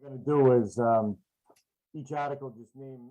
going to do is each article just name.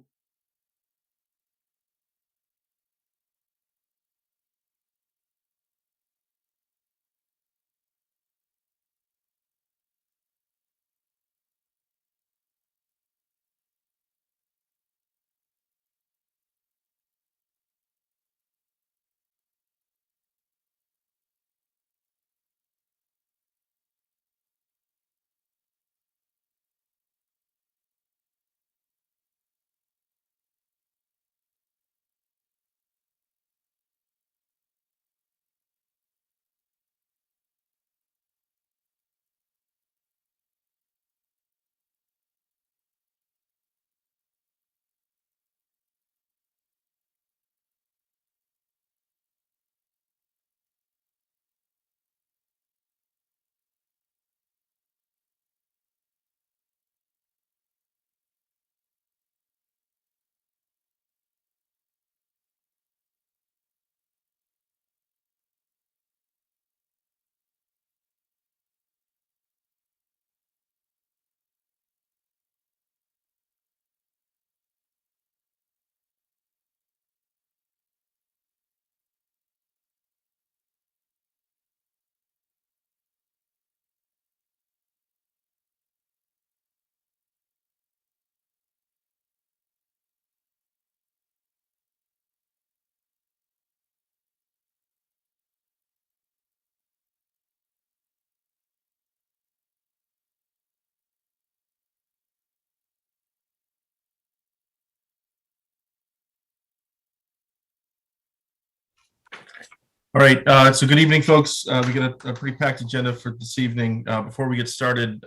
All right, so good evening, folks. We got a pretty packed agenda for this evening. Before we get started,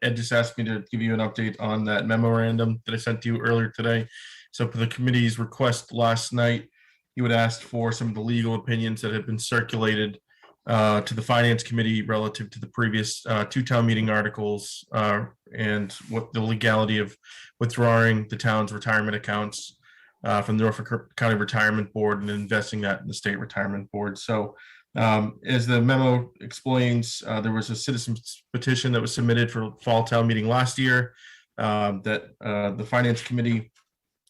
Ed just asked me to give you an update on that memorandum that I sent to you earlier today. So for the committee's request last night, you had asked for some of the legal opinions that had been circulated to the Finance Committee relative to the previous two town meeting articles and what the legality of withdrawing the town's retirement accounts from the Norfolk County Retirement Board and investing that in the State Retirement Board. So as the memo explains, there was a citizen's petition that was submitted for fall town meeting last year that the Finance Committee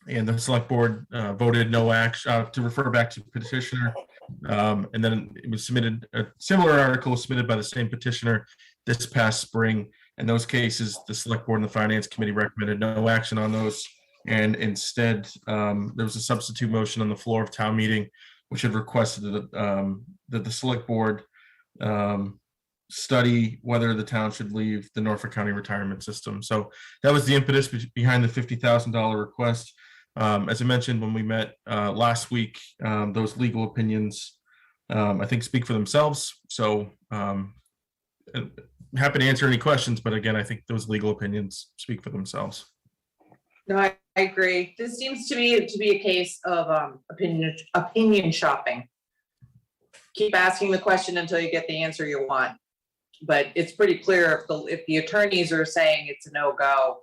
and the Select Board voted no action to refer back to the petitioner. And then it was submitted, a similar article was submitted by the same petitioner this past spring. In those cases, the Select Board and the Finance Committee recommended no action on those. And instead, there was a substitute motion on the floor of town meeting, which had requested that the Select Board study whether the town should leave the Norfolk County retirement system. So that was the impetus behind the $50,000 request. As I mentioned when we met last week, those legal opinions, I think, speak for themselves. So happy to answer any questions, but again, I think those legal opinions speak for themselves. No, I agree. This seems to me to be a case of opinion shopping. Keep asking the question until you get the answer you want. But it's pretty clear if the attorneys are saying it's a no-go.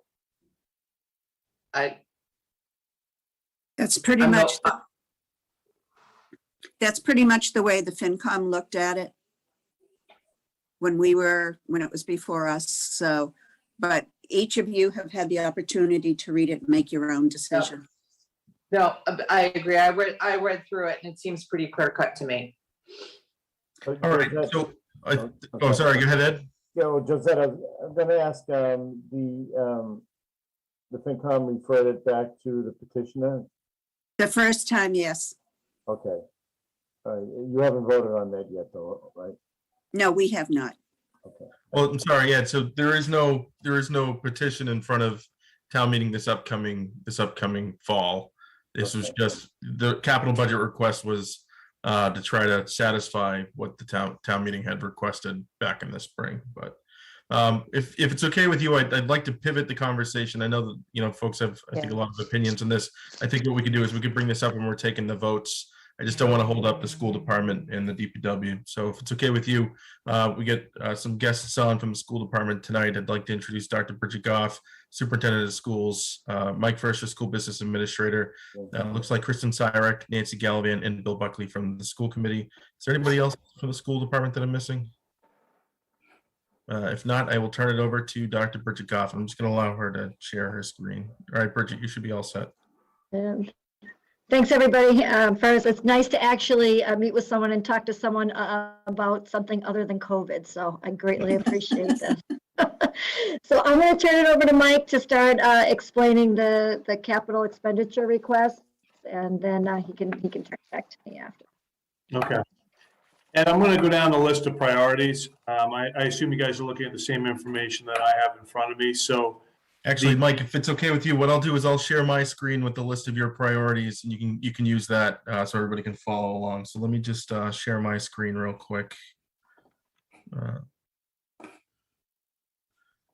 That's pretty much the way the FinCom looked at it when it was before us. So, but each of you have had the opportunity to read it and make your own decision. No, I agree. I read through it and it seems pretty clear cut to me. All right. So, oh, sorry. Go ahead, Ed. Yeah, well, Josette, I'm going to ask the FinCom referred it back to the petitioner. The first time, yes. Okay. You haven't voted on that yet, though, right? No, we have not. Okay. Well, I'm sorry, Ed. So there is no petition in front of town meeting this upcoming fall. This was just the capital budget request was to try to satisfy what the town meeting had requested back in the spring. But if it's okay with you, I'd like to pivot the conversation. I know that folks have I think a lot of opinions on this. I think what we can do is we could bring this up when we're taking the votes. I just don't want to hold up the school department and the DPW. So if it's okay with you, we get some guests on from the school department tonight. I'd like to introduce Dr. Bridget Goff, Superintendent of Schools, Mike Fisher, School Business Administrator. Looks like Kristen Syrek, Nancy Gallivan, and Bill Buckley from the school committee. Is there anybody else from the school department that I'm missing? If not, I will turn it over to Dr. Bridget Goff. I'm just going to allow her to share her screen. All right, Bridget, you should be all set. Thanks, everybody. First, it's nice to actually meet with someone and talk to someone about something other than COVID. So I greatly appreciate this. So I'm going to turn it over to Mike to start explaining the capital expenditure request, and then he can turn it back to me after. Okay. And I'm going to go down the list of priorities. I assume you guys are looking at the same information that I have in front of me. So Actually, Mike, if it's okay with you, what I'll do is I'll share my screen with the list of your priorities, and you can use that so everybody can follow along. So let me just share my screen real quick. All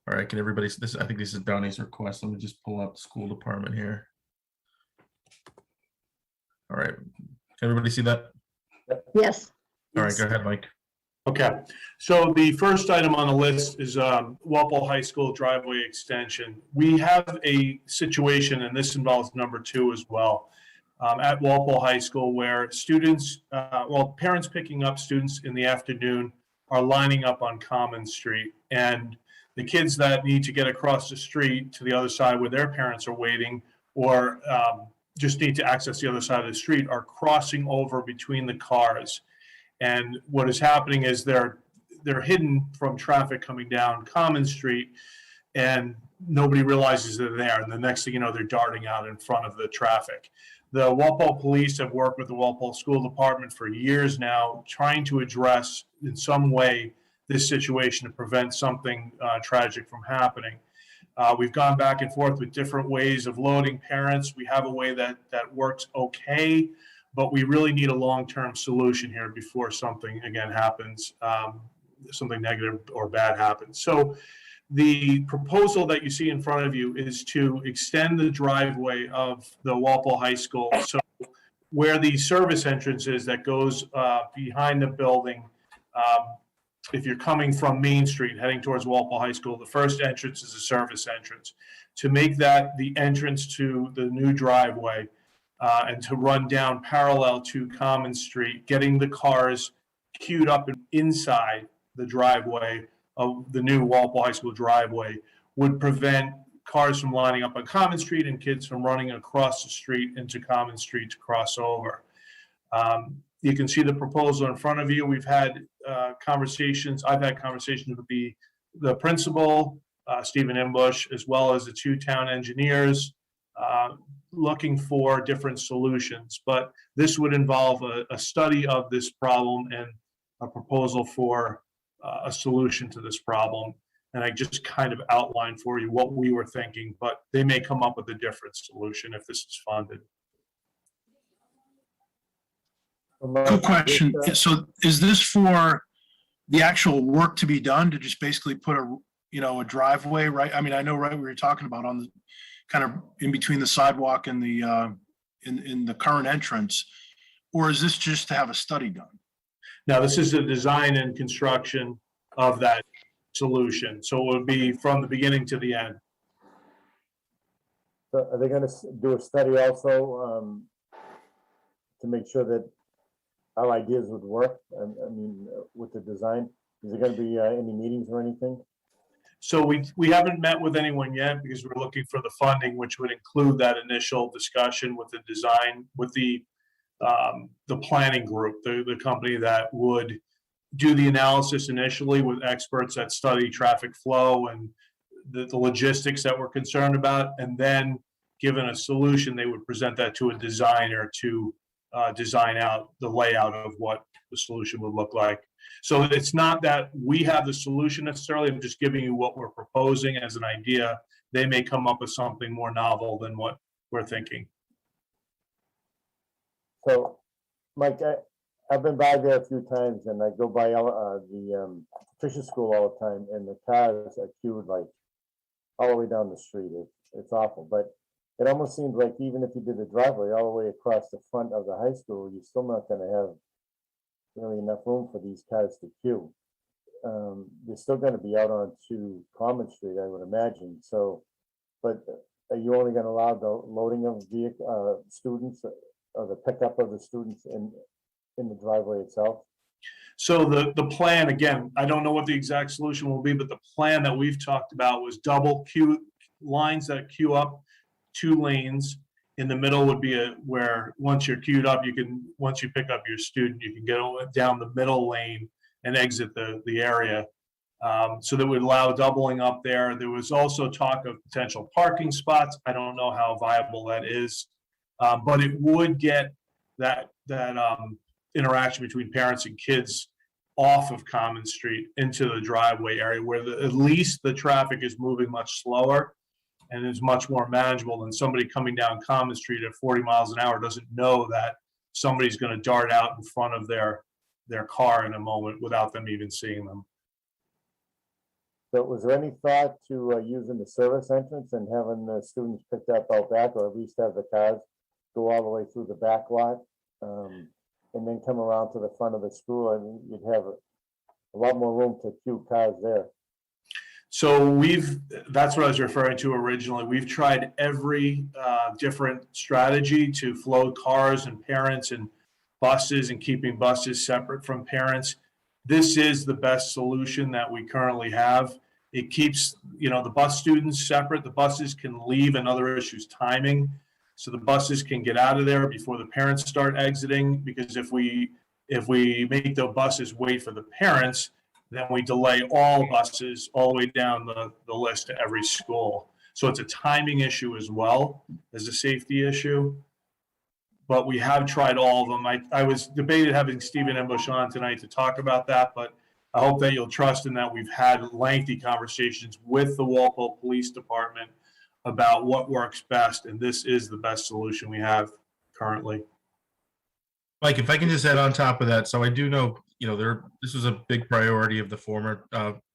right, can everybody? I think this is Donnie's request. Let me just pull up the school department here. All right, can everybody see that? Yes. All right, go ahead, Mike. okay, so the first item on the list is Walpole High School driveway extension. We have a situation, and this involves number 2 as well, at Walpole High School where students, parents picking up students in the afternoon are lining up on Common Street. And the kids that need to get across the street to the other side where their parents are waiting, or just need to access the other side of the street, are crossing over between the cars. And what is happening is they're hidden from traffic coming down Common Street, and nobody realizes they're there. And the next thing you know, they're darting out in front of the traffic. The Walpole Police have worked with the Walpole School Department for years now, trying to address in some way this situation to prevent something tragic from happening. We've gone back and forth with different ways of loading parents. We have a way that works okay, but we really need a long-term solution here before something again happens, something negative or bad happens. So the proposal that you see in front of you is to extend the driveway of the Walpole High School. So where the service entrance is that goes behind the building, if you're coming from Main Street heading towards Walpole High School, the first entrance is a service entrance. To make that the entrance to the new driveway, and to run down parallel to Common Street, getting the cars queued up inside the driveway of the new Walpole High School driveway would prevent cars from lining up on Common Street and kids from running across the street into Common Street to cross over. You can see the proposal in front of you. We've had conversations. I've had conversations with the principal, Stephen Imbush, as well as the 2 town engineers, looking for different solutions. But this would involve a study of this problem and a proposal for a solution to this problem. And I just kind of outlined for you what we were thinking, but they may come up with a different solution if this is funded. Quick question. So is this for the actual work to be done to just basically put a driveway, right? I mean, I know right we were talking about on the kind of in between the sidewalk and the in the current entrance, or is this just to have a study done? Now, this is the design and construction of that solution. So it would be from the beginning to the end. So are they gonna do a study also, to make sure that our ideas would work? I mean, with the design, is there gonna be any meetings or anything? So we haven't met with anyone yet because we're looking for the funding, which would include that initial discussion with the design, with the planning group, the company that would do the analysis initially with experts that study traffic flow and the logistics that we're concerned about. And then given a solution, they would present that to a designer to design out the layout of what the solution would look like. So it's not that we have the solution necessarily. I'm just giving you what we're proposing as an idea. They may come up with something more novel than what we're thinking. So, Mike, I've been by there a few times, and I go by the Patricia School all the time, and the cars are queued like all the way down the street. It's awful, but it almost seems like even if you did the driveway all the way across the front of the high school, you're still not going to have really enough room for these cars to queue. They're still going to be out onto Common Street, I would imagine. So, but are you only going to allow the loading of students, or the pickup of the students in the driveway itself? So the plan, again, I don't know what the exact solution will be, but the plan that we've talked about was double queue lines that queue up 2 lanes. In the middle would be where once you're queued up, once you pick up your student, you can get down the middle lane and exit the area. So that would allow doubling up there. There was also talk of potential parking spots. I don't know how viable that is, but it would get that interaction between parents and kids off of Common Street into the driveway area where at least the traffic is moving much slower and is much more manageable than somebody coming down Common Street at 40 miles an hour doesn't know that somebody's going to dart out in front of their car in a moment without them even seeing them. So was there any thought to using the service entrance and having the students picked up out back, or at least have the cars go all the way through the back lot, and then come around to the front of the school? I mean, you'd have a lot more room to queue cars there. So that's what I was referring to originally. We've tried every different strategy to flow cars and parents and buses and keeping buses separate from parents. This is the best solution that we currently have. It keeps, the bus students separate. The buses can leave. Another issue is timing. So the buses can get out of there before the parents start exiting, because if we make the buses wait for the parents, then we delay all buses all the way down the list to every school. So it's a timing issue as well as a safety issue. But we have tried all of them. I was debated having Stephen Embush on tonight to talk about that, but I hope that you'll trust in that we've had lengthy conversations with the Walpole Police Department about what works best, and this is the best solution we have currently. Mike, if I can just add on top of that, so I do know, this was a big priority of the former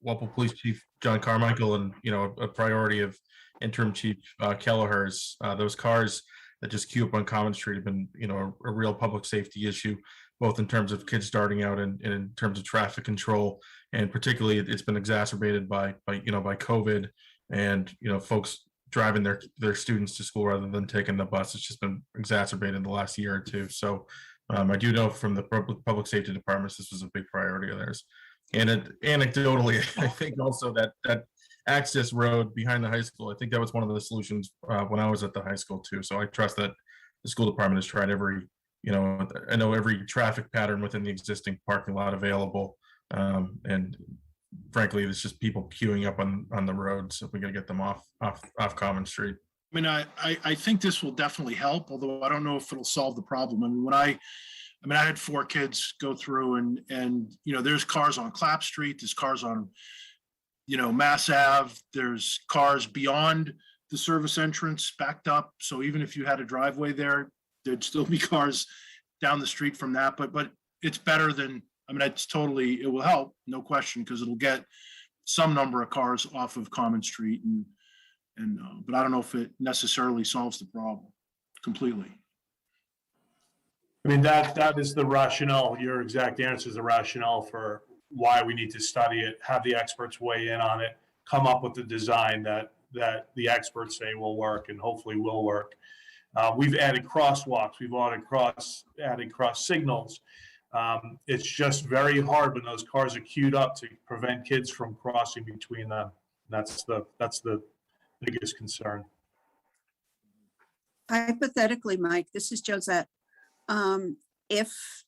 Walpole Police Chief John Carmichael, and a priority of Interim Chief Kelleher's. Those cars that just queue up on Common Street have been, a real public safety issue, both in terms of kids starting out and in terms of traffic control, and particularly it's been exacerbated by COVID and folks driving their students to school rather than taking the bus. It's just been exacerbated in the last year or two. So I do know from the public safety departments this was a big priority of theirs. And anecdotally, I think also that access road behind the high school, I think that was one of the solutions when I was at the high school too. So I trust that the school department has tried every traffic pattern within the existing parking lot available. And frankly, it's just people queuing up on the roads. So we got to get them off Common Street. I mean, I think this will definitely help, although I don't know if it'll solve the problem. I mean, I had 4 kids go through and there's cars on Clapp Street, there's cars on, Mass Ave, there's cars beyond the service entrance backed up. So even if you had a driveway there, there'd still be cars down the street from that. But it's better than, it will help, no question, because it'll get some number of cars off of Common Street but I don't know if it necessarily solves the problem completely. I mean, that is the rationale. Your exact answer is the rationale for why we need to study it, have the experts weigh in on it, come up with the design that the experts say will work and hopefully will work. We've added crosswalks. We've added cross signals. It's just very hard when those cars are queued up to prevent kids from crossing between them. That's the biggest concern. Hypothetically, Mike, this is Josette. If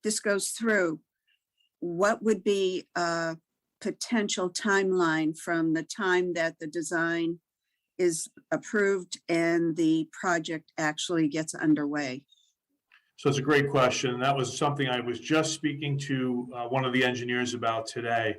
this goes through, what would be a potential timeline from the time that the design is approved and the project actually gets underway? So it's a great question. That was something I was just speaking to one of the engineers about today.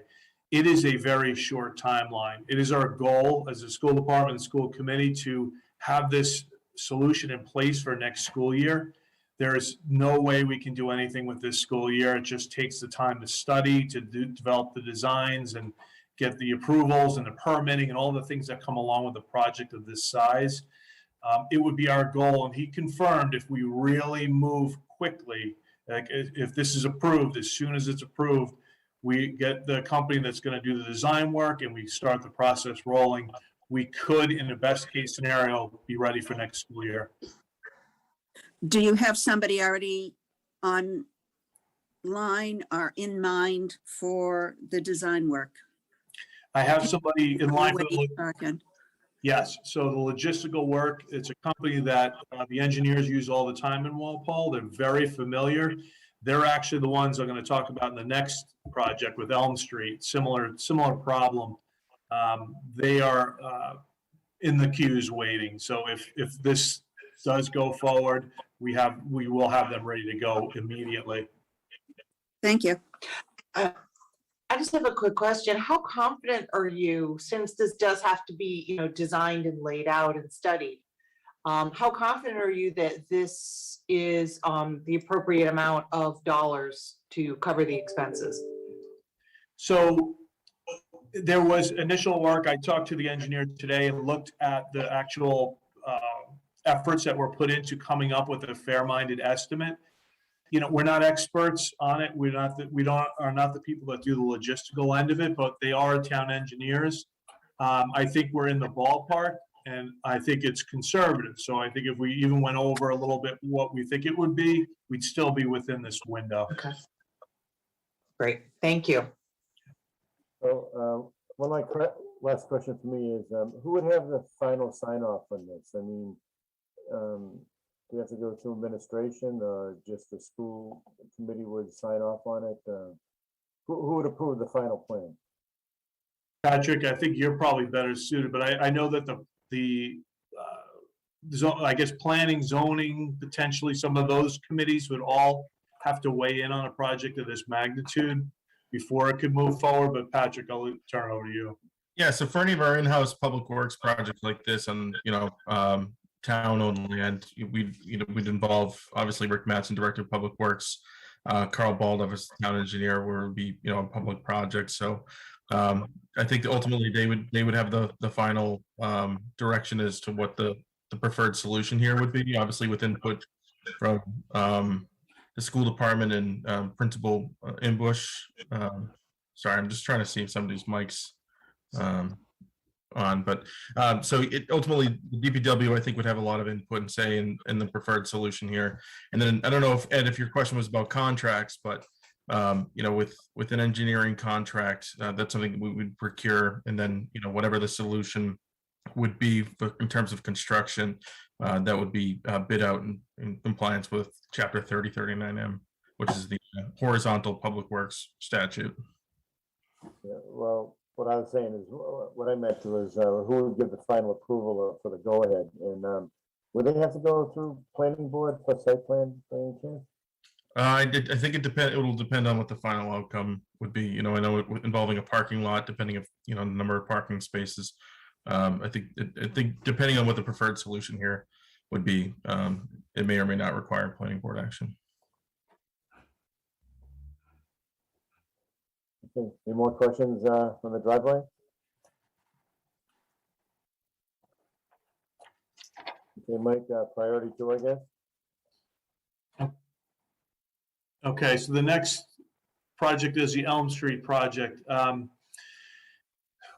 It is a very short timeline. It is our goal as a school department and school committee to have this solution in place for next school year. There's no way we can do anything with this school year. It just takes the time to study, to develop the designs and get the approvals and the permitting and all the things that come along with a project of this size. It would be our goal, and he confirmed if we really move quickly, like if this is approved, as soon as it's approved, we get the company that's going to do the design work and we start the process rolling, we could, in the best case scenario, be ready for next school year. Do you have somebody already on line are in mind for the design work? I have somebody in line for Wait, the, talking. yes, so the logistical work, it's a company that the engineers use all the time in Walpole. They're very familiar. They're actually the ones I'm going to talk about in the next project with Elm Street, similar problem. They are in the queues waiting. So if this does go forward, we will have them ready to go immediately. Thank you. I just have a quick question. How confident are you, since this does have to be, you know, designed and laid out and studied? How confident are you that this is the appropriate amount of dollars to cover the expenses? So there was initial work. I talked to the engineer today and looked at the actual efforts that were put into coming up with a fair-minded estimate. You know, we're not experts on it. We are not the people that do the logistical end of it, but they are town engineers. I think we're in the ballpark, and I think it's conservative. So I think if we even went over a little bit what we think it would be, we'd still be within this window. Okay. Great, thank you. So, last question for me is, who would have the final sign off on this? I mean, do you have to go through administration, or just the school committee would sign off on it? Who would approve the final plan? Patrick, I think you're probably better suited, but I know that I guess planning, zoning, potentially some of those committees would all have to weigh in on a project of this magnitude before it could move forward. But Patrick, I'll turn it over to you. Yeah, so for any of our in-house public works projects like this on, town-owned land, we'd involve, obviously, Rick Mattson, Director of Public Works, Carl Baldoff as town engineer, would be, a public project. So I think ultimately they would have the final direction as to what the preferred solution here would be, obviously with input from the school department and Principal Imbush. Sorry, I'm just trying to see if somebody's mic's on, but so it ultimately the DPW I think would have a lot of input and say in the preferred solution here. And then I don't know if Ed, if your question was about contracts, but with an engineering contract, that's something we would procure, and then whatever the solution would be in terms of construction, that would be bid out in compliance with Chapter 3039M, which is the horizontal public works statute. Yeah, well, what I was saying is, what I meant was, who would give the final approval for the go-ahead? And would they have to go through planning board for site plan by any chance? I think it will depend on what the final outcome would be. I know involving a parking lot, depending if the number of parking spaces. I think depending on what the preferred solution here would be, it may or may not require planning board action. Okay, any more questions from the driveway? Okay, Mike, priority 2, I guess. Okay, so the next project is the Elm Street project.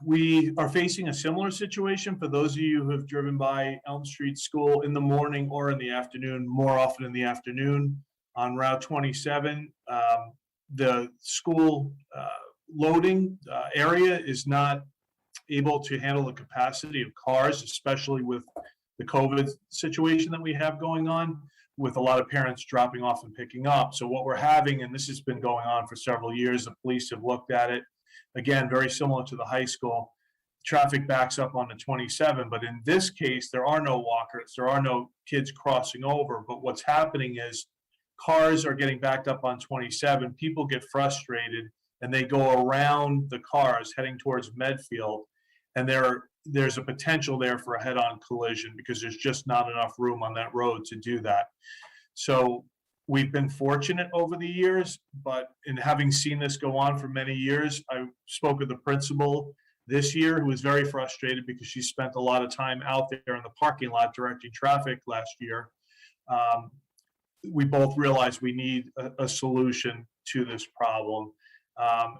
We are facing a similar situation. For those of you who have driven by Elm Street School in the morning or in the afternoon, more often in the afternoon on Route 27, the school loading area is not able to handle the capacity of cars, especially with the COVID situation that we have going on, with a lot of parents dropping off and picking up. So what we're having, and this has been going on for several years, the police have looked at it, again, very similar to the high school, traffic backs up on the 27, but in this case, there are no walkers, there are no kids crossing over, but what's happening is cars are getting backed up on 27, people get frustrated, and they go around the cars heading towards Medfield, and there's a potential there for a head-on collision because there's just not enough room on that road to do that. So we've been fortunate over the years, but in having seen this go on for many years, I spoke with the principal this year who was very frustrated because she spent a lot of time out there in the parking lot directing traffic last year. We both realized we need a solution to this problem.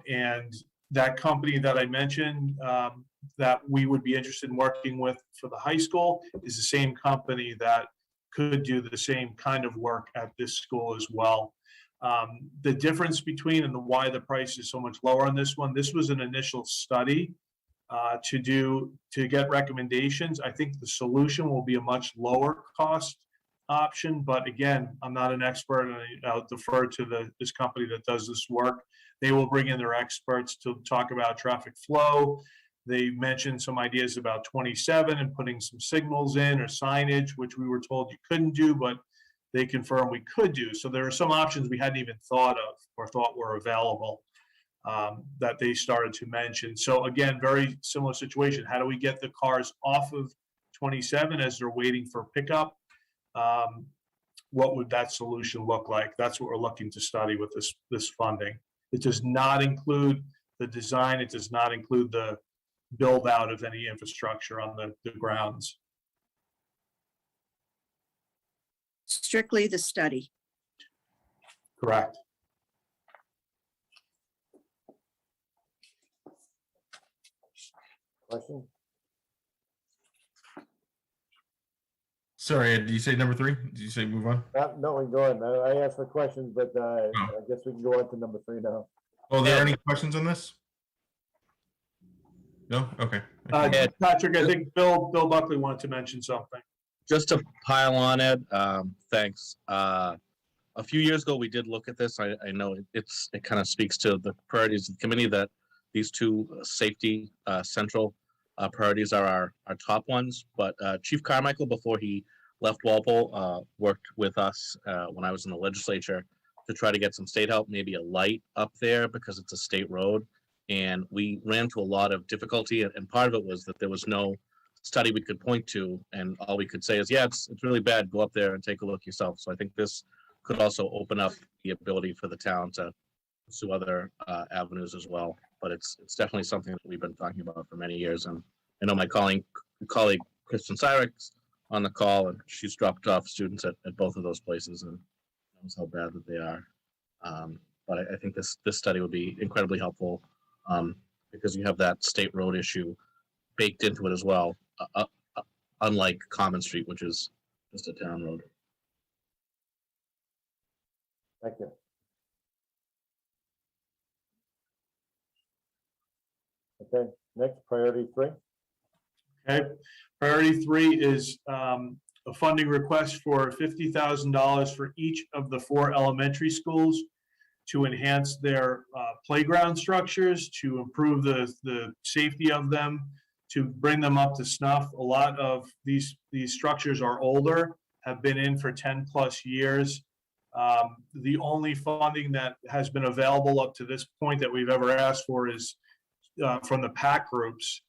And that company that I mentioned that we would be interested in working with for the high school is the same company that could do the same kind of work at this school as well. The difference between and why the price is so much lower on this one, this was an initial study to get recommendations. I think the solution will be a much lower cost option, but again, I'm not an expert, and I'll defer to this company that does this work. They will bring in their experts to talk about traffic flow. They mentioned some ideas about 27 and putting some signals in or signage, which we were told you couldn't do, but they confirmed we could do. So there are some options we hadn't even thought of or thought were available that they started to mention. So again, very similar situation. How do we get the cars off of 27 as they're waiting for pickup? What would that solution look like? That's what we're looking to study with this funding. It does not include the design. It does not include the build out of any infrastructure on the grounds. Strictly the study. Correct. Question? Sorry, Ed, did you say number 3? Did you say move on? No, we can go on. I asked for questions, but I guess we can go on to number 3 now. Oh, are there any questions on this? No? Okay. Patrick, I think Bill Buckley wanted to mention something. Just to pile on, Ed, thanks. A few years ago, we did look at this. I know it kind of speaks to the priorities of the committee that these two safety central priorities are our top ones. But Chief Carmichael, before he left Walpole, worked with us when I was in the legislature to try to get some state help, maybe a light up there because it's a state road. And we ran into a lot of difficulty. And part of it was that there was no study we could point to. And all we could say is, yeah, it's really bad. Go up there and take a look yourself. So I think this could also open up the ability for the town to pursue other avenues as well. But it's definitely something that we've been talking about for many years. And I know my colleague Kristen Cyrix on the call, and she's dropped off students at both of those places and knows how bad that they are. But I think this study would be incredibly helpful because you have that state road issue baked into it as well, unlike Common Street, which is just a town road. Thank you. Okay, next, priority 3. Okay, priority 3 is a funding request for $50,000 for each of the 4 elementary schools to enhance their playground structures, to improve the safety of them, to bring them up to snuff. A lot of these structures are older, have been in for 10 plus years. The only funding that has been available up to this point that we've ever asked for is from the PAC groups.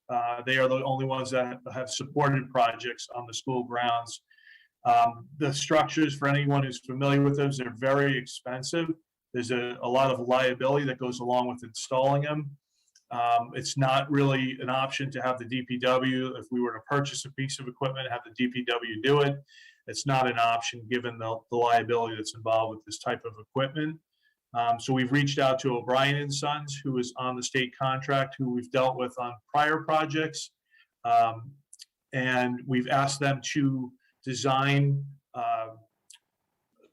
They are the only ones that have supported projects on the school grounds. The structures, for anyone who's familiar with those, they're very expensive. There's a lot of liability that goes along with installing them. It's not really an option to have the DPW. If we were to purchase a piece of equipment, have the DPW do it. It's not an option given the liability that's involved with this type of equipment. So we've reached out to O'Brien and Sons, who is on the state contract, who we've dealt with on prior projects. And we've asked them to design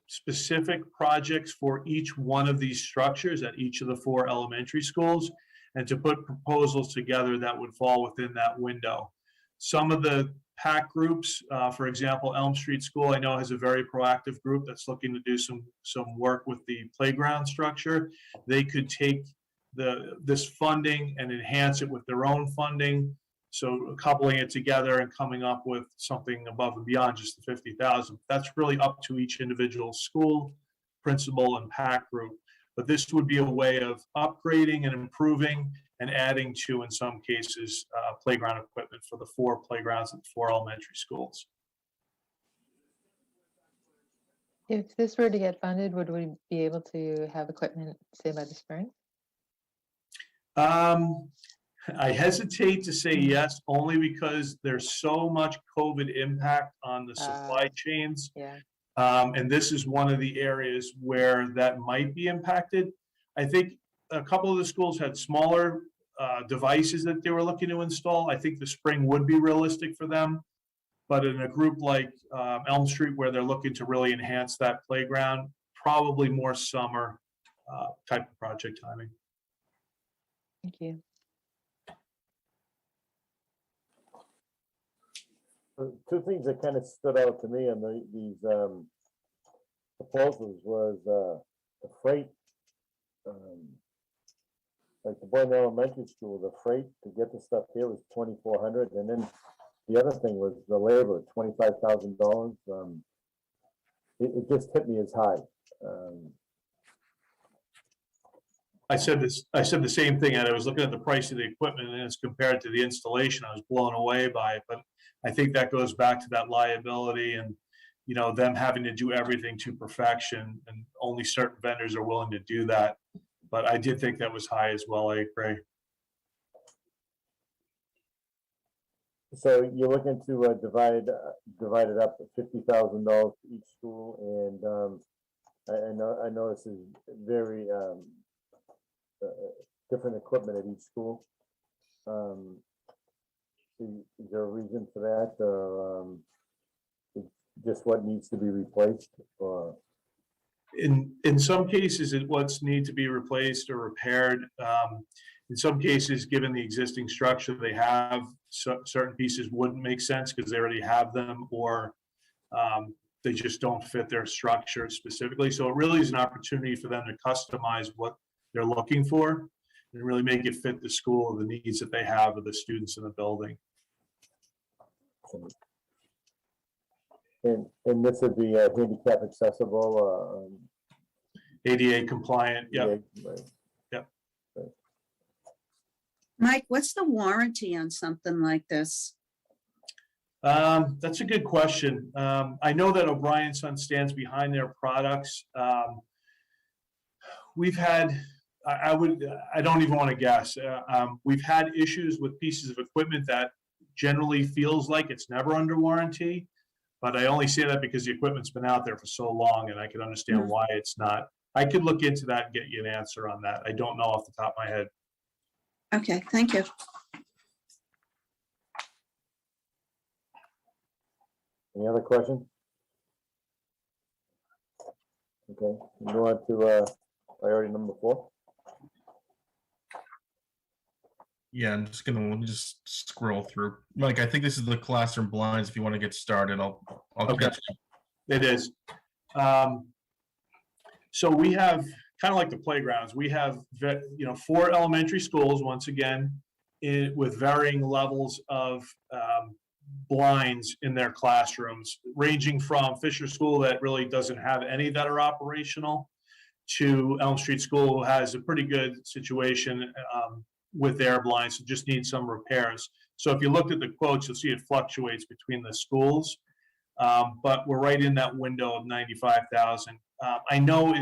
specific projects for each one of these structures at each of the 4 elementary schools, and to put proposals together that would fall within that window. Some of the PAC groups, for example, Elm Street School, I know has a very proactive group that's looking to do some work with the playground structure. They could take this funding and enhance it with their own funding. So coupling it together and coming up with something above and beyond just the 50,000. That's really up to each individual school, principal, and PAC group. But this would be a way of upgrading and improving and adding to, in some cases, playground equipment for the 4 playgrounds at the 4 elementary schools. If this were to get funded, would we be able to have equipment, say, by the spring? I hesitate to say yes, only because there's so much COVID impact on the supply chains. Yeah. And this is one of the areas where that might be impacted. I think a couple of the schools had smaller devices that they were looking to install. I think the spring would be realistic for them. But in a group like Elm Street, where they're looking to really enhance that playground, probably more summer type of project timing. Thank you. Two things that kind of stood out to me on these proposals was the freight. Like the Boyne Elementary School, the freight to get the stuff here was $2,400, and then the other thing was the labor, $25,000. It just hit me as high. I said the same thing, and I was looking at the price of the equipment and as compared to the installation, I was blown away by it. But I think that goes back to that liability and, you know, them having to do everything to perfection, and only certain vendors are willing to do that. But I did think that was high as well. I agree. So you're looking to divide it up to $50,000 for each school, and I know this is very different equipment at each school. Is there a reason for that, or just what needs to be replaced, or? In some cases, what's need to be replaced or repaired. In some cases, given the existing structure they have, certain pieces wouldn't make sense because they already have them, or they just don't fit their structure specifically. So it really is an opportunity for them to customize what they're looking for and really make it fit the school or the needs that they have of the students in the building. And this would be handicap accessible. ADA compliant, yeah. Right. Mike, what's the warranty on something like this? That's a good question. I know that O'Brien Son stands behind their products. We've had, I don't even want to guess. We've had issues with pieces of equipment that generally feels like it's never under warranty, but I only say that because the equipment's been out there for so long, and I can understand why it's not. I could look into that and get you an answer on that. I don't know off the top of my head. Okay, thank you. Any other questions? Okay, we go on to priority number 4. Yeah, I'm just gonna, let me just scroll through. Mike, I think this is the classroom blinds. If you want to get started, I'll Okay. catch you. It is. So we have, kind of like the playgrounds, we have, 4 elementary schools, once again, with varying levels of blinds in their classrooms, ranging from Fisher School that really doesn't have any that are operational, to Elm Street School, who has a pretty good situation with their blinds, so just need some repairs. So if you looked at the quotes, you'll see it fluctuates between the schools, but we're right in that window of 95,000. I know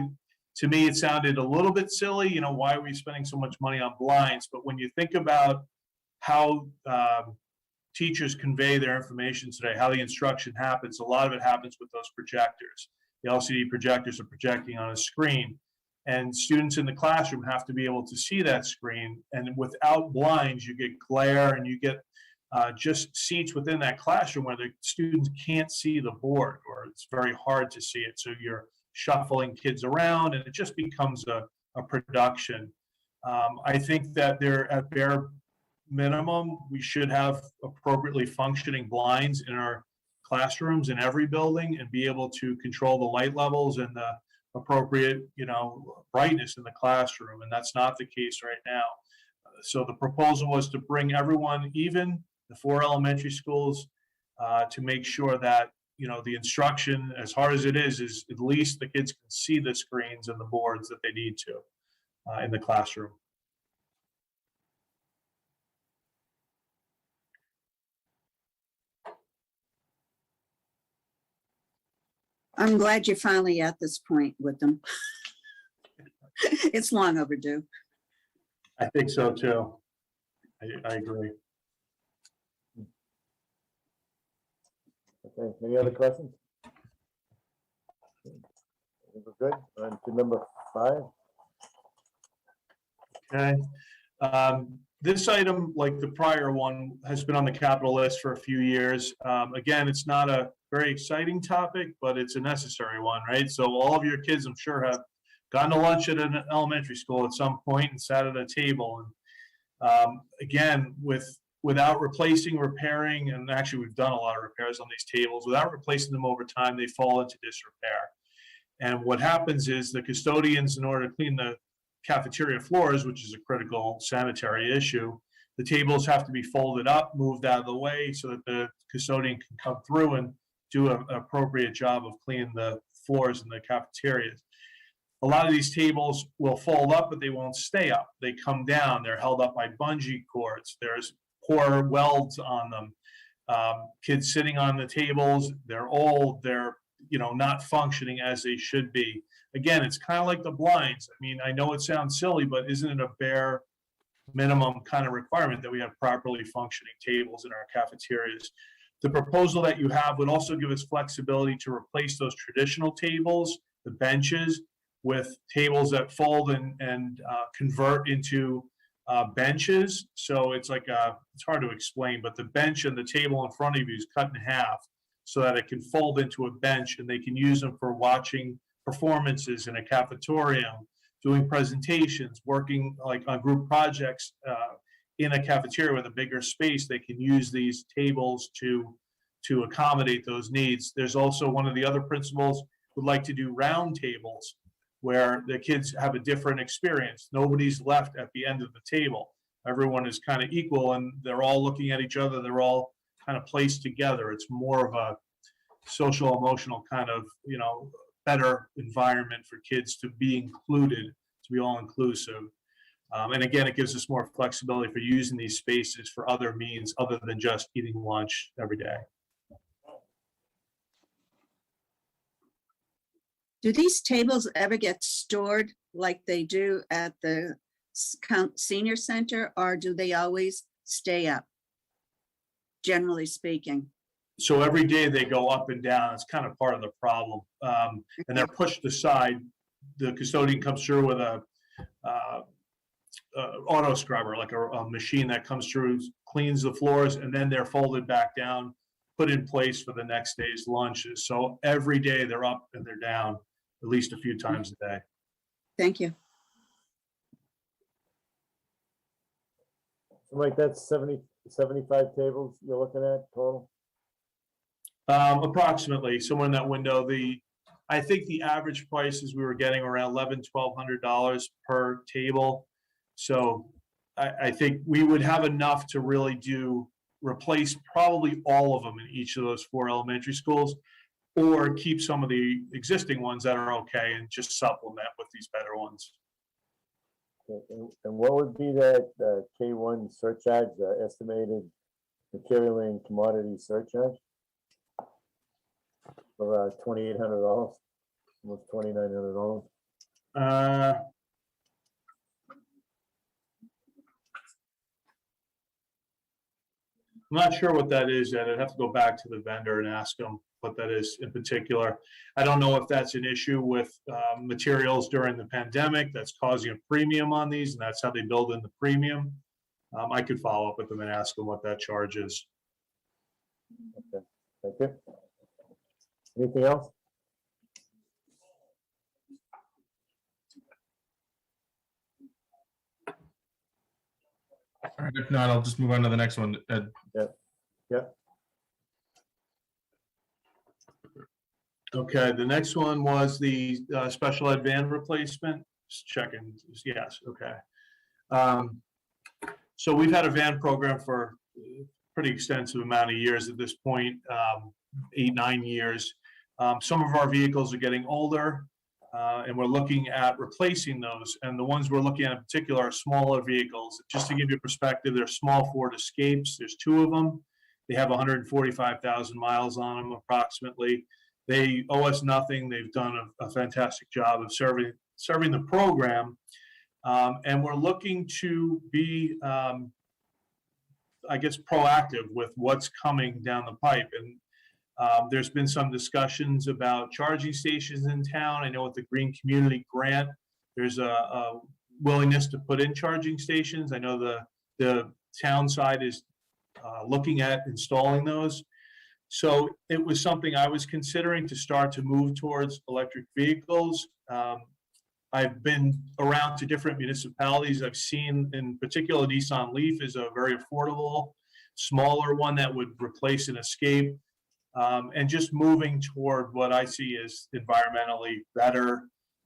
to me it sounded a little bit silly, why are we spending so much money on blinds? But when you think about how teachers convey their information today, how the instruction happens, a lot of it happens with those projectors. The LCD projectors are projecting on a screen, and students in the classroom have to be able to see that screen. And without blinds, you get glare, and you get just seats within that classroom where the students can't see the board, or it's very hard to see it. So you're shuffling kids around, and it just becomes a production. I think that they're at bare minimum, we should have appropriately functioning blinds in our classrooms in every building, and be able to control the light levels and the appropriate, brightness in the classroom. And that's not the case right now. So the proposal was to bring everyone, even the 4 elementary schools, to make sure that, the instruction, as hard as it is at least the kids can see the screens and the boards that they need to in the classroom. I'm glad you're finally at this point with them. It's long overdue. I think so too. I agree. Okay, any other questions? I think we're good. On to number 5. Okay. This item, like the prior one, has been on the capital list for a few years. Again, it's not a very exciting topic, but it's a necessary one, right? So all of your kids, I'm sure, have gone to lunch at an elementary school at some point and sat at a table. And again, without replacing, repairing, and actually we've done a lot of repairs on these tables, without replacing them over time, they fall into disrepair. And what happens is the custodians, in order to clean the cafeteria floors, which is a critical sanitary issue, the tables have to be folded up, moved out of the way so that the custodian can come through and do an appropriate job of cleaning the floors in the cafeterias. A lot of these tables will fold up, but they won't stay up. They come down. They're held up by bungee cords. There's poor welds on them. Kids sitting on the tables, they're old, they're not functioning as they should be. Again, it's kind of like the blinds. I mean, I know it sounds silly, but isn't it a bare minimum kind of requirement that we have properly functioning tables in our cafeterias? The proposal that you have would also give us flexibility to replace those traditional tables, the benches, with tables that fold and convert into benches. So it's like it's hard to explain, but the bench and the table in front of you is cut in half so that it can fold into a bench, and they can use them for watching performances in a cafeteria, doing presentations, working like on group projects in a cafeteria with a bigger space. They can use these tables to accommodate those needs. There's also one of the other principals would like to do round tables where the kids have a different experience. Nobody's left at the end of the table. Everyone is kind of equal and they're all looking at each other. They're all kind of placed together. It's more of a social, emotional kind of, better environment for kids to be included, to be all inclusive. And again, it gives us more flexibility for using these spaces for other means other than just eating lunch every day. Do these tables ever get stored like they do at the senior center, or do they always stay up, generally speaking? So every day they go up and down. It's kind of part of the problem. And they're pushed aside. The custodian comes through with a auto scrubber, like a machine that comes through, cleans the floors, and then they're folded back down, put in place for the next day's lunches. So every day they're up and they're down at least a few times a day. Thank you. So Mike, that's 75 tables you're looking at total? Approximately somewhere in that window. I think the average prices we were getting around $1,100-$1,200 per table. So I think we would have enough to really replace probably all of them in each of those 4 elementary schools, or keep some of the existing ones that are okay and just supplement with these better ones. Okay, and what would be that K1 surcharge, estimated material and commodity surcharge? For $2,800, almost $2,900. I'm not sure what that is yet. I'd have to go back to the vendor and ask them what that is in particular. I don't know if that's an issue with materials during the pandemic that's causing a premium on these, and that's how they build in the premium. I could follow up with them and ask them what that charge is. Okay, thank you. Anything else? All right, if not, I'll just move on to the next one. Ed. Yeah. Okay, the next one was the special ed van replacement. Just checking. Yes, okay. So we've had a van program for a pretty extensive amount of years at this point, 8-9 years. Some of our vehicles are getting older, and we're looking at replacing those. And the ones we're looking at in particular are smaller vehicles. Just to give you perspective, they're small Ford Escapes. There's 2 of them. They have 145,000 miles on them approximately. They owe us nothing. They've done a fantastic job of serving the program. And we're looking to be, I guess, proactive with what's coming down the pipe. And there's been some discussions about charging stations in town. I know with the Green Community Grant, there's a willingness to put in charging stations. I know the The town side is looking at installing those. So it was something I was considering to start to move towards electric vehicles. I've been around to different municipalities. I've seen, in particular, Nissan Leaf is a very affordable, smaller one that would replace an Escape. And just moving toward what I see as environmentally better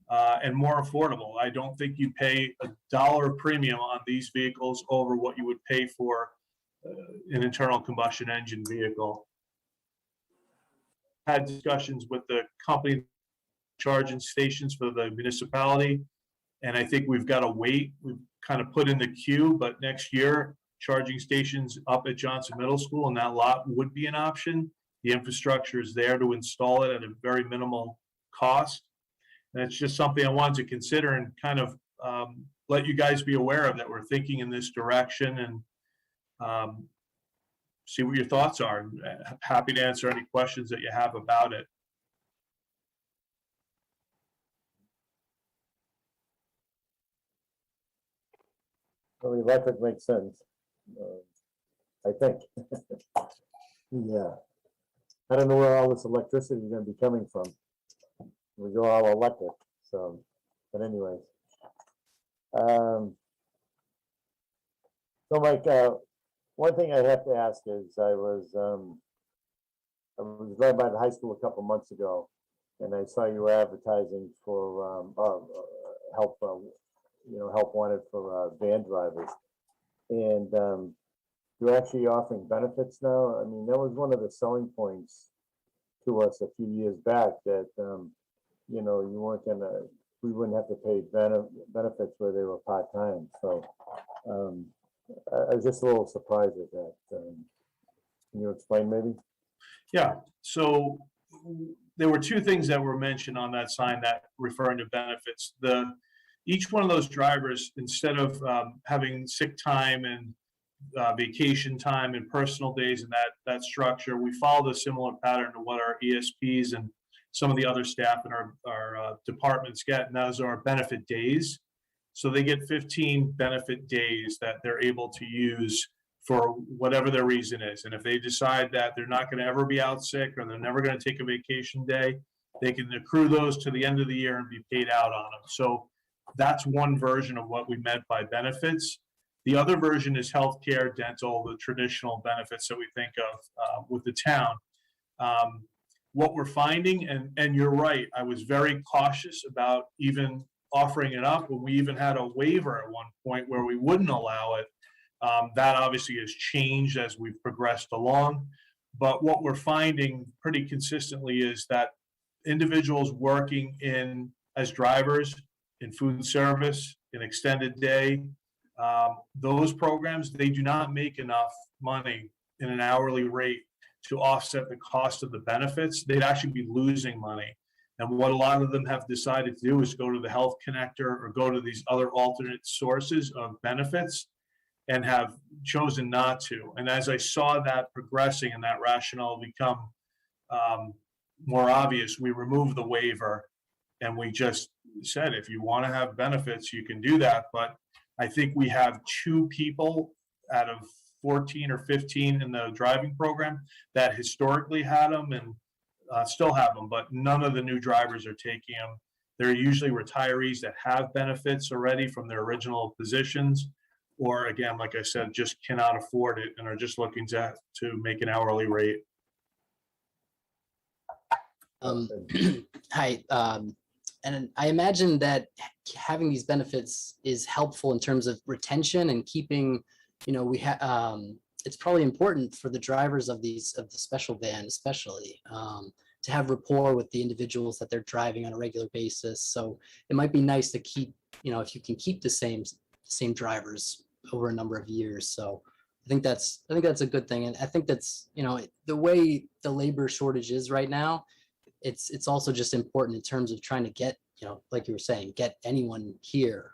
and more affordable. I don't think you pay $1 premium on these vehicles over what you would pay for an internal combustion engine vehicle. Had discussions with the company charging stations for the municipality, and I think we've got to wait. We've kind of put in the queue, but next year charging stations up at Johnson Middle School and that lot would be an option. The infrastructure is there to install it at a very minimal cost. And it's just something I wanted to consider and kind of let you guys be aware of, that we're thinking in this direction, and see what your thoughts are. I'm happy to answer any questions that you have about it. Well, the electric makes sense, I think. Yeah. I don't know where all this electricity is gonna be coming from. We go all electric, so, but anyways. So Mike, one thing I have to ask is, I was right by the high school a couple months ago, and I saw you were advertising for help, help wanted for van drivers. And you're actually offering benefits now. I mean, that was one of the selling points to us a few years back, that you weren't gonna, we wouldn't have to pay benefits where they were part-time. So I was just a little surprised at that. Can you explain maybe? Yeah, so there were two things that were mentioned on that sign that referring to benefits. Each one of those drivers, instead of having sick time and vacation time and personal days and that structure, we followed a similar pattern to what our ESPs and some of the other staff in our departments get, and those are benefit days. So they get 15 benefit days that they're able to use for whatever their reason is. And if they decide that they're not going to ever be out sick, or they're never going to take a vacation day, they can accrue those to the end of the year and be paid out on them. So that's one version of what we meant by benefits. The other version is healthcare, dental, the traditional benefits that we think of with the town. What we're finding, and you're right, I was very cautious about even offering it up when we even had a waiver at one point where we wouldn't allow it. That obviously has changed as we've progressed along. But what we're finding pretty consistently is that individuals working as drivers in food service, in extended day, those programs, they do not make enough money in an hourly rate to offset the cost of the benefits. They'd actually be losing money. And what a lot of them have decided to do is go to the Health Connector or go to these other alternate sources of benefits, and have chosen not to. And as I saw that progressing and that rationale become more obvious, we removed the waiver, and we just said, if you want to have benefits, you can do that. But I think we have 2 people out of 14 or 15 in the driving program that historically had them and still have them, but none of the new drivers are taking them. They're usually retirees that have benefits already from their original positions, or again, like I said, just cannot afford it and are just looking to make an hourly rate. Hi, and I imagine that having these benefits is helpful in terms of retention and keeping, it's probably important for the drivers of the special van, especially, to have rapport with the individuals that they're driving on a regular basis. So it might be nice to keep, if you can keep the same drivers over a number of years. So I think that's a good thing. And I think that's, the way the labor shortage is right now, it's also just important in terms of trying to get, like you were saying, get anyone here,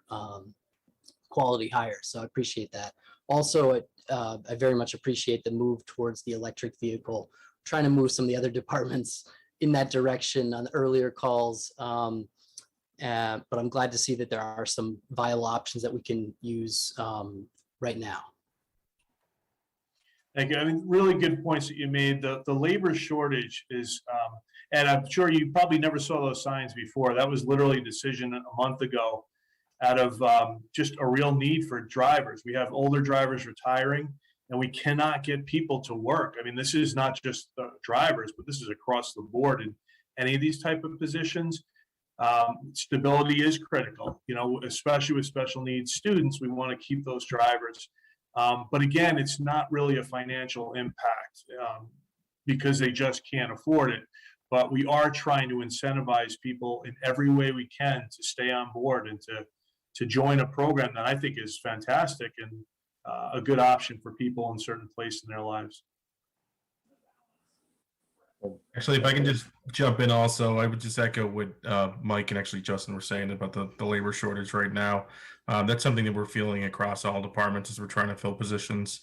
quality hires. So I appreciate that. Also, I very much appreciate the move towards the electric vehicle, trying to move some of the other departments in that direction on earlier calls. But I'm glad to see that there are some viable options that we can use right now. I mean, really good points that you made. The labor shortage is, and I'm sure you probably never saw those signs before. That was literally a decision a month ago out of just a real need for drivers. We have older drivers retiring, and we cannot get people to work. I mean, this is not just the drivers, but this is across the board in any of these type of positions. Stability is critical, you know, especially with special needs students. We want to keep those drivers. But again, it's not really a financial impact because they just can't afford it. But we are trying to incentivize people in every way we can to stay on board and to join a program that I think is fantastic and a good option for people in certain places in their lives. Actually, if I can just jump in also, I would just echo what Mike and actually Justin were saying about the labor shortage right now. That's something that we're feeling across all departments as we're trying to fill positions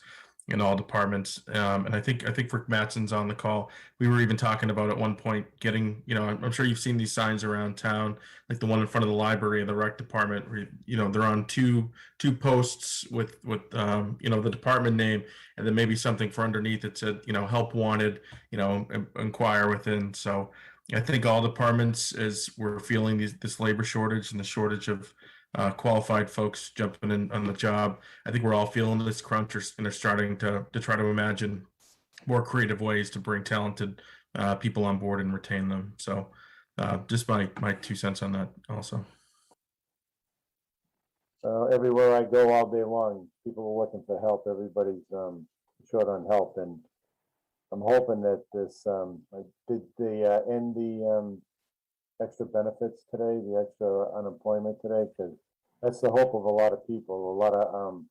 in all departments. And I think Rick Mattson's on the call. We were even talking about at one point getting, you know, I'm sure you've seen these signs around town, like the one in front of the library and the rec department, where, you know, they're on two posts with you know, the department name, and then maybe something for underneath that said, you know, help wanted, you know, inquire within. So I think all departments, as we're feeling this labor shortage and the shortage of qualified folks jumping in on the job, I think we're all feeling this crunch and are starting to try to imagine more creative ways to bring talented people on board and retain them. So just my 2 cents on that also. Everywhere I go all day long, people are looking for help. Everybody's short on help, and I'm hoping that this, did they end the extra benefits today, the extra unemployment today? Because that's the hope of a lot of people, a lot of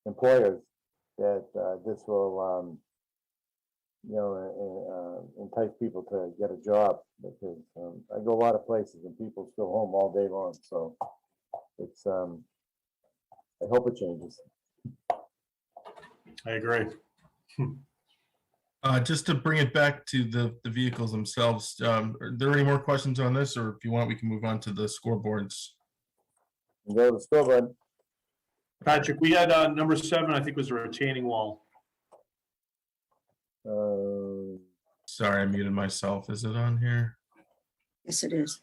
employers, that this will, you know, entice people to get a job. Because I go a lot of places and people still home all day long, so it's I hope it changes. I agree. Just to bring it back to the vehicles themselves, are there any more questions on this, or if you want, we can move on to the scoreboards? Go to the scoreboard. Patrick, we had number 7, I think was a retaining wall. Sorry, I muted myself. Is it on here? Yes, it is.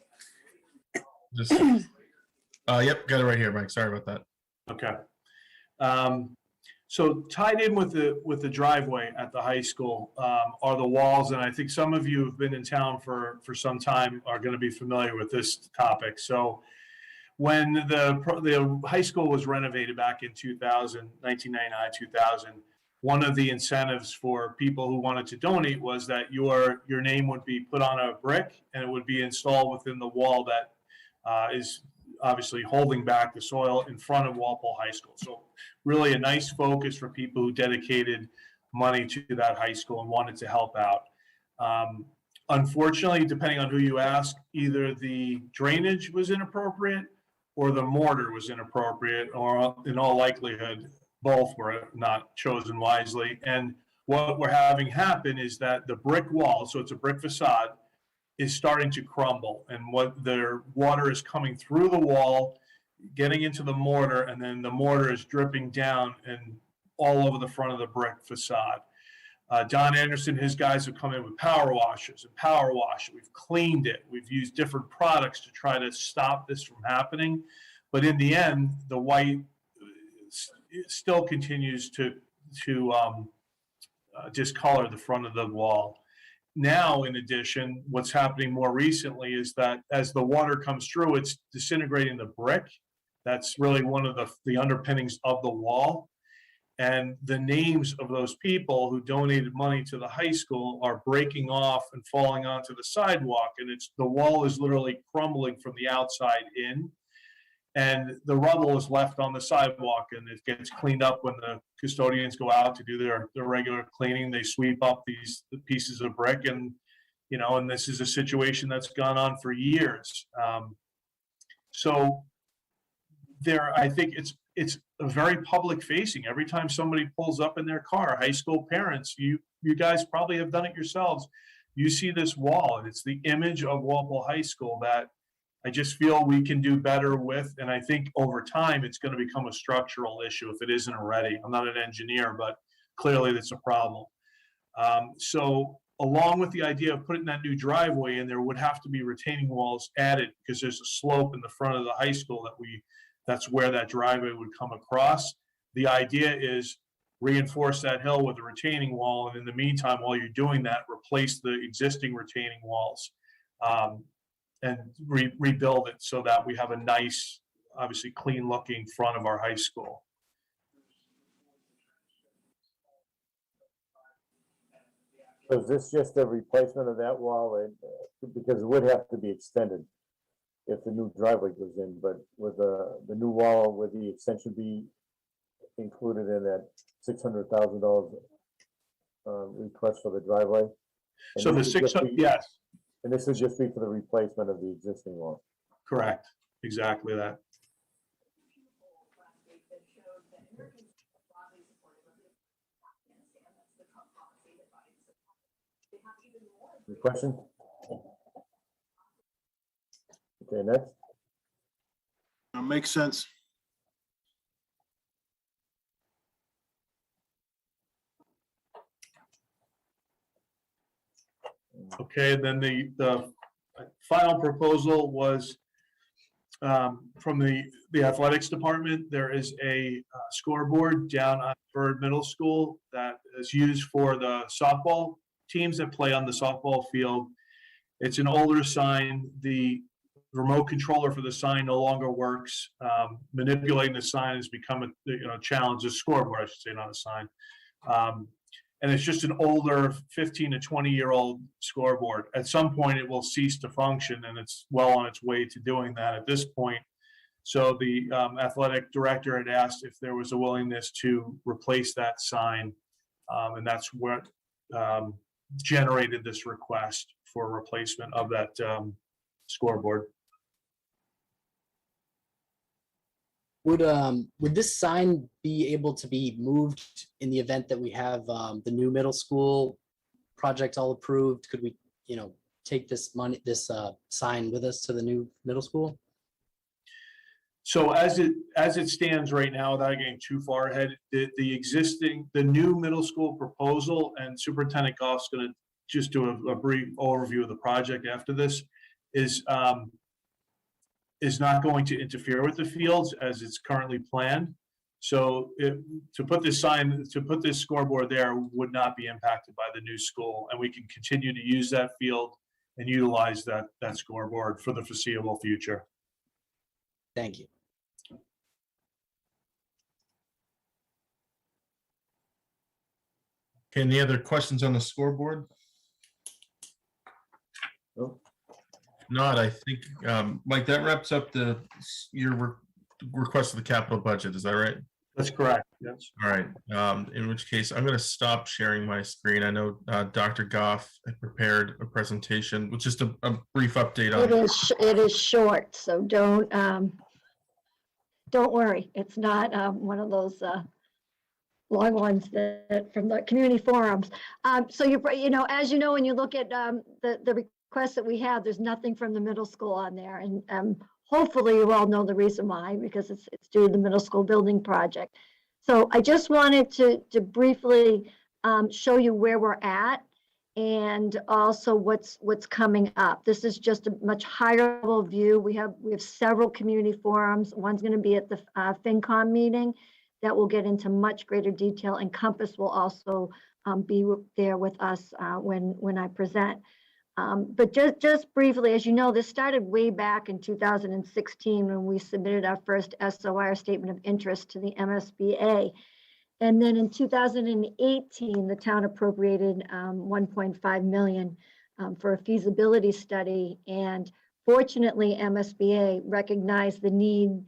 Just, yep, got it right here, Mike. Sorry about that. Okay. So tied in with the driveway at the high school are the walls, and I think some of you have been in town for some time are going to be familiar with this topic. So when the high school was renovated back in 1999, 2000, one of the incentives for people who wanted to donate was that your name would be put on a brick and it would be installed within the wall that is obviously holding back the soil in front of Walpole High School. So really a nice focus for people who dedicated money to that high school and wanted to help out. Unfortunately, depending on who you ask, either the drainage was inappropriate or the mortar was inappropriate, or in all likelihood, both were not chosen wisely. And what we're having happen is that the brick wall, so it's a brick facade, is starting to crumble, and what their water is coming through the wall, getting into the mortar, and then the mortar is dripping down and all over the front of the brick facade. Don Anderson, his guys have come in with power washers and power wash. We've cleaned it. We've used different products to try to stop this from happening. But in the end, the white still continues to discolor the front of the wall. Now, in addition, what's happening more recently is that as the water comes through, it's disintegrating the brick. That's really one of the underpinnings of the wall. And the names of those people who donated money to the high school are breaking off and falling onto the sidewalk. And the wall is literally crumbling from the outside in. And the rubble is left on the sidewalk, and it gets cleaned up when the custodians go out to do their regular cleaning. They sweep up the pieces of brick, and and this is a situation that's gone on for years. So I think it's a very public facing. Every time somebody pulls up in their car, high school parents, you guys probably have done it yourselves. You see this wall, and it's the image of Walpole High School that I just feel we can do better with, and I think over time it's going to become a structural issue if it isn't already. I'm not an engineer, but clearly that's a problem. So along with the idea of putting that new driveway in, there would have to be retaining walls added because there's a slope in the front of the high school that's where that driveway would come across. The idea is reinforce that hill with a retaining wall, and in the meantime, while you're doing that, replace the existing retaining walls and rebuild it so that we have a nice, obviously clean looking front of our high school. So is this just a replacement of that wall? Because it would have to be extended if the new driveway goes in, but with the new wall, would the extension be included in that $600,000 request for the driveway? And So the this would just 600, be- yes, And this would just be for the replacement of the existing wall. correct, exactly that. Any question? Okay, next. Makes sense. Okay, then the final proposal was from the athletics department. There is a scoreboard down on Bird Middle School that is used for the softball teams that play on the softball field. It's an older sign. The remote controller for the sign no longer works. Manipulating the sign has become a challenge. A scoreboard, I should say, not a sign. And it's just an older 15 to 20-year-old scoreboard. At some point, it will cease to function, and it's well on its way to doing that at this point. So the athletic director had asked if there was a willingness to replace that sign, and that's what generated this request for replacement of that scoreboard. Would this sign be able to be moved in the event that we have the new middle school project all approved? Could we, take this sign with us to the new middle school? So as it stands right now, without getting too far ahead, the new middle school proposal, and Superintendent Goff's going to just do a brief overview of the project after this, is not going to interfere with the fields as it's currently planned. So to put this scoreboard there would not be impacted by the new school, and we can continue to use that field and utilize that scoreboard for the foreseeable future. Thank you. Okay, any other questions on the scoreboard? No. Not, I think, Mike, that wraps up your request of the capital budget, is that right? That's correct, yes. All right, in which case I'm going to stop sharing my screen. I know Dr. Goff had prepared a presentation with just a brief update on. It is short, so don't worry. It's not one of those long ones that from the community forums. So as you know, when you look at the requests that we have, there's nothing from the middle school on there, and hopefully you all know the reason why, because it's due to the middle school building project. So I just wanted to briefly show you where we're at and also what's coming up. This is just a much higher level view. We have several community forums. One's going to be at the FinCom meeting that will get into much greater detail, and Compass will also be there with us when I present. But just briefly, as you know, this started way back in 2016 when we submitted our first SOI, Statement of Interest, to the MSBA. And then in 2018, the town appropriated $1.5 million for a feasibility study. And fortunately, MSBA recognized the need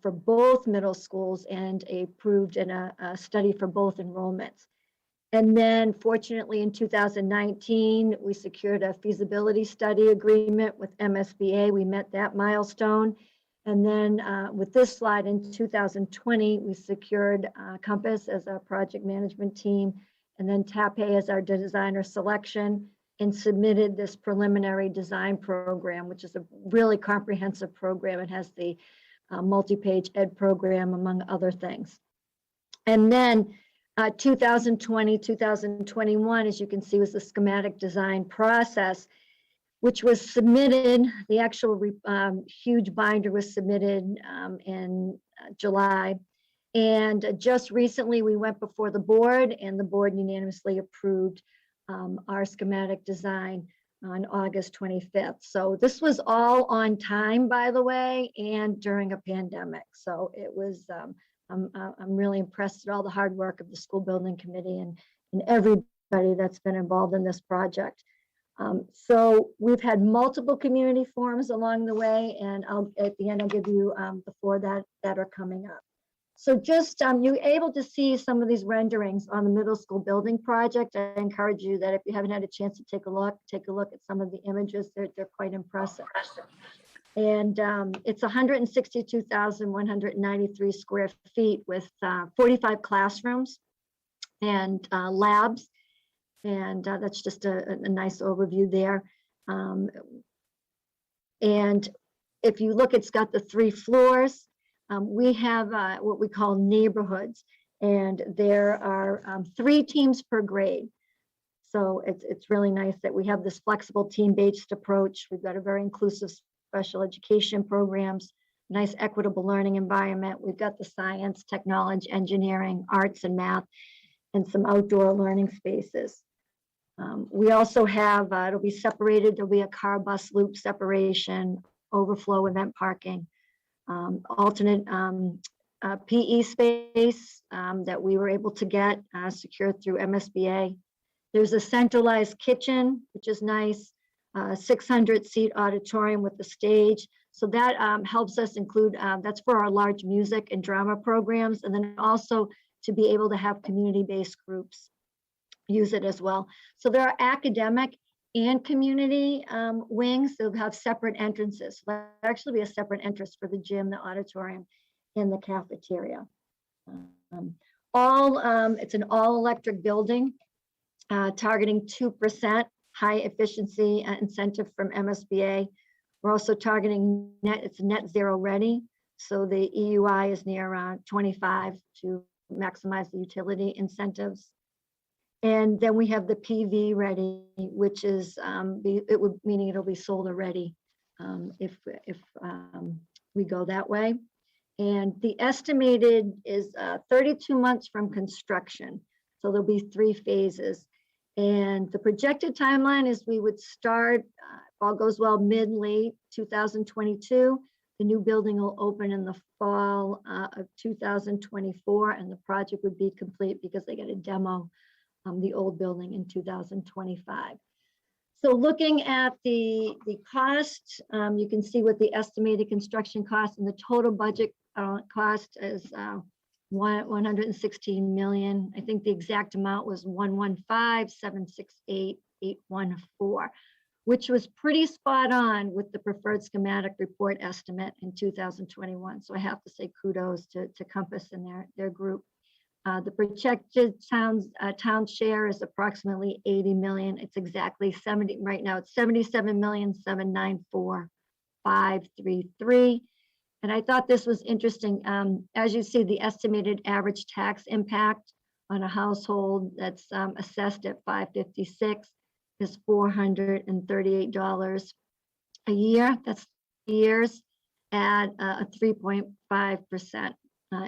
for both middle schools and approved a study for both enrollments. And then fortunately in 2019, we secured a feasibility study agreement with MSBA. We met that milestone. And then with this slide in 2020, we secured Compass as our project management team, and then TAPE as our designer selection, and submitted this preliminary design program, which is a really comprehensive program. It has the multi-page ed program, among other things. And then 2020, 2021, as you can see, was the schematic design process, which was submitted. The actual huge binder was submitted in July. And just recently, we went before the board, and the board unanimously approved our schematic design on August 25th. So this was all on time, by the way, and during a pandemic. So it was, I'm really impressed at all the hard work of the school building committee and everybody that's been involved in this project. So we've had multiple community forums along the way, and at the end, I'll give you the four that are coming up. So just you're able to see some of these renderings on the middle school building project. I encourage you that if you haven't had a chance to take a look at some of the images. They're quite impressive. And it's 162,193 square feet with 45 classrooms and labs. And that's just a nice overview there. And if you look, it's got the 3 floors. We have what we call neighborhoods, and there are 3 teams per grade. So it's really nice that we have this flexible team-based approach. We've got a very inclusive special education programs, nice equitable learning environment. We've got the science, technology, engineering, arts, and math, and some outdoor learning spaces. We also have, it'll be separated. There'll be a car bus loop separation, overflow event parking. Alternate PE space that we were able to get secured through MSBA. There's a centralized kitchen, which is nice, 600-seat auditorium with the stage. So that helps us include, that's for our large music and drama programs, and then also to be able to have community-based groups use it as well. So there are academic and community wings. They'll have separate entrances. So there'll actually be a separate entrance for the gym, the auditorium, and the cafeteria. It's an all-electric building, targeting 2% high efficiency incentive from MSBA. We're also targeting it's net zero ready. So the EUI is near around 25 to maximize the utility incentives. And then we have the PV ready, which is meaning it'll be solar ready if we go that way. And the estimated is 32 months from construction. So there'll be 3 phases. And the projected timeline is we would start, if all goes well, mid-late 2022. The new building will open in the fall of 2024, and the project would be complete because they get a demo the old building in 2025. So looking at the cost, you can see what the estimated construction cost and the total budget cost is 116 million. I think the exact amount was 115,768,814, which was pretty spot on with the preferred schematic report estimate in 2021. So I have to say kudos to Compass and their group. The projected town share is approximately 80 million. It's exactly 70 right now. It's 77,794,533. And I thought this was interesting. As you see, the estimated average tax impact on a household that's assessed at 556 is $438 a year. That's years at a 3.5%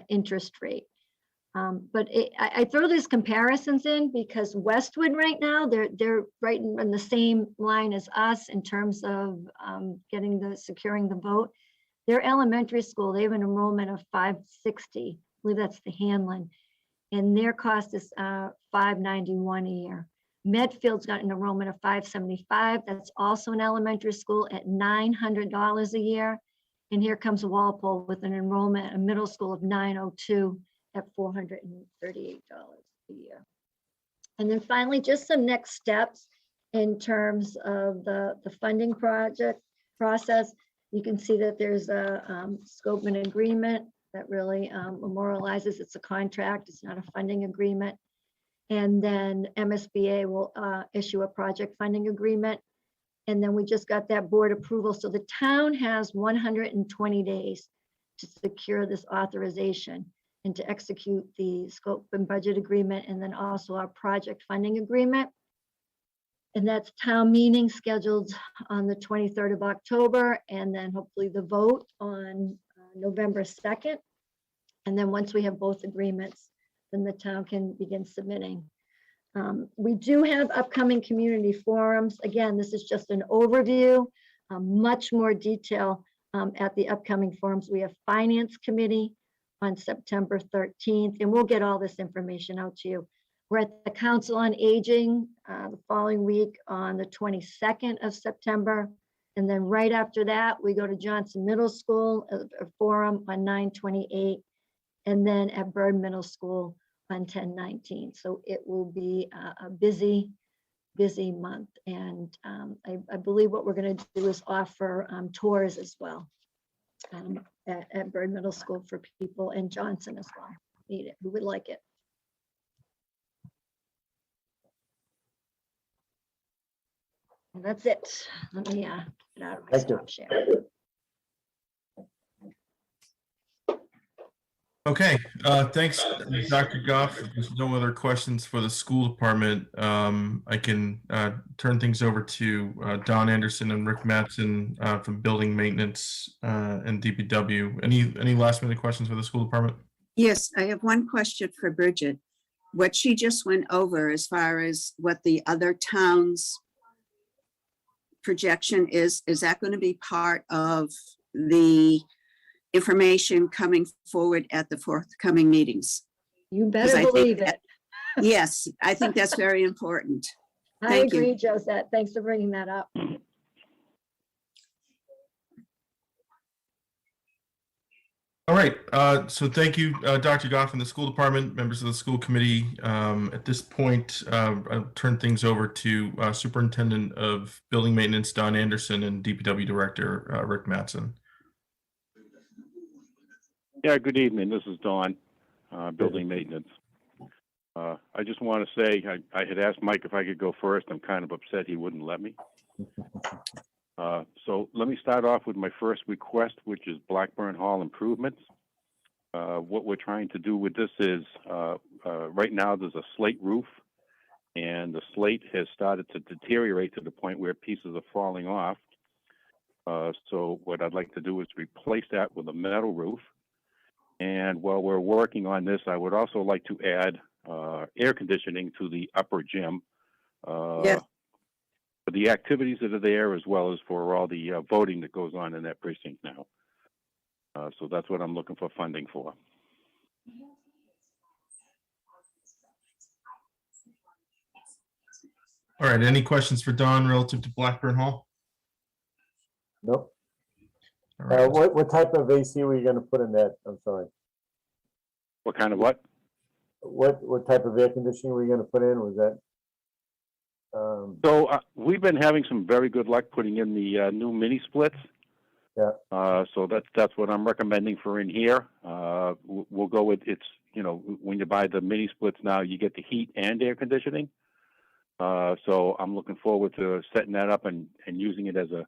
interest rate. But I throw these comparisons in because Westwood right now, they're right in the same line as us in terms of securing the vote. Their elementary school, they have an enrollment of 560. I believe that's the Hanlon. And their cost is $591 a year. Medfield's got an enrollment of 575. That's also an elementary school at $900 a year. And here comes Walpole with an enrollment, a middle school of 902 at $438 a year. And then finally, just some next steps in terms of the funding process. You can see that there's a scope and agreement that really memorializes it's a contract, it's not a funding agreement. And then MSBA will issue a project funding agreement. And then we just got that board approval. So the town has 120 days to secure this authorization. and to execute the scope and budget agreement, and then also our project funding agreement. And that's town meeting scheduled on the 23rd of October, and then hopefully the vote on November 2nd. And then once we have both agreements, then the town can begin submitting. We do have upcoming community forums. Again, this is just an overview, much more detail at the upcoming forums. We have Finance Committee on September 13th, and we'll get all this information out to you. We're at the Council on Aging the following week on the 22nd of September. And then right after that, we go to Johnson Middle School, a forum on 9/28, and then at Bird Middle School on 10/19. So it will be a busy month. And I believe what we're going to do is offer tours as well at Bird Middle School for people, and Johnson as well. Need it, who would like it. And that's it. Let me get out of my Thank you. stop share. Okay, thanks, Dr. Goff. If there's no other questions for the school department, I can turn things over to Don Anderson and Rick Mattson from Building Maintenance and DPW. Any last minute questions for the school department? Yes, I have one question for Bridget. What she just went over as far as what the other towns' projection is that going to be part of the information coming forward at the forthcoming meetings? You 'Cause better I think believe that- it. Yes, I think that's very important. I Thank you. agree, Josette. Thanks for bringing that up. All right, so thank you, Dr. Goff and the school department, members of the school committee. At this point, I'll turn things over to Superintendent of Building Maintenance, Don Anderson, and DPW Director, Rick Mattson. Yeah, good evening. This is Don, Building Maintenance. I just want to say, I had asked Mike if I could go first. I'm kind of upset he wouldn't let me. So let me start off with my first request, which is Blackburn Hall improvements. What we're trying to do with this is, right now there's a slate roof, and the slate has started to deteriorate to the point where pieces are falling off. So what I'd like to do is replace that with a metal roof. And while we're working on this, I would also like to add air conditioning to the upper gym. Yes. For the activities that are there, as well as for all the voting that goes on in that precinct now. So that's what I'm looking for funding for. All right, any questions for Don relative to Blackburn Hall? Nope. All right. What type of AC were you gonna put in that? I'm sorry. What kind of what? What type of air conditioning were you gonna put in? Was that? So we've been having some very good luck putting in the new mini splits. Yeah. So that's what I'm recommending for in here. We'll go with when you buy the mini splits now, you get the heat and air conditioning. So I'm looking forward to setting that up and using it as a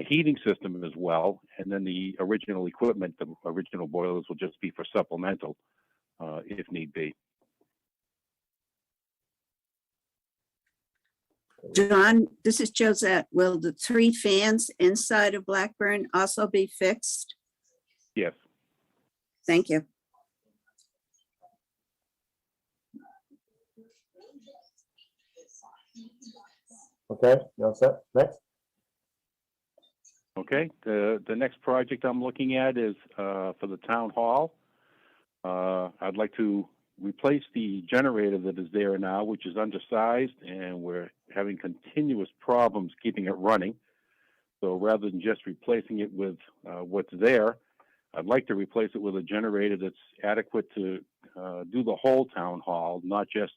heating system as well. And then the original equipment, the original boilers will just be for supplemental if need be. John, this is Josette. Will the 3 fans inside of Blackburn also be fixed? Yes. Thank you. Okay, you all set? Next? Okay, the next project I'm looking at is for the town hall. I'd like to replace the generator that is there now, which is undersized, and we're having continuous problems keeping it running. So rather than just replacing it with what's there, I'd like to replace it with a generator that's adequate to do the whole town hall, not just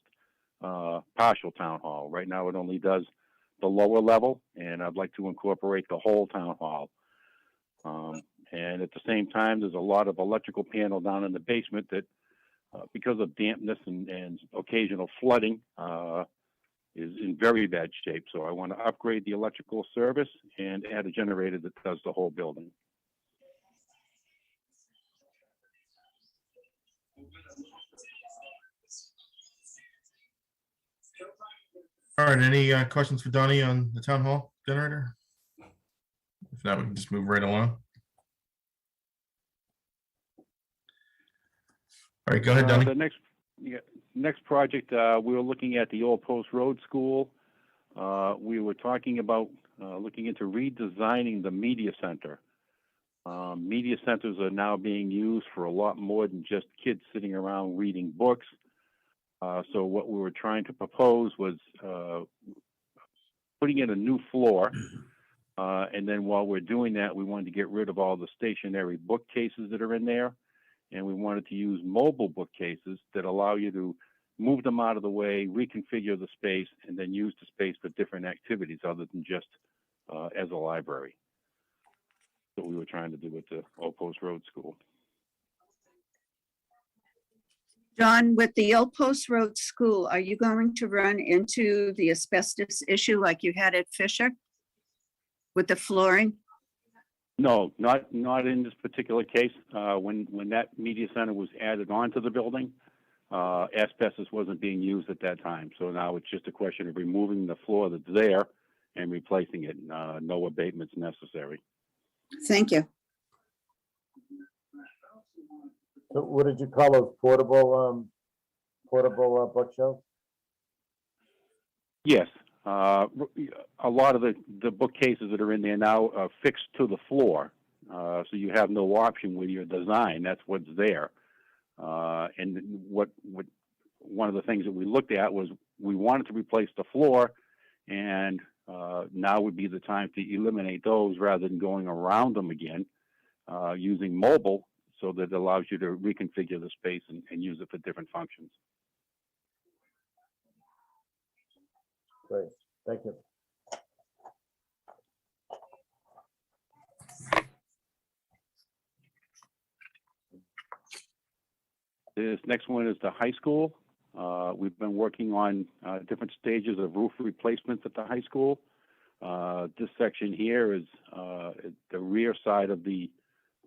partial town hall. Right now it only does the lower level, and I'd like to incorporate the whole town hall. And at the same time, there's a lot of electrical panel down in the basement that, because of dampness and occasional flooding, is in very bad shape. So I want to upgrade the electrical service and add a generator that does the whole building. All right, any questions for Donnie on the town hall generator? If not, we can just move right along. All right, go ahead, Donnie. The next project, we were looking at the Old Post Road School. We were talking about looking into redesigning the media center. Media centers are now being used for a lot more than just kids sitting around reading books. So what we were trying to propose was putting in a new floor. And then while we're doing that, we wanted to get rid of all the stationary bookcases that are in there. And we wanted to use mobile bookcases that allow you to move them out of the way, reconfigure the space, and then use the space for different activities other than just as a library. That's what we were trying to do at the Old Post Road School. John, with the Old Post Road School, are you going to run into the asbestos issue like you had at Fisher with the flooring? No, not in this particular case. When that media center was added onto the building, asbestos wasn't being used at that time. So now it's just a question of removing the floor that's there and replacing it. No abatements necessary. Thank you. So what did you call those portable bookshelves? Yes. A lot of the bookcases that are in there now are fixed to the floor. So you have no option with your design. That's what's there. And what one of the things that we looked at was we wanted to replace the floor, and now would be the time to eliminate those rather than going around them again, using mobile, so that it allows you to reconfigure the space and use it for different functions. Great, thank you. This next one is the high school. We've been working on different stages of roof replacements at the high school. This section here is the rear side of the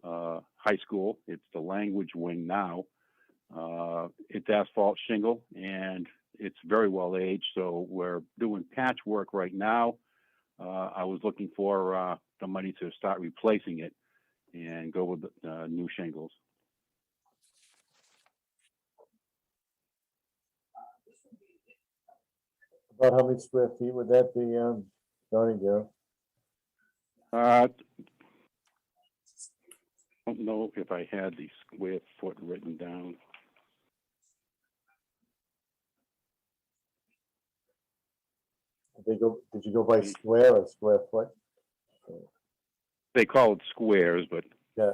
high school. It's the language wing now. It's asphalt shingle, and it's very well aged, so we're doing patchwork right now. I was looking for the money to start replacing it and go with new shingles. About how many square feet would that be, Donnie, Joe? Don't know if I had the square foot written down. Did you go by square or square foot? They call it squares, but Yeah,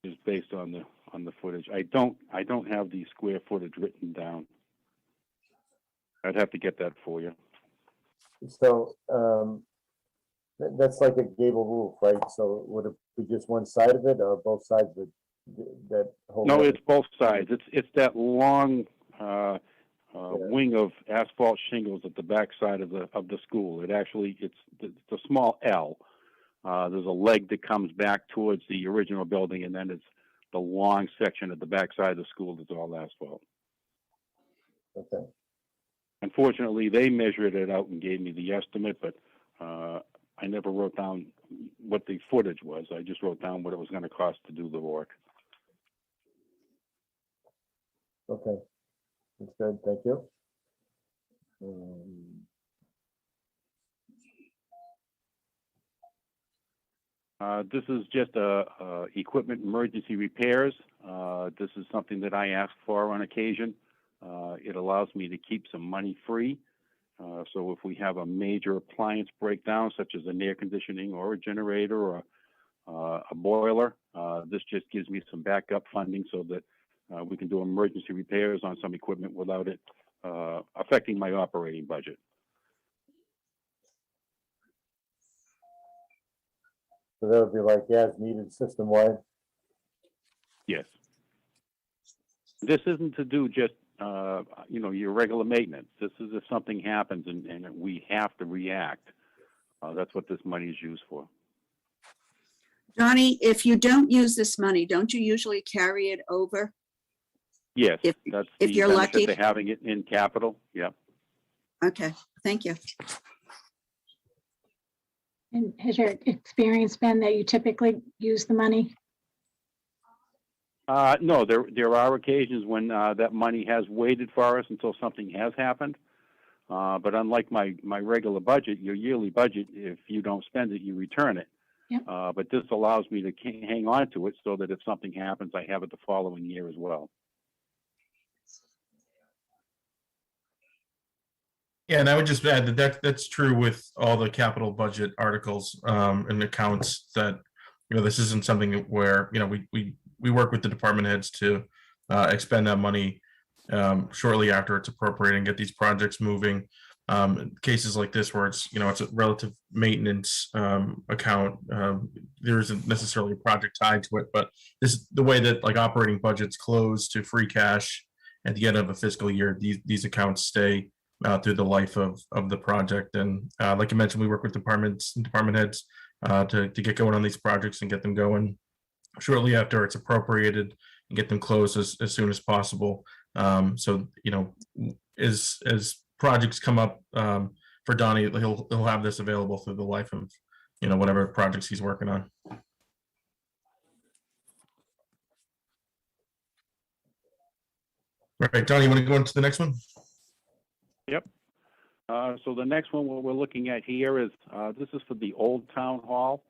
it's based on the footage. I don't have the square footage written down. I'd have to get that for you. so, that's like a gable roof, right? So would it be just one side of it or both sides of that whole? No, it's both sides. It's that long wing of asphalt shingles at the back side of the school. It's a small L. There's a leg that comes back towards the original building, and then it's the long section at the back side of the school that's all asphalt. Okay, Unfortunately, they measured it out and gave me the estimate, but I never wrote down what the footage was. I just wrote down what it was going to cost to do the work. okay. That's good, thank you. This is just equipment emergency repairs. This is something that I ask for on occasion. It allows me to keep some money free. So if we have a major appliance breakdown, such as an air conditioning or a generator or a boiler, this just gives me some backup funding so that we can do emergency repairs on some equipment without it affecting my operating budget. So that would be like as needed system wide? Yes. This isn't to do just your regular maintenance. This is if something happens and we have to react. That's what this money is used for. Donnie, if you don't use this money, don't you usually carry it over? Yes, If- that's if the you're benefit lucky. to having it in capital. Yep. Okay, thank you. And has your experience been that you typically use the money? No, there are occasions when that money has waited for us until something has happened. But unlike my regular budget, your yearly budget, if you don't spend it, you return it. Yep. But this allows me to hang on to it so that if something happens, I have it the following year as well. Yeah, and I would just add that's true with all the capital budget articles and accounts that, this isn't something where, we work with the department heads to expend that money shortly after it's appropriate and get these projects moving. Cases like this where it's, it's a relative maintenance account. There isn't necessarily a project tied to it, but this is the way that like operating budgets close to free cash at the end of a fiscal year. These accounts stay through the life of the project. And like you mentioned, we work with departments and department heads to get going on these projects and get them going shortly after it's appropriated and get them closed as soon as possible. So, as projects come up for Donnie, he'll have this available through the life of, whatever projects he's working on. All right, Donnie, you want to go into the next one? Yep. So the next one, what we're looking at here is, this is for the old town hall.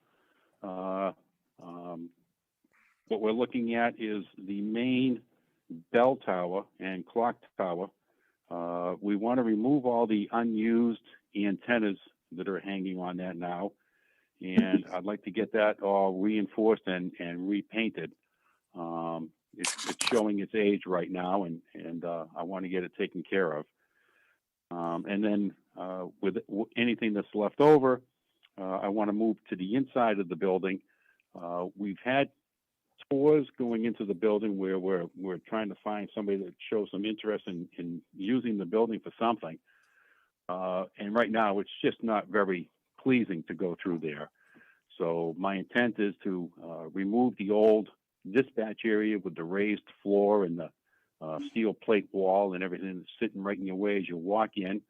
What we're looking at is the main bell tower and clock tower. We want to remove all the unused antennas that are hanging on that now. And I'd like to get that all reinforced and repainted. It's showing its age right now, and I want to get it taken care of. And then with anything that's left over, I want to move to the inside of the building. We've had tours going into the building where we're trying to find somebody that shows some interest in using the building for something. And right now, it's just not very pleasing to go through there. So my intent is to remove the old dispatch area with the raised floor and the steel plate wall and everything that's sitting right in your way as you walk in.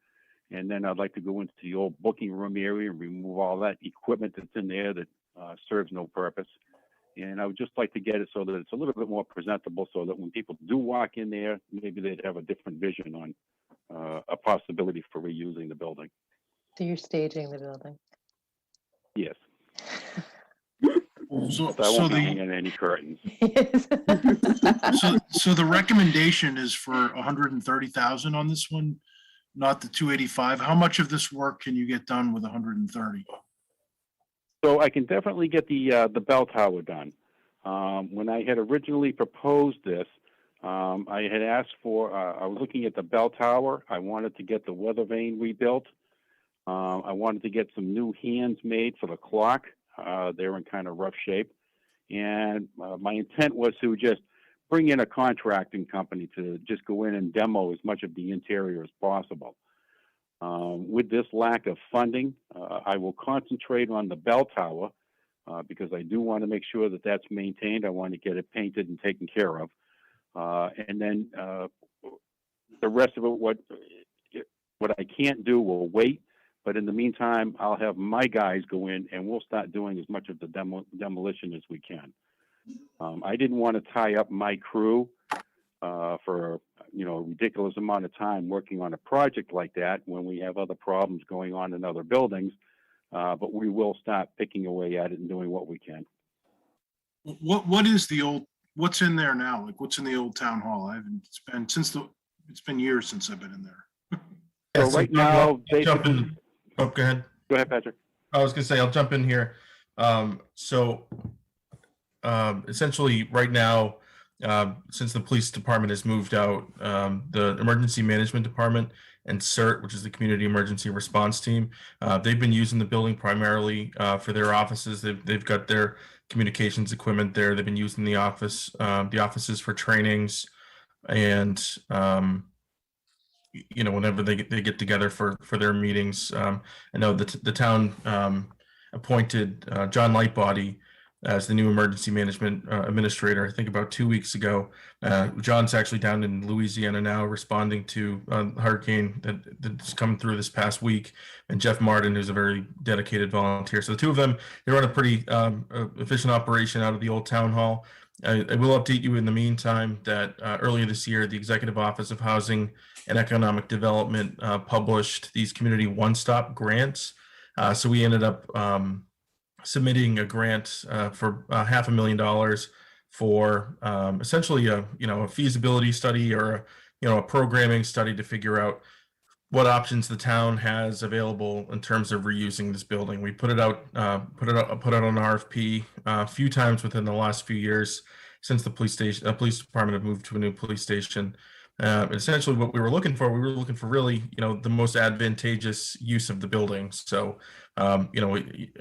And then I'd like to go into the old booking room area and remove all that equipment that's in there that serves no purpose. And I would just like to get it so that it's a little bit more presentable so that when people do walk in there, maybe they'd have a different vision on a possibility for reusing the building. So you're staging the building? Yes. So, But I so won't be the, hanging any curtains. so the recommendation is for 130,000 on this one, not the 285. How much of this work can you get done with 130? So I can definitely get the bell tower done. When I had originally proposed this, I had asked for, I was looking at the bell tower. I wanted to get the weather vane rebuilt. I wanted to get some new hands made for the clock. They're in kind of rough shape. And my intent was to just bring in a contracting company to just go in and demo as much of the interior as possible. With this lack of funding, I will concentrate on the bell tower because I do want to make sure that that's maintained. I want to get it painted and taken care of. And then the rest of it, what I can't do will wait. But in the meantime, I'll have my guys go in and we'll start doing as much of the demolition as we can. I didn't want to tie up my crew for a ridiculous amount of time working on a project like that when we have other problems going on in other buildings. But we will start picking away at it and doing what we can. What's in there now? Like what's in the old town hall? It's been years since I've been in there. So right now, basically, go ahead. Go ahead, Patrick. I was gonna say, I'll jump in here. Essentially right now, since the police department has moved out, the emergency management department and CERT, which is the community emergency response team, they've been using the building primarily for their offices. They've got their communications equipment there. They've been using the offices for trainings and whenever they get together for their meetings. I know that the town appointed John Lightbody as the new emergency management administrator, I think about 2 weeks ago. John's actually down in Louisiana now responding to hurricane that's come through this past week, and Jeff Martin, who's a very dedicated volunteer. So the two of them, they run a pretty efficient operation out of the old town hall. I will update you in the meantime that earlier this year, the Executive Office of Housing and Economic Development published these community one-stop grants. So we ended up submitting a grant for $500,000 for essentially a feasibility study or a programming study to figure out what options the town has available in terms of reusing this building. We put it out on RFP a few times within the last few years since the police department have moved to a new police station. Essentially what we were looking for really, the most advantageous use of the building. So, I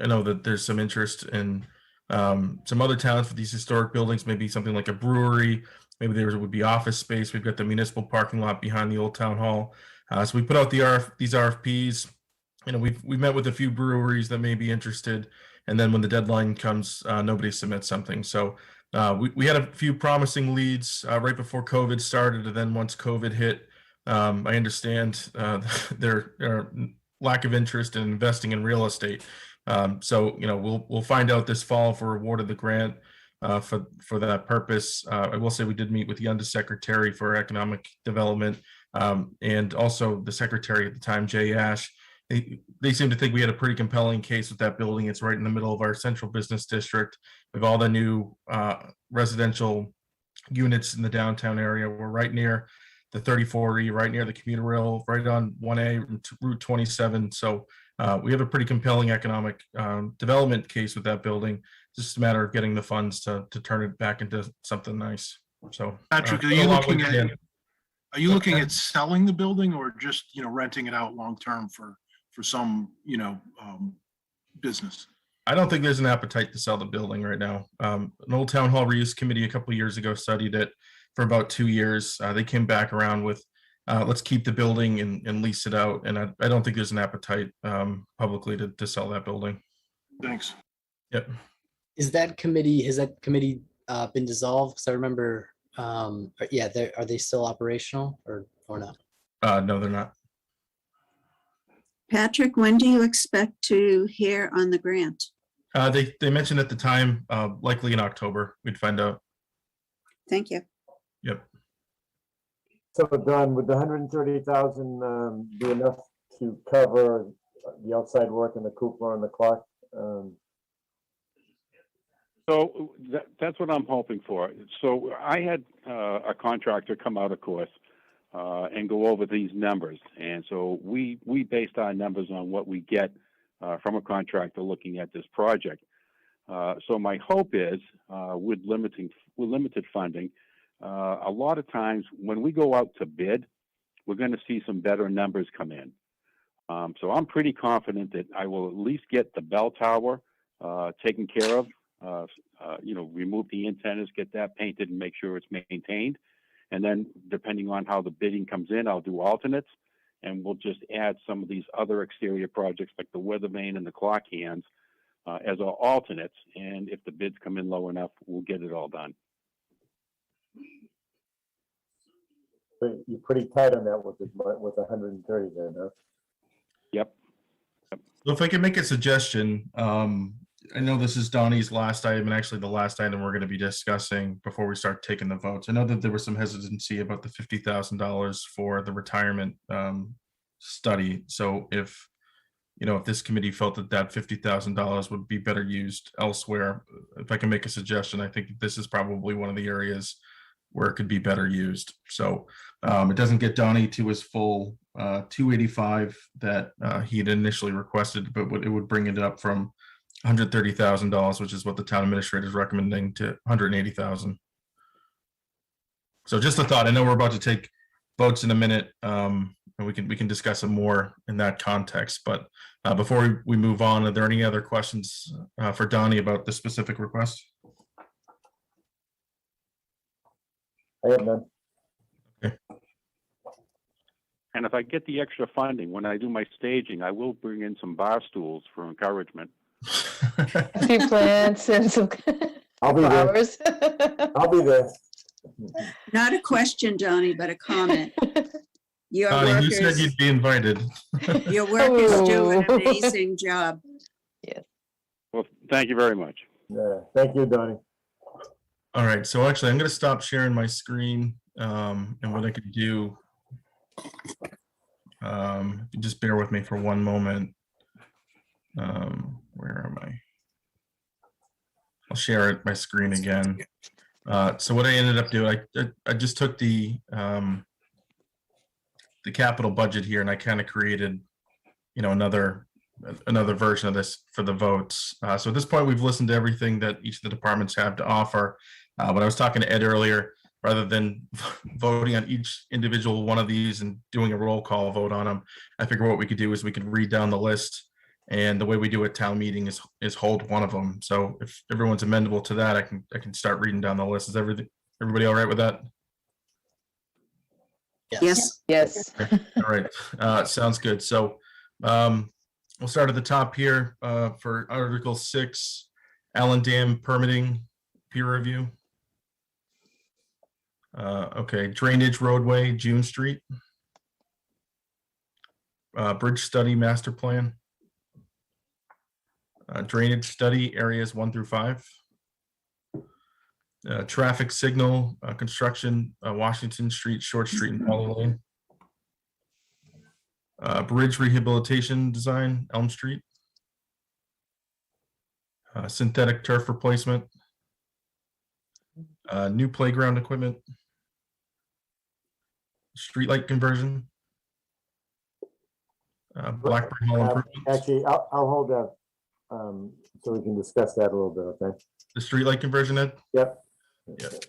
know that there's some interest in some other towns for these historic buildings, maybe something like a brewery, maybe there would be office space. We've got the municipal parking lot behind the old town hall. So we put out these RFPs. We met with a few breweries that may be interested. And then when the deadline comes, nobody submits something. So we had a few promising leads right before COVID started, and then once COVID hit, I understand their lack of interest in investing in real estate. So we'll find out this fall if we're awarded the grant for that purpose. I will say we did meet with the Undersecretary for Economic Development and also the Secretary at the time, Jay Ash. They seem to think we had a pretty compelling case with that building. It's right in the middle of our central business district with all the new residential units in the downtown area. We're right near the 34E, right near the commuter rail, right on 1A, Route 27. So we have a pretty compelling economic development case with that building. It's just a matter of getting the funds to turn it back into something nice. So Patrick, are you looking at selling the building or just, renting it out long-term for some, business? I don't think there's an appetite to sell the building right now. An old town hall reuse committee a couple of years ago studied it for about 2 years. They came back around with, let's keep the building and lease it out. And I don't think there's an appetite publicly to sell that building. Thanks. Yep. Has that committee been dissolved? Because I remember, are they still operational or not? No, they're not. Patrick, when do you expect to hear on the grant? They mentioned at the time, likely in October, we'd find out. Thank you. Yep. So Don, would the 130,000 be enough to cover the outside work and the cupola and the clock? So that's what I'm hoping for. So I had a contractor come out, of course, and go over these numbers. And so we based our numbers on what we get from a contractor looking at this project. So my hope is with limited funding, a lot of times when we go out to bid, we're going to see some better numbers come in. So I'm pretty confident that I will at least get the bell tower taken care of. Remove the antennas, get that painted and make sure it's maintained. And then depending on how the bidding comes in, I'll do alternates, and we'll just add some of these other exterior projects like the weather vane and the clock hands as our alternates. And if the bids come in low enough, we'll get it all done. But you're pretty tight on that with 130 then, huh? Yep. So if I could make a suggestion, I know this is Donnie's last item and actually the last item we're going to be discussing before we start taking the votes. I know that there was some hesitancy about the $50,000 for the retirement study. So if this committee felt that $50,000 would be better used elsewhere, if I can make a suggestion, I think this is probably one of the areas where it could be better used. So it doesn't get Donnie to his full 285 that he had initially requested, but it would bring it up from $130,000, which is what the town administrator is recommending, to $180,000. So just a thought. I know we're about to take votes in a minute, and we can discuss it more in that context. But before we move on, are there any other questions for Donnie about the specific request? I have none. Okay. And if I get the extra funding, when I do my staging, I will bring in some bar stools for encouragement. A few plants and some I'll be there. flowers. I'll be there. Not a question, Donnie, but a comment. Your Donnie, work you said is, you'd be invited. your work is doing an Oh. amazing job. Well, thank you very much. Yeah, thank you, Donnie. All right, so actually, I'm going to stop sharing my screen, and what I can do, just bear with me for one moment. Where am I? I'll share it, my screen again. So what I ended up doing, I just took the capital budget here, and I kind of created, you know, another version of this for the votes. So at this point, we've listened to everything that each of the departments have to offer. But I was talking to Ed earlier, rather than voting on each individual one of these and doing a roll call vote on them, I figured what we could do is we could read down the list. And the way we do a town meeting is hold one of them. So if everyone's amenable to that, I can start reading down the list. Is everybody all right with that? Yes. Yes. All right, sounds good. So we'll start at the top here for Article 6, Allen Dam permitting peer review. Okay, drainage roadway, June Street. Bridge study master plan. Drainage study areas 1 through 5. Traffic signal construction, Washington Street, Short Street, and Holly Lane. Bridge rehabilitation design, Elm Street. Synthetic turf replacement. New playground equipment. Streetlight conversion. Blackburn Hall improvements. Actually, I'll hold that, so we can discuss that a little bit, okay? The streetlight conversion, Ed? Yep. Yep.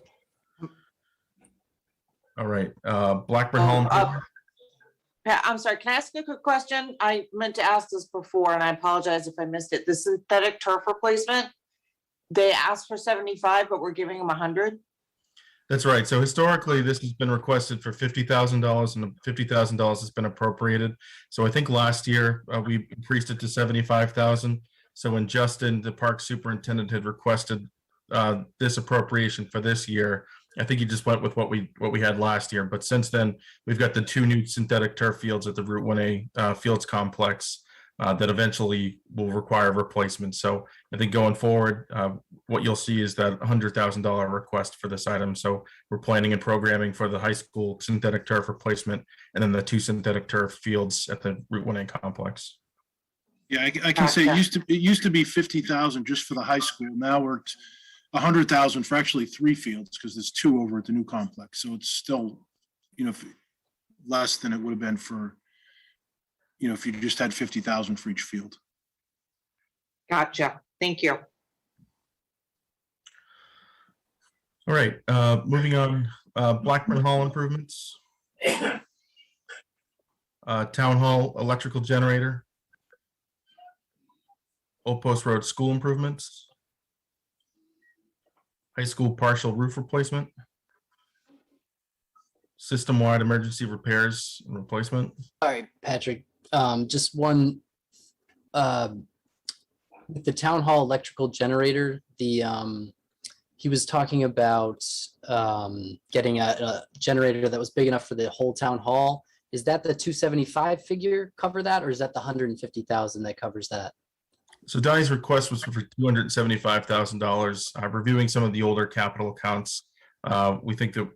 All right, Blackburn Hall improvement. Pat, I'm sorry, can I ask a quick question? I meant to ask this before and I apologize if I missed it. The synthetic turf replacement, they asked for 75, but we're giving them 100? That's right. So historically, this has been requested for $50,000 and the $50,000 has been appropriated. So I think last year we increased it to 75,000. So when Justin, the park superintendent, had requested this appropriation for this year, I think he just went with what we had last year. But since then, we've got the 2 new synthetic turf fields at the Route 1A Fields Complex that eventually will require replacement. So I think going forward, what you'll see is that $100,000 request for this item. So we're planning and programming for the high school synthetic turf replacement and then the 2 synthetic turf fields at the Route 1A complex. Yeah, I can say it used to be 50,000 just for the high school. Now we're at 100,000 for actually 3 fields because there's 2 over at the new complex. So it's still, you know, less than it would have been for, you know, if you just had 50,000 for each field. Gotcha. Thank you. All right, moving on, Blackburn Hall improvements. Town Hall electrical generator. Old Post Road school improvements. High school partial roof replacement. System-wide emergency repairs and replacement. All right, Patrick, just one, with the town hall electrical generator, he was talking about getting a generator that was big enough for the whole town hall. Is that the 275 figure cover that, or is that the 150,000 that covers that? So Donnie's request was for $275,000. Reviewing some of the older capital accounts, we think that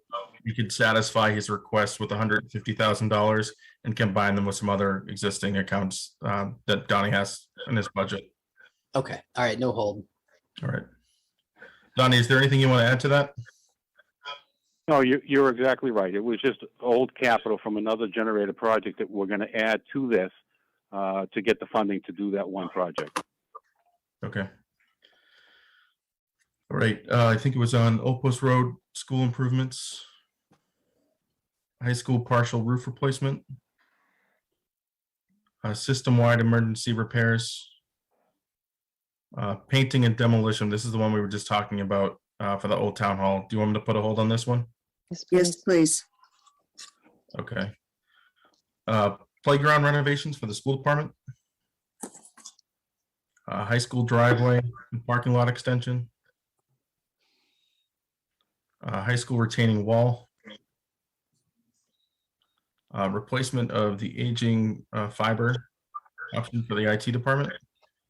we could satisfy his request with $150,000 and combine them with some other existing accounts that Donnie has in his budget. Okay, all right, no hold. All right. Donnie, is there anything you want to add to that? No, you're exactly right. It was just old capital from another generator project that we're going to add to this to get the funding to do that one project. Okay. All right, I think it was on Old Post Road school improvements. High school partial roof replacement. System-wide emergency repairs. Painting and demolition. This is the one we were just talking about for the old town hall. Do you want me to put a hold on this one? Yes, please. Okay. Playground renovations for the school department. High school driveway and parking lot extension. High school retaining wall. Replacement of the aging fiber option for the IT department.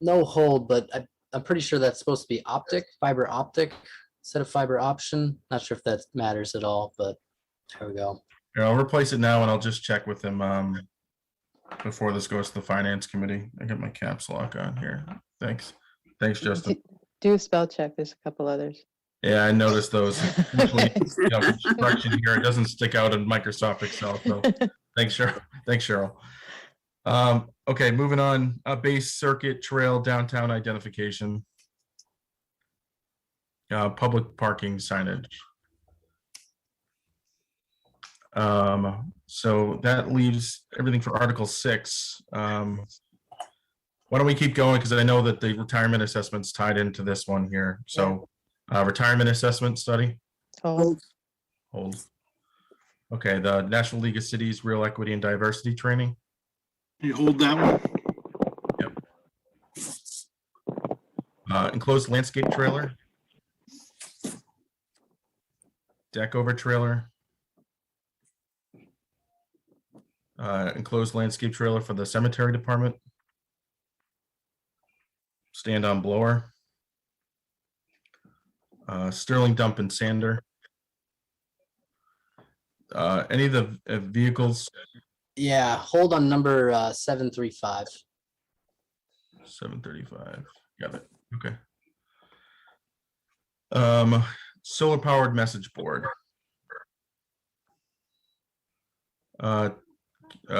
No hold, but I'm pretty sure that's supposed to be fiber optic instead of fiber option. Not sure if that matters at all, but there we go. Here, I'll replace it now and I'll just check with them before this goes to the finance committee. I got my caps lock on here. Thanks, Justin. Do a spell check. There's a couple others. Yeah, I noticed those. Usually, construction here, it doesn't stick out in Microsoft Excel. So thanks, Cheryl. Okay, moving on. Base circuit trail downtown identification. Public parking signage. So that leaves everything for Article 6. Why don't we keep going? Because I know that the retirement assessment's tied into this one here. So retirement assessment study. Hold. Hold. Okay, the National League of Cities Real Equity and Diversity Training. You hold that one? Yep. Enclosed landscape trailer. Deck over trailer. Enclosed landscape trailer for the cemetery department. Stand-on blower. Sterling dump and sander. Any of the vehicles? Yeah, hold on number 735. 735. Got it. Okay. Solar powered message board.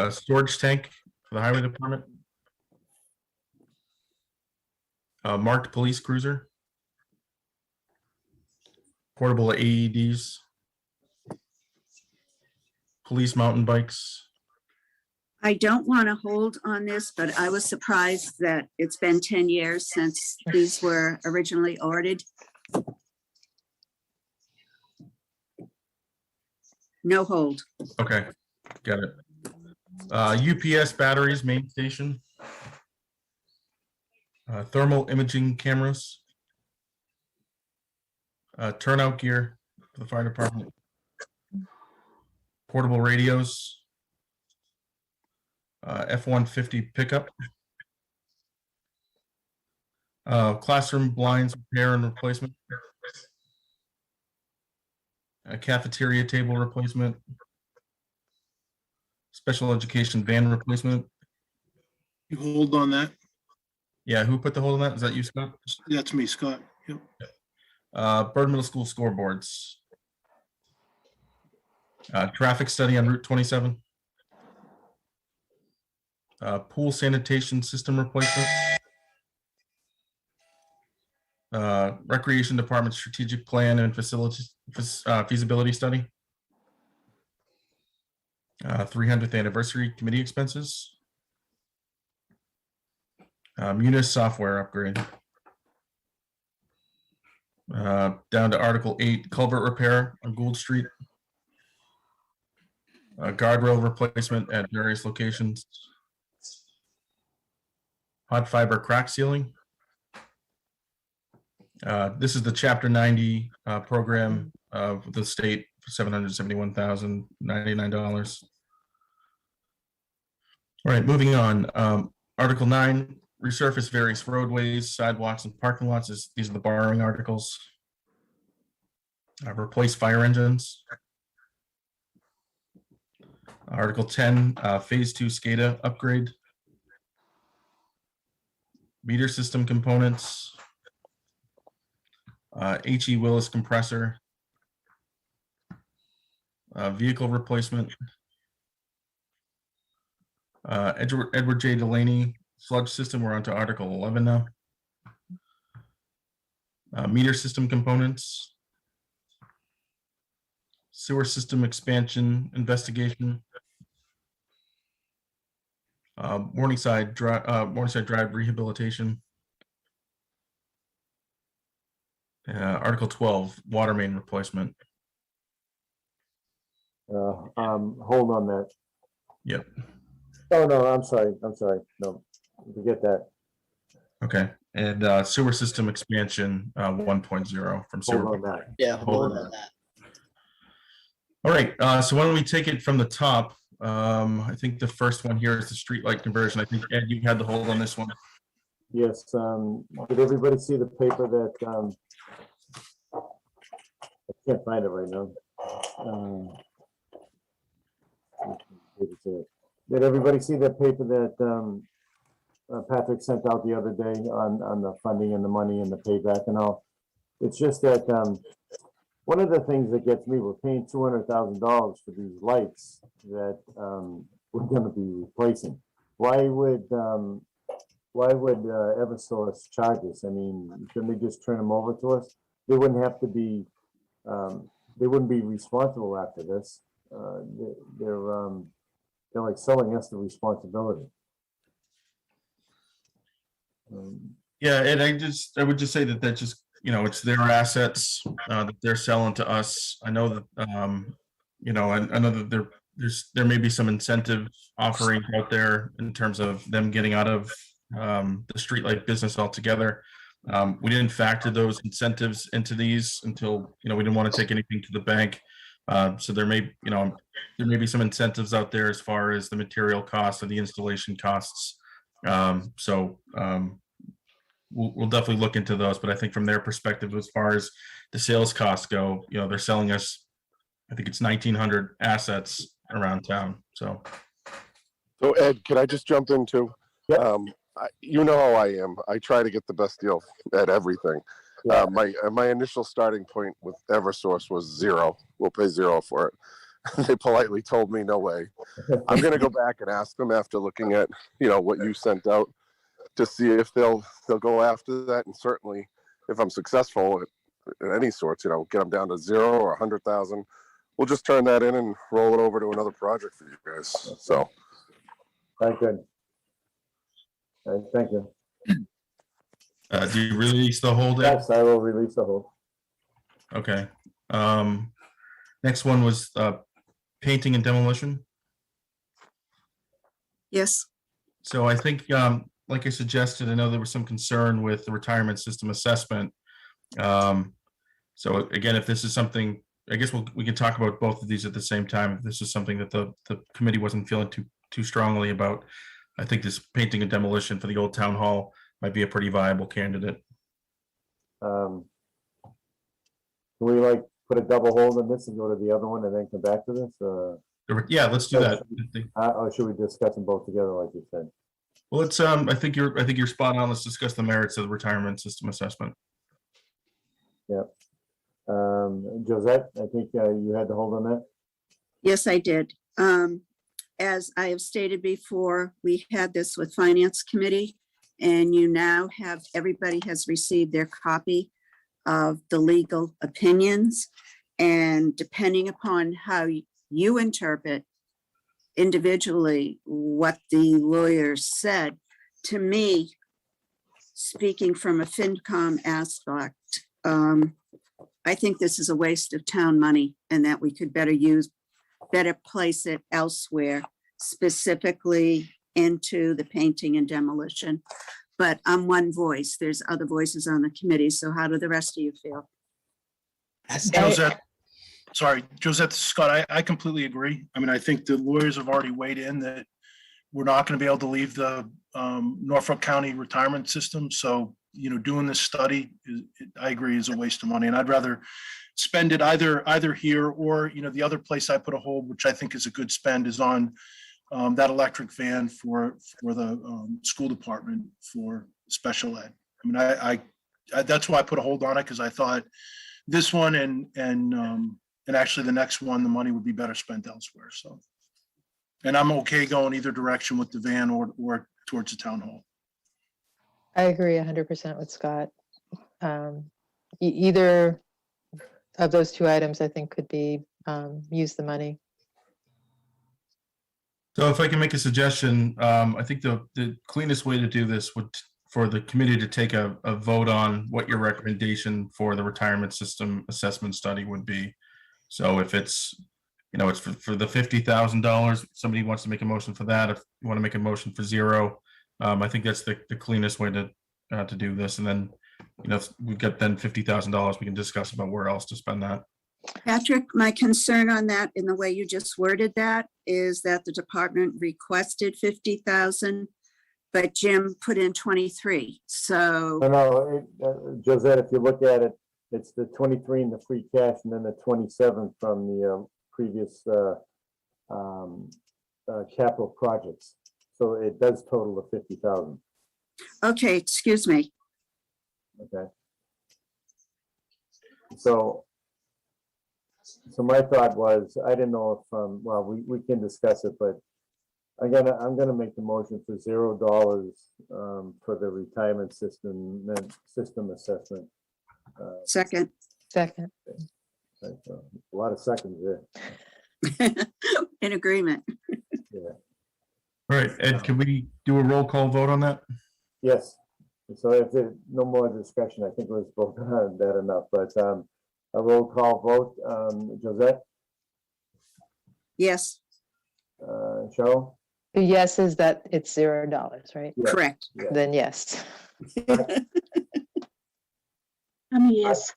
Storage tank for the highway department. Marked police cruiser. Portable AEDs. Police mountain bikes. I don't want to hold on this, but I was surprised that it's been 10 years since these were originally ordered. No hold. Okay, got it. UPS batteries, main station. Thermal imaging cameras. Turnout gear for the fire department. Portable radios. F-150 pickup. Classroom blinds repair and replacement. A cafeteria table replacement. Special education van replacement. You hold on that? Yeah, who put the hold on that? Is that you, Scott? That's me, Scott. Yep. Bird Middle School scoreboards. Traffic study on Route 27. Pool sanitation system replacement. Recreation Department strategic plan and feasibility study. 300th anniversary committee expenses. Munis software upgrade. Down to Article 8, culvert repair on Gould Street. Guardrail replacement at various locations. Hot fiber crack sealing. This is the Chapter 90 program of the state for $771,099. All right, moving on. Article 9, resurface various roadways, sidewalks, and parking lots. These are the borrowing articles. Replace fire engines. Article 10, Phase 2 SCADA upgrade. Meter system components. H.E. Willis compressor. Vehicle replacement. Edward J. Delaney sludge system. We're on to Article 11 now. Meter system components. Sewer system expansion investigation. Morningside Drive rehabilitation. Article 12, water main replacement. Hold on that. Yep. Oh, no, I'm sorry. No, forget that. Okay. and sewer system expansion 1.0 from sewer. Hold on that. Yeah, Hold hold on. on that. All right, so why don't we take it from the top? I think the first one here is the streetlight conversion. I think Ed, you had the hold on this one. Yes, did everybody see the paper that, I can't find it right now. Did everybody see that paper that, Patrick sent out the other day on the funding and the money and the payback and all? It's just that, one of the things that gets me, we're paying $200,000 for these lights that, we're gonna be replacing. Why would Eversource charge us? I mean, couldn't they just turn them over to us? They wouldn't have to be, they wouldn't be responsible after this. They're like selling us the responsibility. Yeah, and I would just say that just, it's their assets that they're selling to us. I know that, I know that there may be some incentive offerings out there in terms of them getting out of the streetlight business altogether. We didn't factor those incentives into these until, we didn't want to take anything to the bank. So there may be some incentives out there as far as the material costs or the installation costs. We'll definitely look into those, but I think from their perspective, as far as the sales costs go, they're selling us, I think it's 1,900 assets around town. So Ed, can I just jump in too? Yeah. You know how I am. I try to get the best deal at everything. Yeah. My initial starting point with Eversource was $0. We'll pay $0 for it. They politely told me no way. I'm going to go back and ask them after looking at what you sent out to see if they'll go after that, and certainly if I'm successful at any sorts, get them down to 0 or 100,000. We'll just turn that in and roll it over to another project for you guys. So. Thank you. Thank you. do you release the hold? Ed? Yes, I will release the hold. Okay. Next one was painting and demolition. Yes, So I think, like I suggested, I know there was some concern with the retirement system assessment. So again, if this is something, I guess we can talk about both of these at the same time. If this is something that the committee wasn't feeling too strongly about, I think this painting and demolition for the old town hall might be a pretty viable candidate. Can we put a double hold on this and go to the other one and then come back to this? Yeah, let's do that. Or should we discuss them both together like you said? Well, let's. I think you're spot on. Let's discuss the merits of the retirement system assessment. Yep. Josette, I think you had to hold on that. yes, I did. As I have stated before, we had this with Finance Committee, and you now have, everybody has received their copy of the legal opinions. And depending upon how you interpret individually what the lawyers said, to me, speaking from a FinCom aspect, I think this is a waste of town money and that we could better place it elsewhere, specifically into the painting and demolition. But I'm one voice. There's other voices on the committee. So how do the rest of you feel? Josette, this is Scott, I completely agree. I mean, I think the lawyers have already weighed in that we're not going to be able to leave the Norfolk County retirement system. So, doing this study, I agree, is a waste of money. And I'd rather spend it either here or, the other place I put a hold, which I think is a good spend, is on that electric van for the school department for special ed. I mean, I that's why I put a hold on it, because I thought this one and actually the next one, the money would be better spent elsewhere. So, and I'm okay going either direction with the van or towards the town hall. I agree 100% with Scott. Either of those two items, I think, could be use the money. So if I can make a suggestion, I think the cleanest way to do this would for the committee to take a vote on what your recommendation for the retirement system assessment study would be. So if it's, it's for the $50,000, somebody wants to make a motion for that. If you want to make a motion for 0, I think that's the cleanest way to to do this, and then, we've got then $50,000. We can discuss about where else to spend that. Patrick, my concern on that, in the way you just worded that, is that the department requested 50,000, but Jim put in 23. So, No, Josette, if you look at it, it's the 23 in the free cash and then the 27 from the previous capital projects. So it does total the 50,000. okay, excuse me. Okay. So my thought was, I didn't know if, well, we can discuss it, but I'm gonna make the motion for $0 for the retirement system assessment. Second. Second. A lot of seconds there. In agreement. Yeah. All right, Ed, can we do a roll call vote on that? Yes. So if there's no more discussion, I think it was both that enough, but a roll call vote, Josette, Yes, Cheryl? The yes is that it's $0, right? Yes. correct. Yes. Then yes. I'm a yes.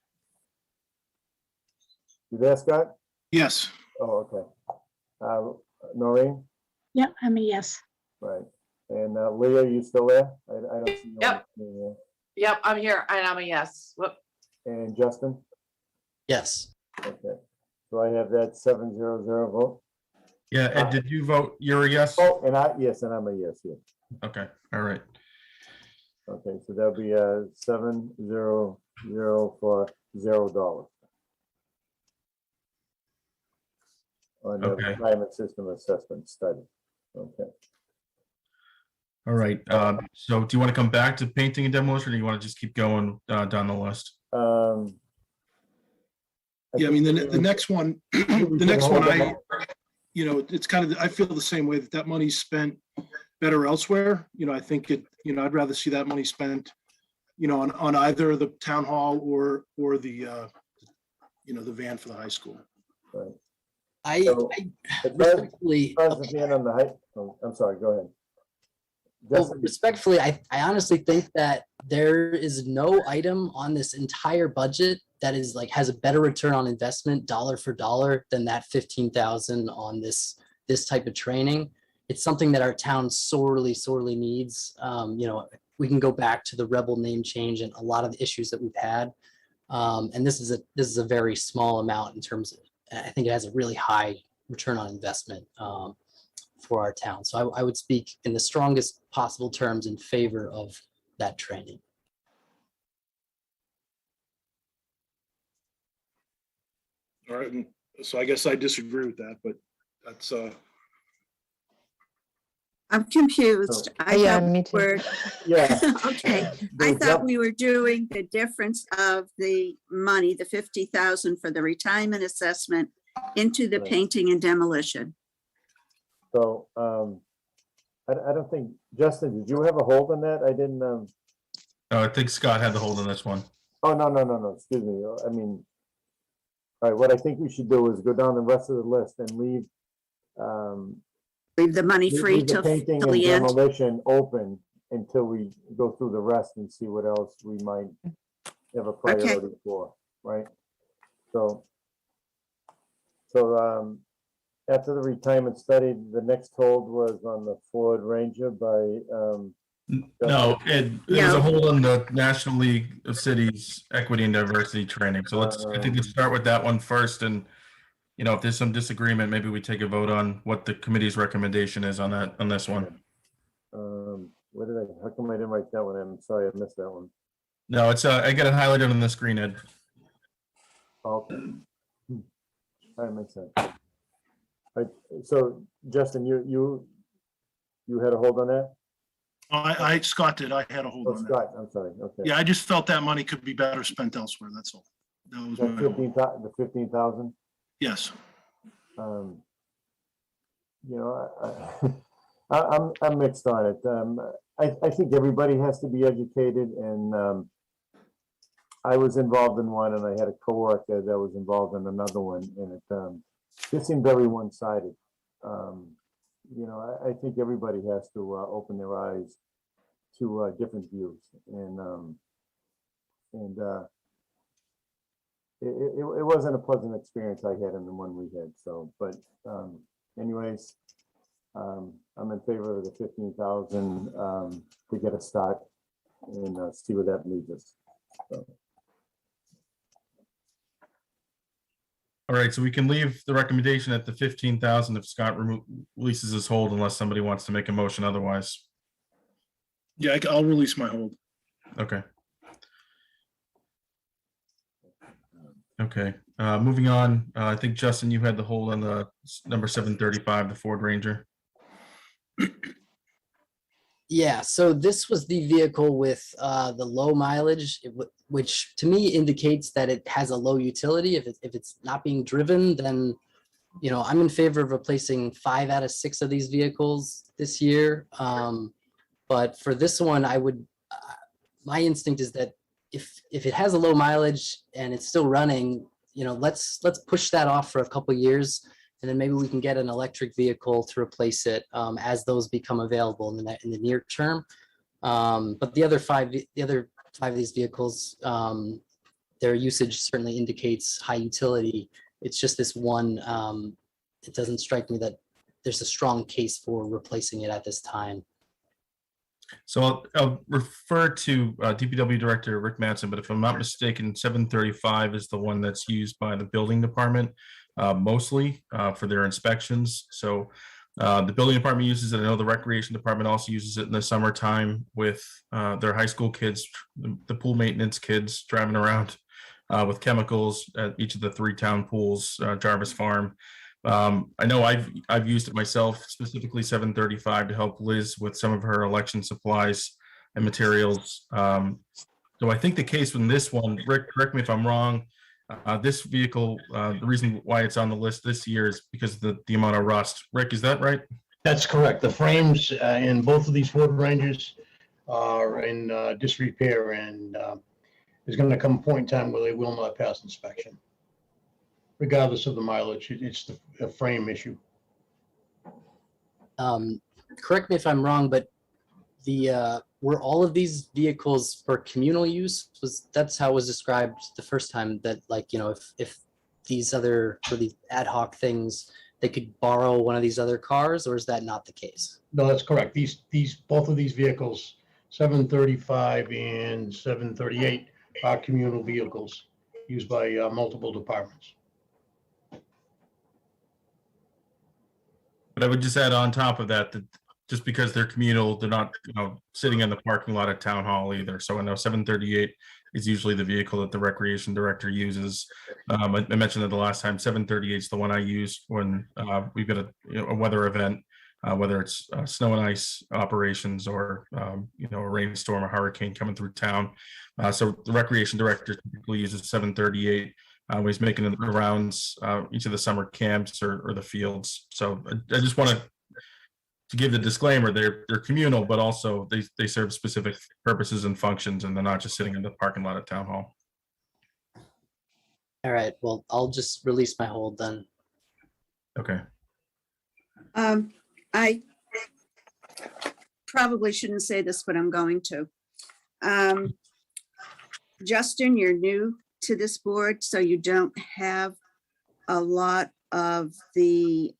You there, Scott? Yes. Oh, okay. Noreen? Yeah, I'm a yes. Right. And Leah, you still there? I don't see you. Yep. on the, Yep, I'm here and I'm a yes. Whoop. And Justin? Yes. Okay. So I have that 7-0 vote. Yeah, Ed, did you vote? You're a yes? Oh, and yes, and I'm a yes here. Okay, all right. Okay, so that'll be 7-0 for $0. On the Okay. retirement system assessment study. Okay. All right, so do you want to come back to painting and demolition, or do you want to just keep going down the list? Yeah, I mean, think the next one, the next one, it's kind of, I feel the same way, that money's spent better elsewhere. I think I'd rather see that money spent, on either the town hall or the, the van for the high school. Right. I So, respectfully, the van on the height. Oh, I'm sorry, go ahead. well, Justin, respectfully, I honestly think that there is no item on this entire budget that is has a better return on investment dollar for dollar than that 15,000 on this type of training. It's something that our town sorely needs. We can go back to the Rebel name change and a lot of the issues that we've had. And this is a very small amount in terms of, I think it has a really high return on investment for our town. So I would speak in the strongest possible terms in favor of that training. All right, and so I guess I disagree with that, but that's, I'm confused. I Yeah, thought me too. we're, yeah. okay. I thought we were doing the difference of the money, the 50,000 for the retirement assessment into the Right. painting and demolition. So, I don't think, Justin, did you have a hold on that? I didn't, Oh, I think Scott had the hold on this one. oh, no, excuse me. I mean, all right, what I think we should do is go down the rest of the list and leave, Leave the money free leave the till painting till and the end. demolition open until we go through the rest and see what else we might have a priority for, right? So, after the retirement study, the next hold was on the Ford Ranger by, No, Ed, there was a hold on the National League of Cities Equity and Diversity Training. So I think let's start with that one first. And, if there's some disagreement, maybe we take a vote on what the committee's recommendation is on this one. how come I didn't write that one? I'm sorry, I missed that one. No, it's, I got it highlighted on the screen, Ed. Okay. That makes sense. So Justin, you had a hold on that? Scott did, I had a hold Oh, on that. Scott, I'm sorry, okay. Yeah, I just felt that money could be better spent elsewhere, that's all. That was The my hold. 15,000? Yes. I'm mixed on it. I think everybody has to be educated, and I was involved in one, and I had a coworker that was involved in another one, and it just seemed very one-sided. I think everybody has to open their eyes to different views, and it wasn't a pleasant experience I had in the one we had. So, but anyways, I'm in favor of the 15,000 to get a start and see where that leads us. So. All right, so we can leave the recommendation at the 15,000 if Scott releases his hold, unless somebody wants to make a motion otherwise. Yeah, I'll release my hold. Okay. Okay, moving on. I think Justin, you had the hold on the number 735, the Ford Ranger. Yeah, so this was the vehicle with the low mileage, which to me indicates that it has a low utility. If it's not being driven, then, you know, I'm in favor of replacing 5 out of 6 of these vehicles this year. But for this one, I would, my instinct is that if it has a low mileage and it's still running, you know, let's push that off for a couple of years, and then maybe we can get an electric vehicle to replace it as those become available in the near term. But the other five of these vehicles, their usage certainly indicates high utility. It's just this one. It doesn't strike me that there's a strong case for replacing it at this time. So I'll refer to DPW Director Rick Mattson, but if I'm not mistaken, 735 is the one that's used by the building department mostly for their inspections. So the building department uses it. I know the recreation department also uses it in the summertime with their high school kids, the pool maintenance kids driving around with chemicals at each of the 3 town pools, Jarvis Farm. I know I've used it myself, specifically 735, to help Liz with some of her election supplies and materials. So I think the case with this one, Rick, correct me if I'm wrong, this vehicle, the reason why it's on the list this year is because of the amount of rust. Rick, is that right? That's correct. The frames in both of these Ford Rangers are in disrepair, and there's going to come a point in time where they will not pass inspection. Regardless of the mileage, it's the frame issue. Correct me if I'm wrong, but were all of these vehicles for communal use? That's how it was described the first time, that, like, you know, if these other, for these ad hoc things, they could borrow one of these other cars, or is that not the case? No, that's correct. Both of these vehicles, 735 and 738, are communal vehicles used by multiple departments. But I would just add on top of that, that just because they're communal, they're not, you know, sitting in the parking lot at town hall either. So I know 738 is usually the vehicle that the recreation director uses. I mentioned it the last time. 738 is the one I use when we've got a weather event, whether it's snow and ice operations or you know, a rainstorm or hurricane coming through town. So the recreation director typically uses 738. When he's making the rounds each of the summer camps or the fields. So I just wanted to give the disclaimer, they're communal, but also they serve specific purposes and functions, and they're not just sitting in the parking lot at town hall. All right, well, I'll just release my hold then. Okay. I probably shouldn't say this, but I'm going to. Justin, you're new to this board, so you don't have a lot of the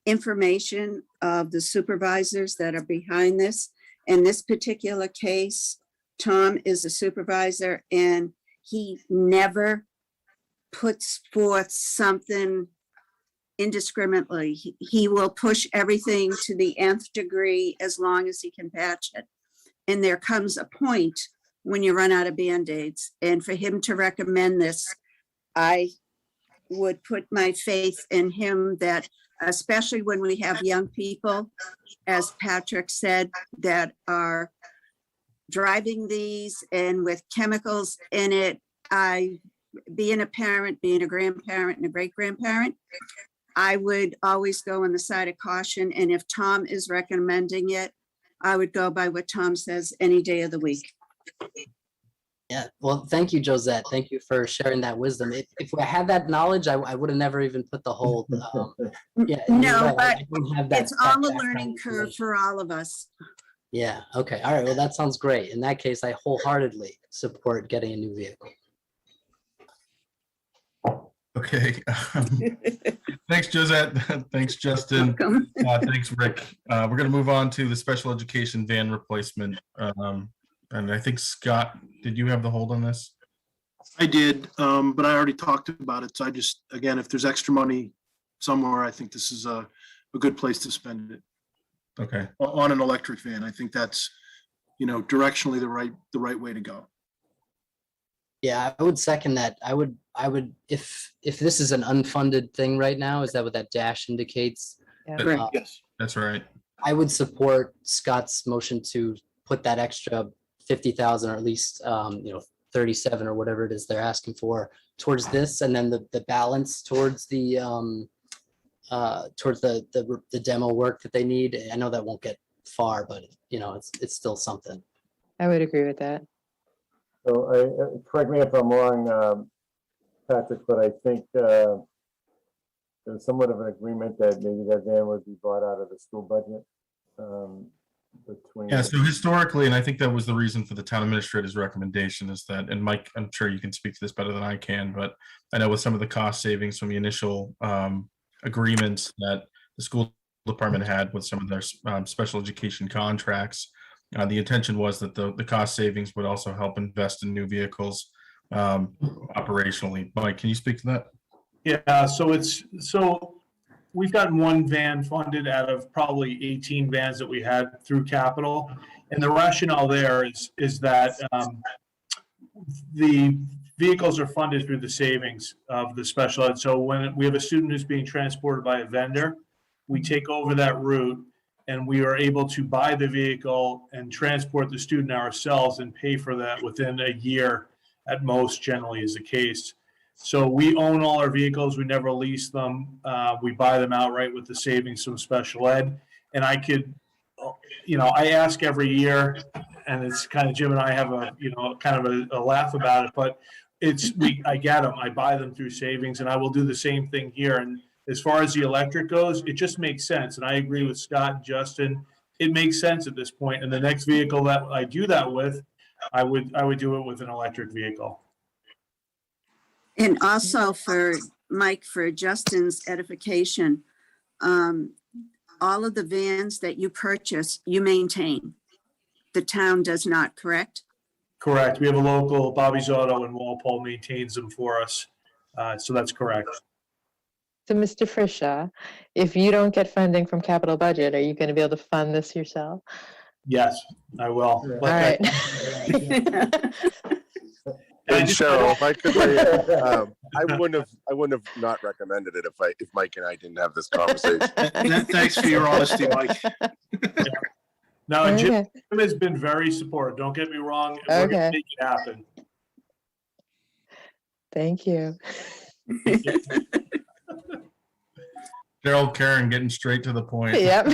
information of the supervisors that are behind this. In this particular case, Tom is a supervisor, and he never puts forth something indiscriminately. He will push everything to the nth degree as long as he can patch it. And there comes a point when you run out of Band-Aids. And for him to recommend this, I would put my faith in him that, especially when we have young people, as Patrick said, that are driving these and with chemicals in it. Being a parent, being a grandparent and a great-grandparent, I would always go on the side of caution. And if Tom is recommending it, I would go by what Tom says any day of the week. Yeah, well, thank you, Josette. Thank you for sharing that wisdom. If I had that knowledge, I would have never even put the hold. Yeah, No, you're right, but I don't have that- it's all a that learning background curve information. for all of us. Yeah, okay, all right, well, that sounds great. In that case, I wholeheartedly support getting a new vehicle. Okay. Thanks, Josette. Thanks, Justin. Welcome. Thanks, Rick. We're going to move on to the special education van replacement. And I think, Scott, did you have the hold on this? I did, but I already talked about it. So I just, again, if there's extra money somewhere, I think this is a good place to spend it Okay. on an electric van. I think that's, directionally the right way to go. Yeah, I would second that. I would, if this is an unfunded thing right now, is that what that dash indicates? Right. Yes. That's right. I would support Scott's motion to put that extra 50,000 or at least, 37 or whatever it is they're asking for towards this, and then the balance towards the demo work that they need. I know that won't get far, but it's still something. I would agree with that. So correct me if I'm wrong, Patrick, but I think there was somewhat of an agreement that maybe that van would be bought out of the school budget. Between. Yeah, so historically, and I think that was the reason for the town administrator's recommendation is that, and Mike, I'm sure you can speak to this better than I can, but I know with some of the cost savings from the initial agreements that the school department had with some of their special education contracts, the intention was that the cost savings would also help invest in new vehicles operationally. Mike, can you speak to that? Yeah, so we've gotten one van funded out of probably 18 vans that we had through capital. And the rationale there is that the vehicles are funded through the savings of the special ed. So when we have a student who's being transported by a vendor, we take over that route and we are able to buy the vehicle and transport the student ourselves and pay for that within a year at most, generally is the case. So we own all our vehicles. We never lease them. We buy them outright with the savings from special ed. And I could, I ask every year, and it's kind of Jim and I have a laugh about it, but I get them. I buy them through savings, and I will do the same thing here. And as far as the electric goes, it just makes sense. And I agree with Scott and Justin. It makes sense at this point. And the next vehicle that I do that with, I would do it with an electric vehicle. And also for Mike, for Justin's edification, all of the vans that you purchase, you maintain. The town does not, correct? Correct. We have a local, Bobby's Auto in Walpole maintains them for us. So that's correct. So Mr. Frisha, if you don't get funding from capital budget, are you going to be able to fund this yourself? Yes, I will. All right. And Cheryl, if I could, I wouldn't have not recommended it if Mike and I didn't have this conversation. Thanks for your honesty, Mike. No, Jim has been very supportive. Don't get me wrong. We're going to make it happen. Thank you. Cheryl, Karen, getting straight to the point. Yep.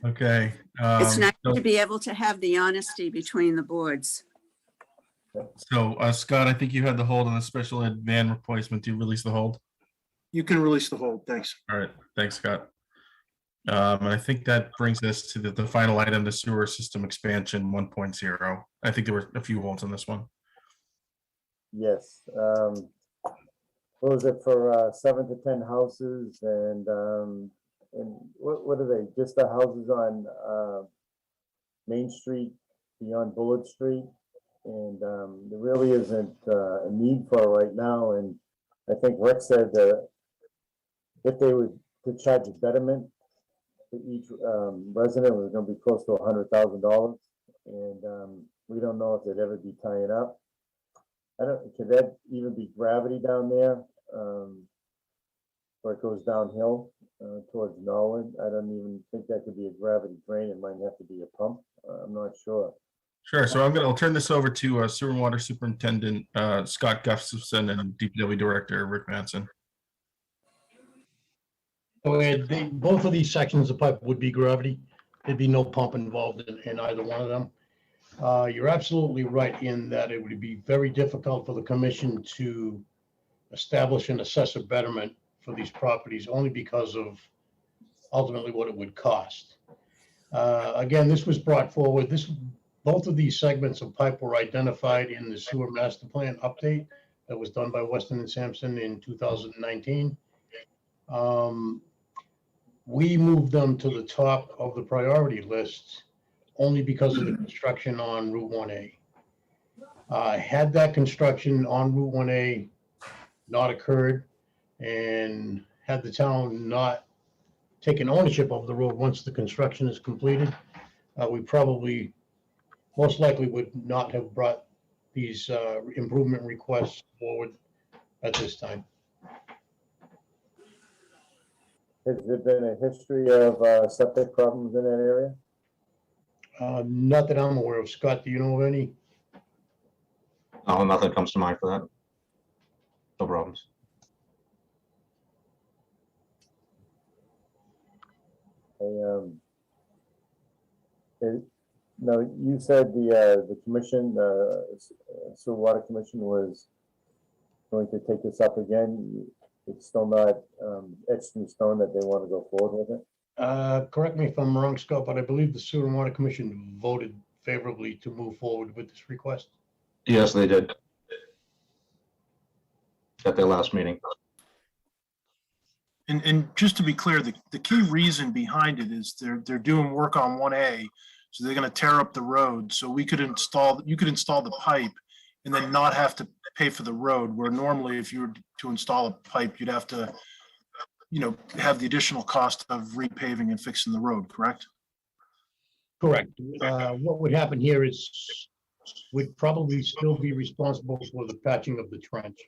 Okay. It's nice to be able to have the honesty between the boards. So Scott, I think you had the hold on the special ed van replacement. Do you release the hold? You can release the hold. Thanks. All right. Thanks, Scott. And I think that brings us to the final item, the sewer system expansion 1.0. I think there were a few holds on this one. Yes. What was it for 7 to 10 houses and what are they? Just the houses on Main Street beyond Bullard Street, and there really isn't a need for it right now. And I think Rick said that if they were to charge a betterment to each resident, it was going to be close to $100,000, and we don't know if they'd ever be tying up. Could that even be gravity down there, where it goes downhill towards Norwood? I don't even think that could be a gravity drain. It might have to be a pump. I'm not sure. Sure. So I'll turn this over to Sewer and Water Superintendent Scott Gustafson and DPW Director Rick Manson. Both of these sections of pipe would be gravity. There'd be no pump involved in either one of them. You're absolutely right in that it would be very difficult for the commission to establish and assess a betterment for these properties only because of ultimately what it would cost. Again, this was brought forward. Both of these segments of pipe were identified in the sewer master plan update that was done by Weston and Sampson in 2019. We moved them to the top of the priority list only because of the construction on Route 1A. Had that construction on Route 1A not occurred, and had the town not taken ownership of the road once the construction is completed, we probably most likely would not have brought these improvement requests forward at this time. Has there been a history of septic problems in that area? Not that I'm aware of. Scott, do you know of any? No, nothing comes to mind for that. No problems. No, you said the commission, Sewer Water Commission was going to take this up again. It's still not etched in stone that they want to go forward with it? Correct me if I'm wrong, Scott, but I believe the Sewer and Water Commission voted favorably to move forward with this request. Yes, they did. At their last meeting. And just to be clear, the key reason behind it is they're doing work on 1A, so they're going to tear up the road. So you could install the pipe and then not have to pay for the road, where normally if you were to install a pipe, you'd have to, have the additional cost of repaving and fixing the road, correct? Correct. What would happen here is we'd probably still be responsible for the patching of the trench,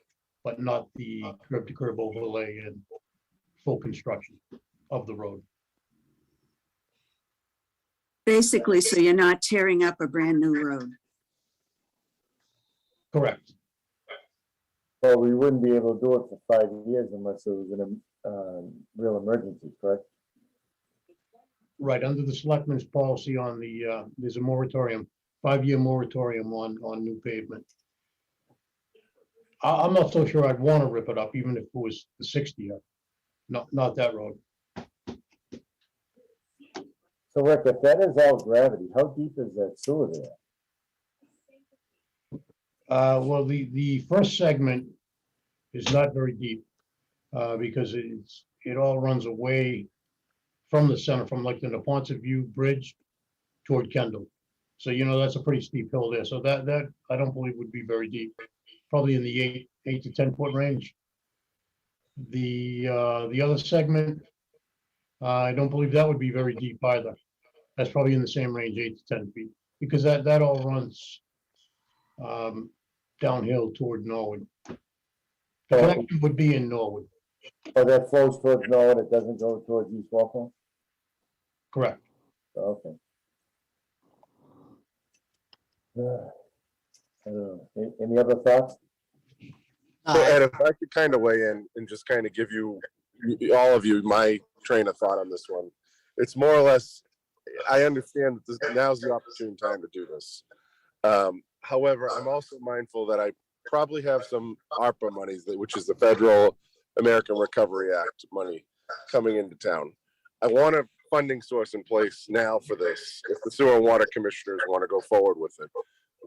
but not the curb to curb overlay and full construction of the road. Basically, so you're not tearing up a brand new road. Correct. Well, we wouldn't be able to do it for 5 years unless it was a real emergency, correct? Right, under the selectmen's policy on there's a moratorium, 5-year moratorium on new pavement. I'm not so sure I'd want to rip it up, even if it was the 6th year. Not that road. So Rick, if that is all gravity, how deep is that sewer there? Well, the first segment is not very deep because it all runs away from the center, from like the Neponset View Bridge toward Kendall. So, that's a pretty steep hill there. So that I don't believe would be very deep, probably in the 8 to 10 foot range. The other segment, I don't believe that would be very deep either. That's probably in the same range, 8 to 10 feet, because that all runs downhill toward Norwood. The connection would be in Norwood. Oh, that flows towards Norwood, it doesn't go towards East Walpole? Correct. Okay. I don't know. Any other thoughts? So Ed, if I could kind of weigh in and just kind of give you, all of you, my train of thought on this one. It's more or less, I understand that now's the opportune time to do this. However, I'm also mindful that I probably have some ARPA monies, which is the Federal American Recovery Act money, coming into town. I want a funding source in place now for this. If the sewer and water commissioners want to go forward with it,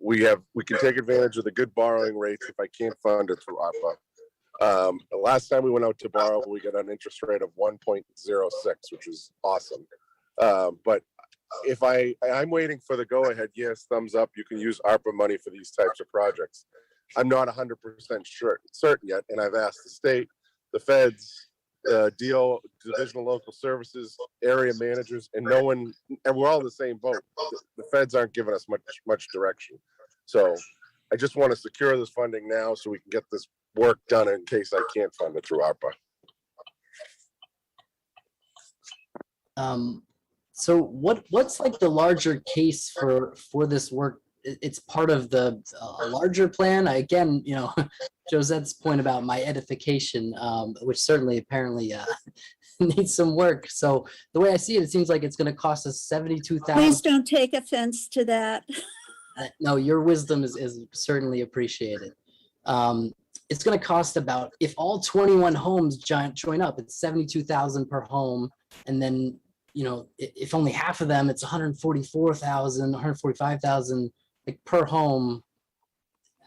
we can take advantage of the good borrowing rates if I can't fund it through ARPA. The last time we went out to borrow, we got an interest rate of 1.06, which is awesome. But if I'm waiting for the go ahead, yes, thumbs up, you can use ARPA money for these types of projects. I'm not 100% certain yet, and I've asked the state, the feds, DO, Division of Local Services, area managers, and no one, and we're all in the same boat. The feds aren't giving us much direction. So I just want to secure this funding now so we can get this work done in case I can't fund it through ARPA. So what's like the larger case for this work? It's part of a larger plan. Again, Josette's point about my edification, which certainly apparently needs some work. So the way I see it, it seems like it's going to cost us $72,000. Please don't take offense to that. No, your wisdom is certainly appreciated. It's going to cost about, if all 21 homes join up, it's $72,000 per home, and then you know, if only half of them, it's 144,000, 145,000, like per home.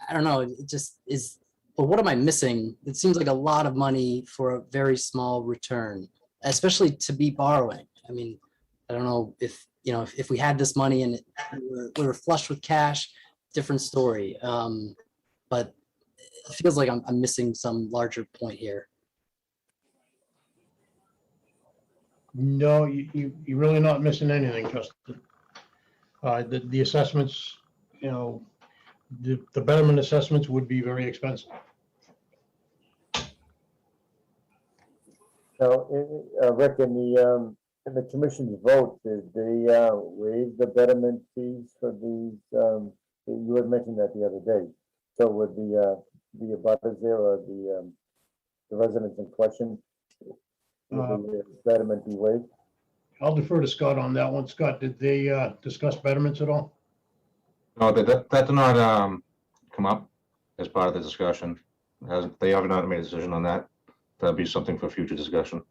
I don't know, it just is, but what am I missing? It seems like a lot of money for a very small return, especially to be borrowing. I mean, I don't know if, you know, if we had this money and we were flush with cash, different story. But it feels like I'm missing some larger point here. No, you're really not missing anything, Justin. The assessments, you know, the betterment assessments would be very expensive. So, Rick, in the commission's vote, did they waive the betterment fees for these? You had mentioned that the other day. So would the abutters there or the residents in question, would the betterment be waived? I'll defer to Scott on that one. Scott, did they discuss betterments at all? No, that did not come up as part of the discussion. They have not made a decision on that. That'll be something for future discussion.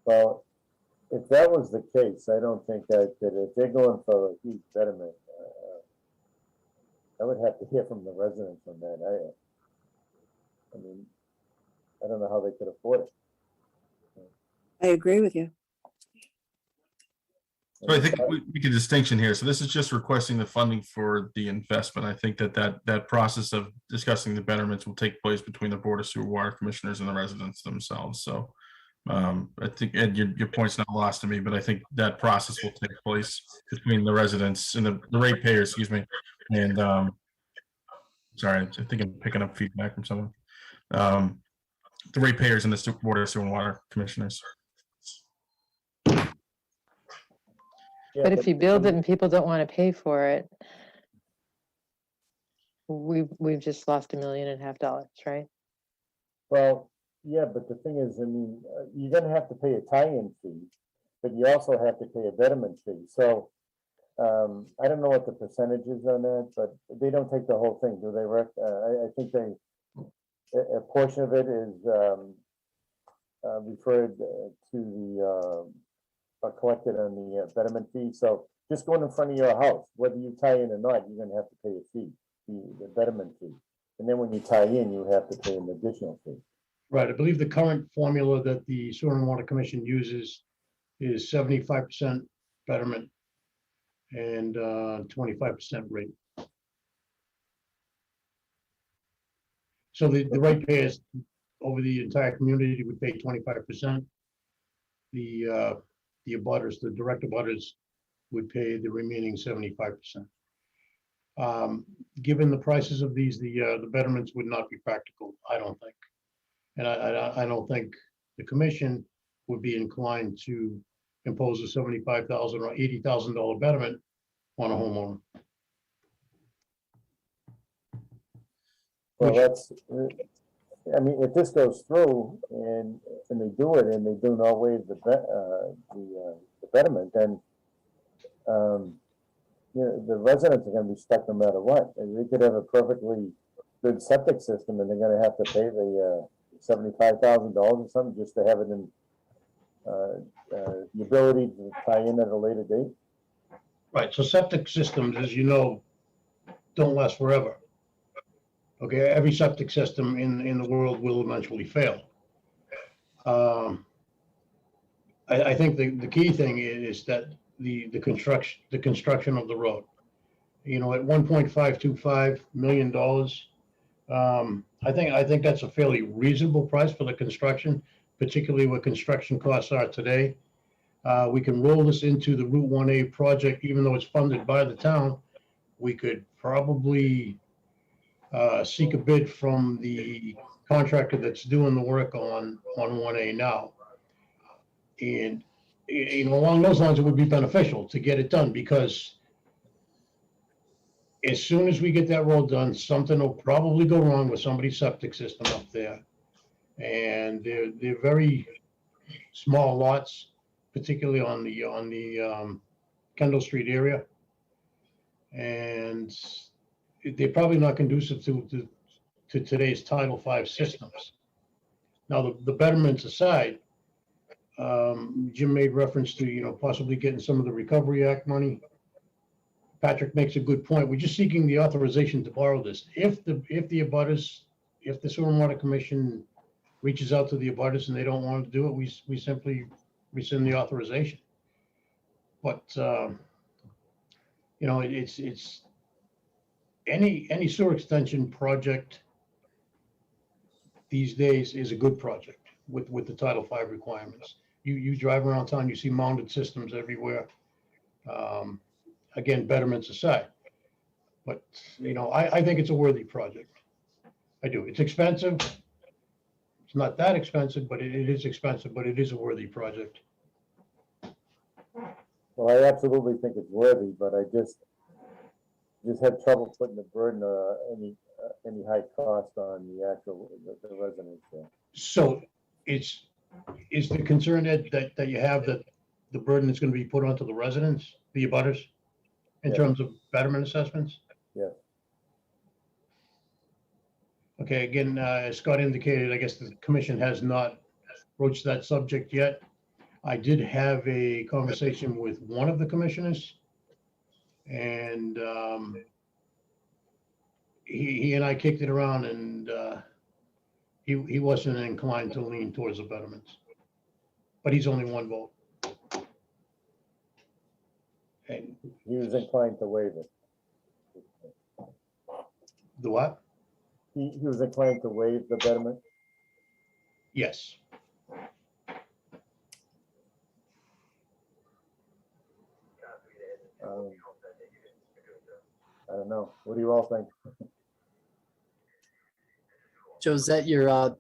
Well, if that was the case, I don't think that if they're going for a huge betterment, I would have to hear from the residents on that. I mean, I don't know how they could afford it. I agree with you. So I think we make a distinction here. So this is just requesting the funding for the investment. I think that process of discussing the betterments will take place between the Board of Sewer Water Commissioners and the residents themselves. So I think, Ed, your point's not lost to me, but I think that process will take place between the residents and the ratepayers, excuse me. And sorry, I think I'm picking up feedback from someone. The ratepayers and the Board of Sewer and Water Commissioners. But if you build it and people don't want to pay for it, we've just lost $1.5 million, right? Well, yeah, but the thing is, I mean, you're gonna have to pay a tie-in fee, but you also have to pay a betterment fee. So I don't know what the percentage is on that, but they don't take the whole thing, do they, Rick? I think a portion of it is referred to the collected on the betterment fee. So just going in front of your house, whether you tie in or not, you're gonna have to pay a fee, the betterment fee. And then when you tie in, you have to pay an additional fee. Right, I believe the current formula that the Sewer and Water Commission uses is 75% betterment and 25% rate. So the ratepayers over the entire community would pay 25%. The abutters, the direct abutters, would pay the remaining 75%. Given the prices of these, the betterments would not be practical, I don't think. And I don't think the commission would be inclined to impose a $75,000 or $80,000 betterment on a homeowner. Well, that's, I mean, if this goes through and they do it and they do not waive the betterment, then you know, the residents are gonna be stuck no matter what. And they could have a perfectly good septic system and they're gonna have to pay the $75,000 or something just to have it in the ability to tie in at a later date. Right, so septic systems, as you know, don't last forever. Okay, every septic system in the world will eventually fail. I think the key thing is that the construction of the road, you know, at $1.525 million, I think that's a fairly reasonable price for the construction, particularly what construction costs are today. We can roll this into the Route 1A project, even though it's funded by the town. We could probably seek a bid from the contractor that's doing the work on 1A now. And, you know, along those lines, it would be beneficial to get it done, because as soon as we get that road done, something will probably go wrong with somebody's septic system up there. And they're very small lots, particularly on the Kendall Street area. And they're probably not conducive to today's Title V systems. Now, the betterments aside, Jim made reference to, possibly getting some of the Recovery Act money. Patrick makes a good point. We're just seeking the authorization to borrow this. If the abutters, if the Sewer and Water Commission reaches out to the abutters and they don't want to do it, we simply rescind the authorization. But, it's any sewer extension project these days is a good project with the Title V requirements. You drive around town, you see mounted systems everywhere. Again, betterments aside, but I think it's a worthy project. I do. It's expensive. It's not that expensive, but it is expensive, but it is a worthy project. Well, I absolutely think it's worthy, but I just have trouble putting the burden or any high cost on the actual the residents there. So is the concern that you have that the burden is going to be put onto the residents, the abutters, in terms of betterment assessments? Yeah. Okay, again, as Scott indicated, I guess the commission has not broached that subject yet. I did have a conversation with one of the commissioners, and he and I kicked it around, and he wasn't inclined to lean towards the betterments. But he's only one vote. And He was inclined to waive it. the what? He was inclined to waive the betterment. Yes. I don't know. What do you all think? Josette, you're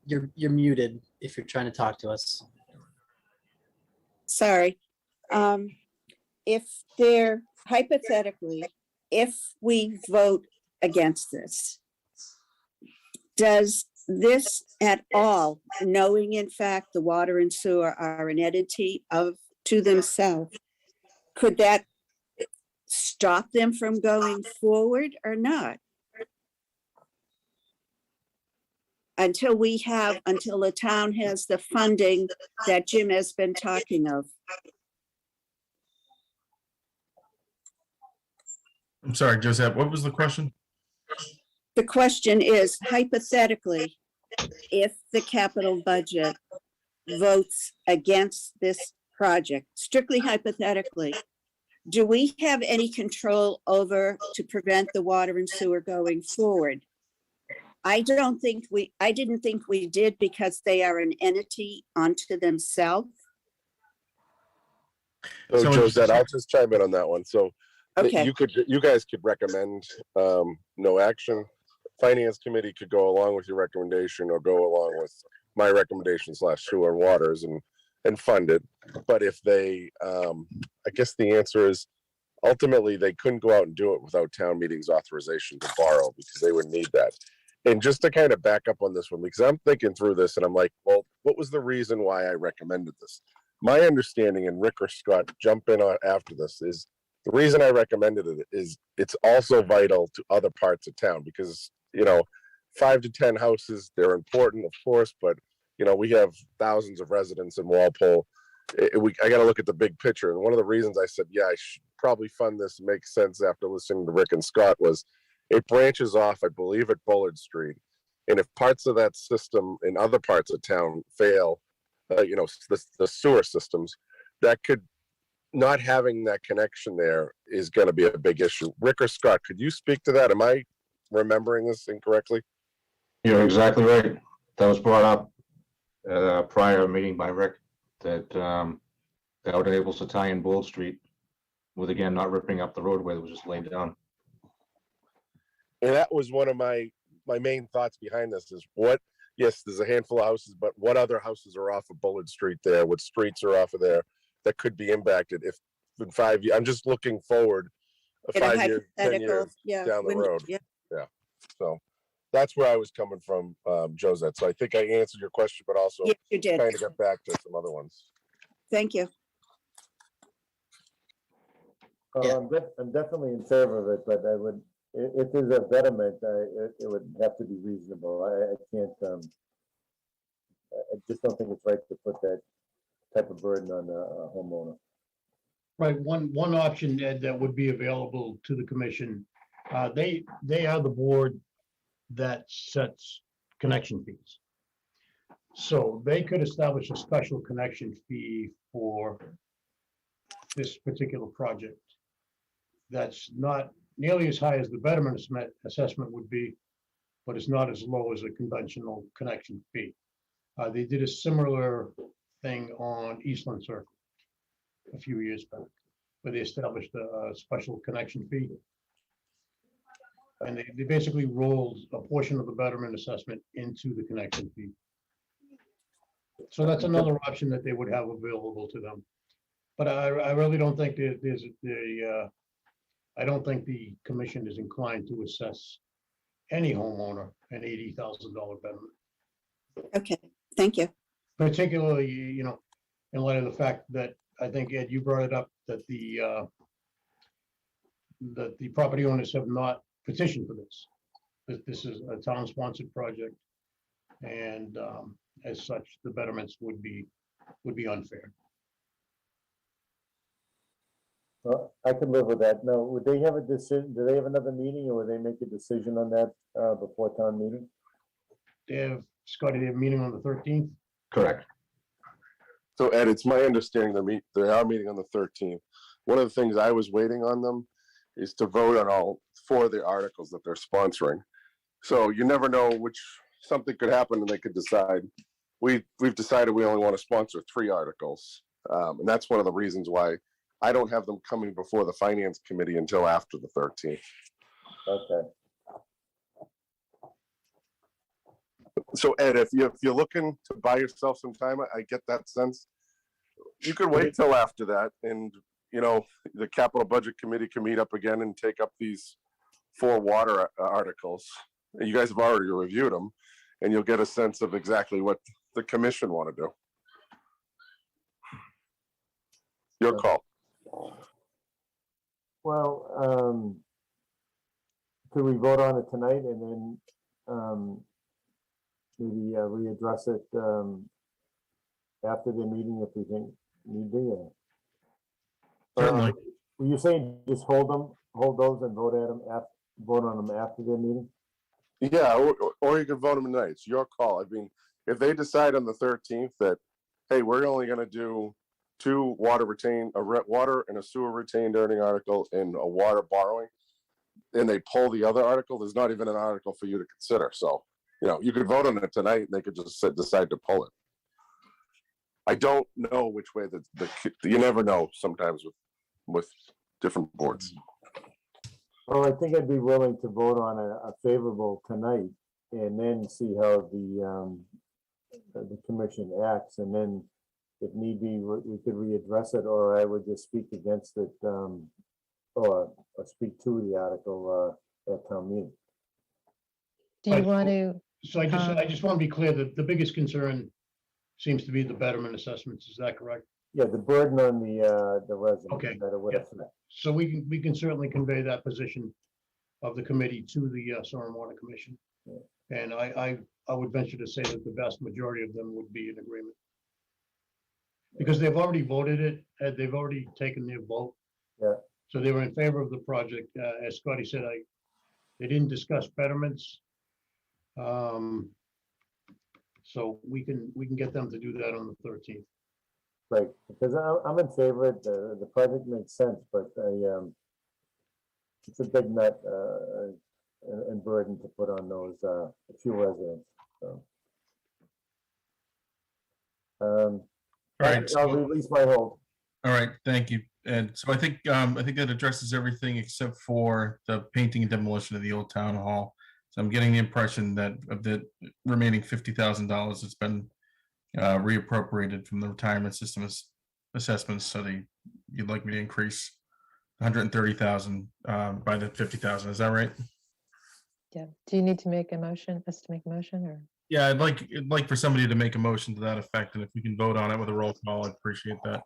muted if you're trying to talk to us. Sorry. If they're hypothetically, if we vote against this, does this at all, knowing in fact the water and sewer are an entity to themselves, could that stop them from going forward or not? Until the town has the funding that Jim has been talking of. I'm sorry, Joseph, what was the question? The question is hypothetically, if the capital budget votes against this project, strictly hypothetically, do we have any control over to prevent the water and sewer going forward? I didn't think we did because they are an entity unto themselves. So Josette, I'll just chime in on that one. So Okay. you guys could recommend no action. Finance committee could go along with your recommendation or go along with my recommendation / sewer and waters and fund it. But if they, I guess the answer is ultimately they couldn't go out and do it without town meeting's authorization to borrow because they would need that. And just to kind of back up on this one, because I'm thinking through this and I'm like, well, what was the reason why I recommended this? My understanding, and Rick or Scott jump in on after this, is the reason I recommended it is it's also vital to other parts of town because, 5 to 10 houses, they're important, of course, but, we have thousands of residents in Walpole. I got to look at the big picture. And one of the reasons I said, I should probably fund this, makes sense after listening to Rick and Scott, was it branches off, I believe, at Bullard Street. And if parts of that system in other parts of town fail, the sewer systems, that could, not having that connection there is going to be a big issue. Rick or Scott, could you speak to that? Am I remembering this incorrectly? You're exactly right. That was brought up at a prior meeting by Rick, that that would enable us to tie in Bull Street with, again, not ripping up the roadway that was just laid down. And that was one of my main thoughts behind this is yes, there's a handful of houses, but what other houses are off of Bullard Street there? What streets are off of there that could be impacted if in 5 years? I'm just looking forward 5 years, 10 years down the road. Yeah. So that's where I was coming from, Josette. So I think I answered your question, but also Yes, you did. trying to get back to some other ones. Thank you. I'm definitely in favor of it, but if there's a betterment, it would have to be reasonable. I can't, I just don't think it's right to put that type of burden on the homeowner. Right, one option, Ed, that would be available to the commission, they are the board that sets connection fees. So they could establish a special connection fee for this particular project. That's not nearly as high as the betterment assessment would be, but it's not as low as a conventional connection fee. They did a similar thing on Eastland Circle a few years back, where they established a special connection fee. And they basically rolled a portion of the betterment assessment into the connection fee. So that's another option that they would have available to them. But I really don't think that I don't think the commission is inclined to assess any homeowner an $80,000 betterment. Okay, thank you. Particularly, you know, in light of the fact that I think, Ed, you brought it up that the property owners have not petitioned for this. This is a town-sponsored project, and as such, the betterments would be unfair. Well, I could live with that. Now, would they have a decision? Do they have another meeting, or would they make a decision on that before town meeting? They have, Scotty, they have a meeting on the 13th? Correct. So Ed, it's my understanding they are meeting on the 13th. One of the things I was waiting on them is to vote on all 4 of the articles that they're sponsoring. So you never know something could happen and they could decide. We've decided we only want to sponsor 3 articles. And that's one of the reasons why I don't have them coming before the finance committee until after the 13th. Okay. So Ed, if you're looking to buy yourself some time, I get that sense. You could wait till after that, and you know, the capital budget committee can meet up again and take up these 4 water articles. You guys have already reviewed them, and you'll get a sense of exactly what the commission want to do. Your call. Well, could we vote on it tonight and then maybe readdress it after the meeting if we think need be? Certainly. Were you saying just hold those and vote on them after their meeting? Yeah, or you can vote them tonight. It's your call. I mean, if they decide on the 13th that, hey, we're only going to do 2 water and a sewer retained earning article and a water borrowing, and they pull the other article, there's not even an article for you to consider. So, you know, you could vote on it tonight and they could just decide to pull it. I don't know which way you never know sometimes with different boards. Well, I think I'd be willing to vote on a favorable tonight and then see how the commission acts, and then if need be, we could readdress it, or I would just speak against it, or speak to the article at town meeting. Do you want to? So I just want to be clear that the biggest concern seems to be the betterment assessments. Is that correct? Yeah, the burden on the resident. Okay, That it would yeah. affect. So we can certainly convey that position of the committee to the Soil and Water Commission. Yeah. And I would venture to say that the vast majority of them would be in agreement. Because they've already voted it, they've already taken their vote. Yeah. So they were in favor of the project. As Scotty said, they didn't discuss betterments. So we can get them to do that on the 13th. Right, because I'm in favor of it. The project makes sense, but it's a big nut and burden to put on those few residents. So. All right. I'll release my hold. All right, thank you. And so I think that addresses everything except for the painting and demolition of the old town hall. So I'm getting the impression that of the remaining $50,000 that's been reappropriated from the retirement system assessment study, you'd like me to increase 130,000 by the 50,000. Is that right? Yeah. Do you need to make a motion, or? Yeah, I'd like for somebody to make a motion to that effect, and if we can vote on it with a roll call, I'd appreciate that.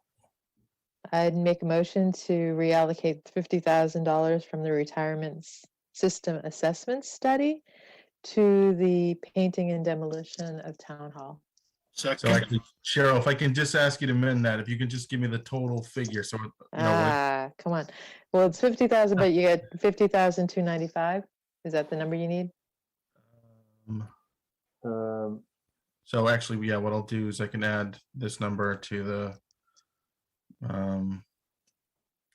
I'd make a motion to reallocate $50,000 from the retirement system assessment study to the painting and demolition of town hall. So Second, actually, Cheryl, if I can just ask you to amend that, if you can just give me the total figure, so, you know, like, Come on. Well, it's 50,000, but you get 50,295. Is that the number you need? Um, so actually, yeah, what I'll do is I can add this number to the,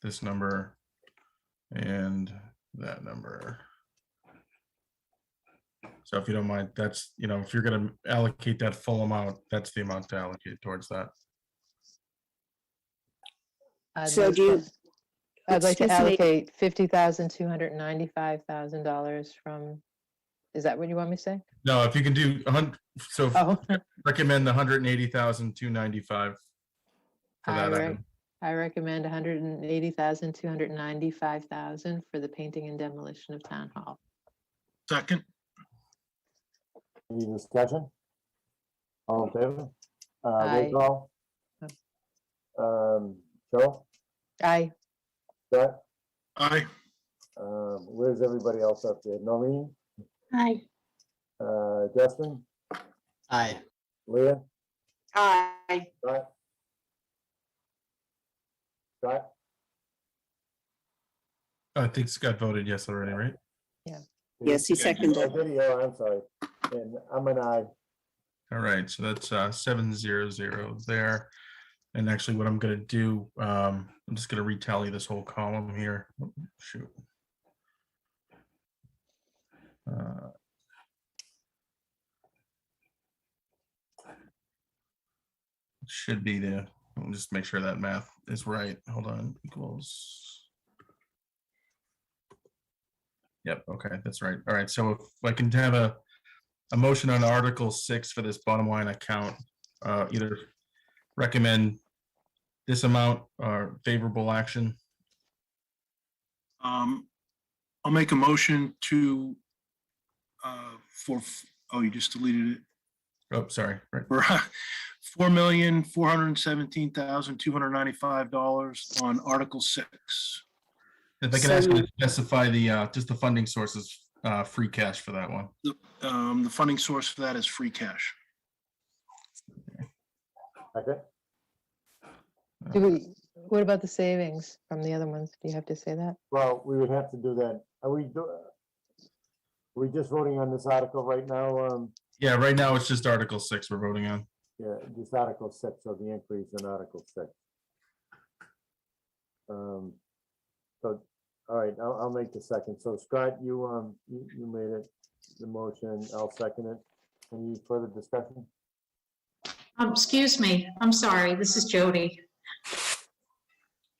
this number and that number. So if you don't mind, that's, you know, if you're gonna allocate that full amount, that's the amount to allocate towards that. So do you, I'd like to excuse me. allocate $50,295,000 from, is that what you want me to say? No, if you can do 100, so Oh, recommend the 180,295 for that item. I recommend 180,295,000 for the painting and demolition of Town Hall. second, any discussion? All in favor? Aye. Roll call. Cheryl, Aye. Scott, aye, where's everybody else up there? Noreen, Aye. Justin, Aye. Leah, Aye. Scott? Scott? I think Scott voted yes already, right? Yes, he seconded. Oh, did he? Oh, I'm sorry. And I'm an aye. All right, so that's 700 there. And actually what I'm gonna do, I'm just gonna retally this whole column here. Oh, shoot. Should be the, I'll just make sure that math is right. Hold on, equals. Yep, okay, that's right. All right, so if I can have a motion on Article 6 for this bottom line account, either recommend this amount or favorable action. I'll make a motion to, oh, you just deleted it. Oh, sorry, right. For $4,417,295 on Article 6. If I can ask you to specify the, just the funding sources, free cash for that one. The funding source for that is free cash. Okay. What about the savings from the other ones? Do you have to say that? Well, we would have to do that. Are we just voting on this article right now? Yeah, right now it's just Article 6 we're voting on. Yeah, just Article 6, so the increase in Article 6. So, all right, I'll make the second. So Scott, you made it, the motion, I'll second it. Any further discussion? Excuse me, I'm sorry, this is Jody.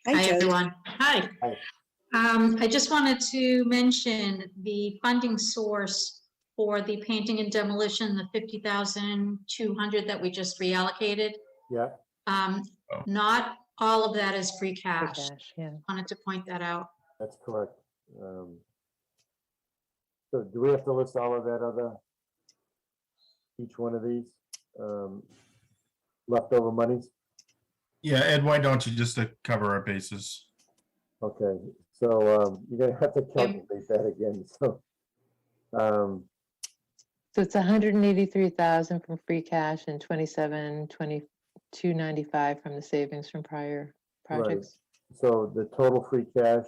Hi, Jody. everyone. Hi. Hi. I just wanted to mention the funding source for the painting and demolition, the 50,200 that we just reallocated. Yeah, Not all of that is free Free cash. cash, yeah. Wanted to point that out. that's correct. So do we have to list all of that other, each one of these leftover monies? Yeah, Ed, why don't you just to cover our bases? Okay, so you're gonna have to calculate that again, so. So it's 183,000 from free cash and 295 from the savings from prior projects. So the total free cash,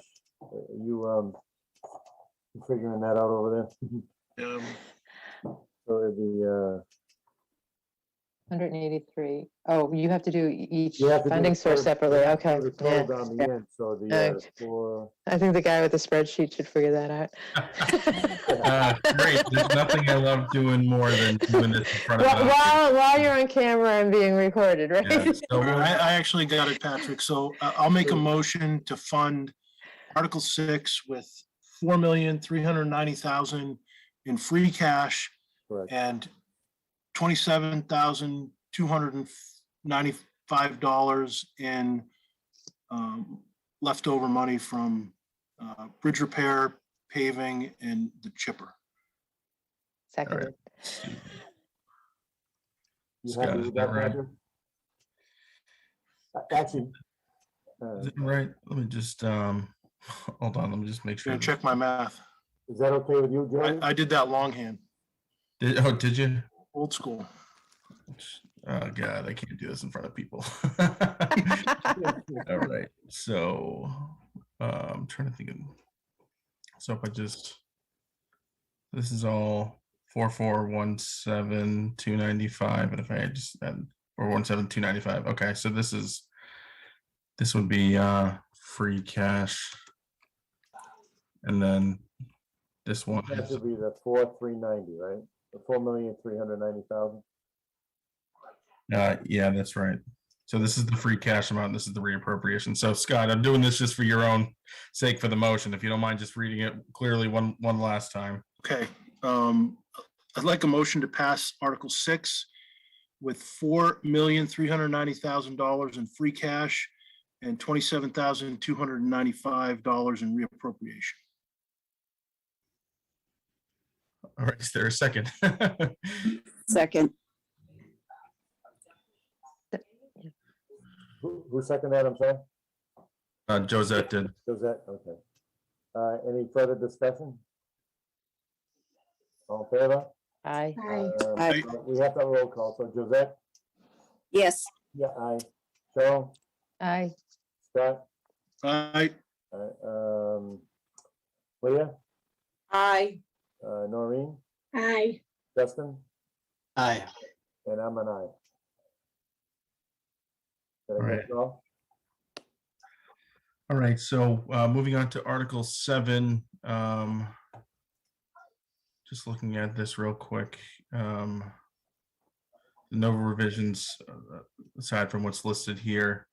you figuring that out over there? So it'd be 183. Oh, you have to do each you have to do funding the source total- separately. Okay. the Yeah. total down the end, so the for I think the guy with the spreadsheet should figure that out. Great, there's nothing I love doing more than doing this in front of us. While you're on camera and being recorded, right? Yeah, so I actually got it, Patrick. So I'll make a motion to fund Article 6 with $4,390,000 in free cash correct. and $27,295 in leftover money from bridge repair, paving, and the chipper. Seconded. You Scott, happy is with that that, right? Roger? Actually, Is it right? Let me just, hold on, let me just make sure. Gonna check my math. is that okay with you, Jody? I did that longhand, Did you? old school. Oh God, I can't do this in front of people. All right, so I'm trying to think of. So if I just, this is all 4417,295, and if I just add or 17,295, okay. So this would be free cash, and then this one That is should be the 4,390, right? The 4,390,000. yeah, that's right. So this is the free cash amount. This is the reappropriation. So Scott, I'm doing this just for your own sake for the motion. If you don't mind just reading it clearly one last time. Okay, I'd like a motion to pass Article 6 with $4,390,000 in free cash and $27,295 in reappropriation. All right, is there a second? Second. Who seconded that? I'm sorry. Josette did. Josette, okay. Any further discussion? All in favor? Aye. Aye. We have to roll call. So Josette? Yes. Yeah, aye. Cheryl? Aye. Scott? Aye. Leah? Aye. Noreen? Aye. Justin? Aye. And I'm an aye. Did I All get right. it all? All right, so moving on to Article 7. Just looking at this real quick. No revisions aside from what's listed here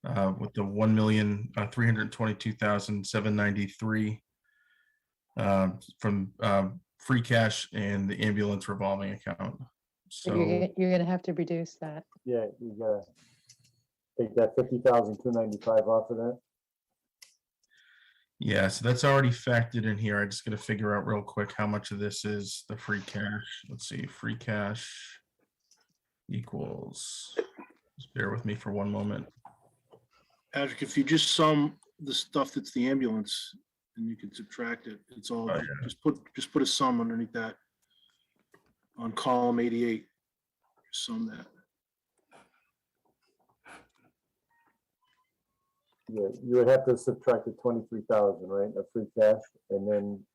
with the 1,322,793 from free cash and the ambulance revolving account. So You're gonna have to reduce that. Yeah, you gotta take that 50,295 off of that. yeah, so that's already factored in here. I just got to figure out real quick how much of this is the free cash. Let's see, free cash equals, just bear with me for one moment. Patrick, if you just sum the stuff that's the ambulance and you can subtract it, it's all, Oh, yeah. just put a sum underneath that on column 88. Sum that. Yeah, you would have to subtract the 23,000, right, of free cash, and then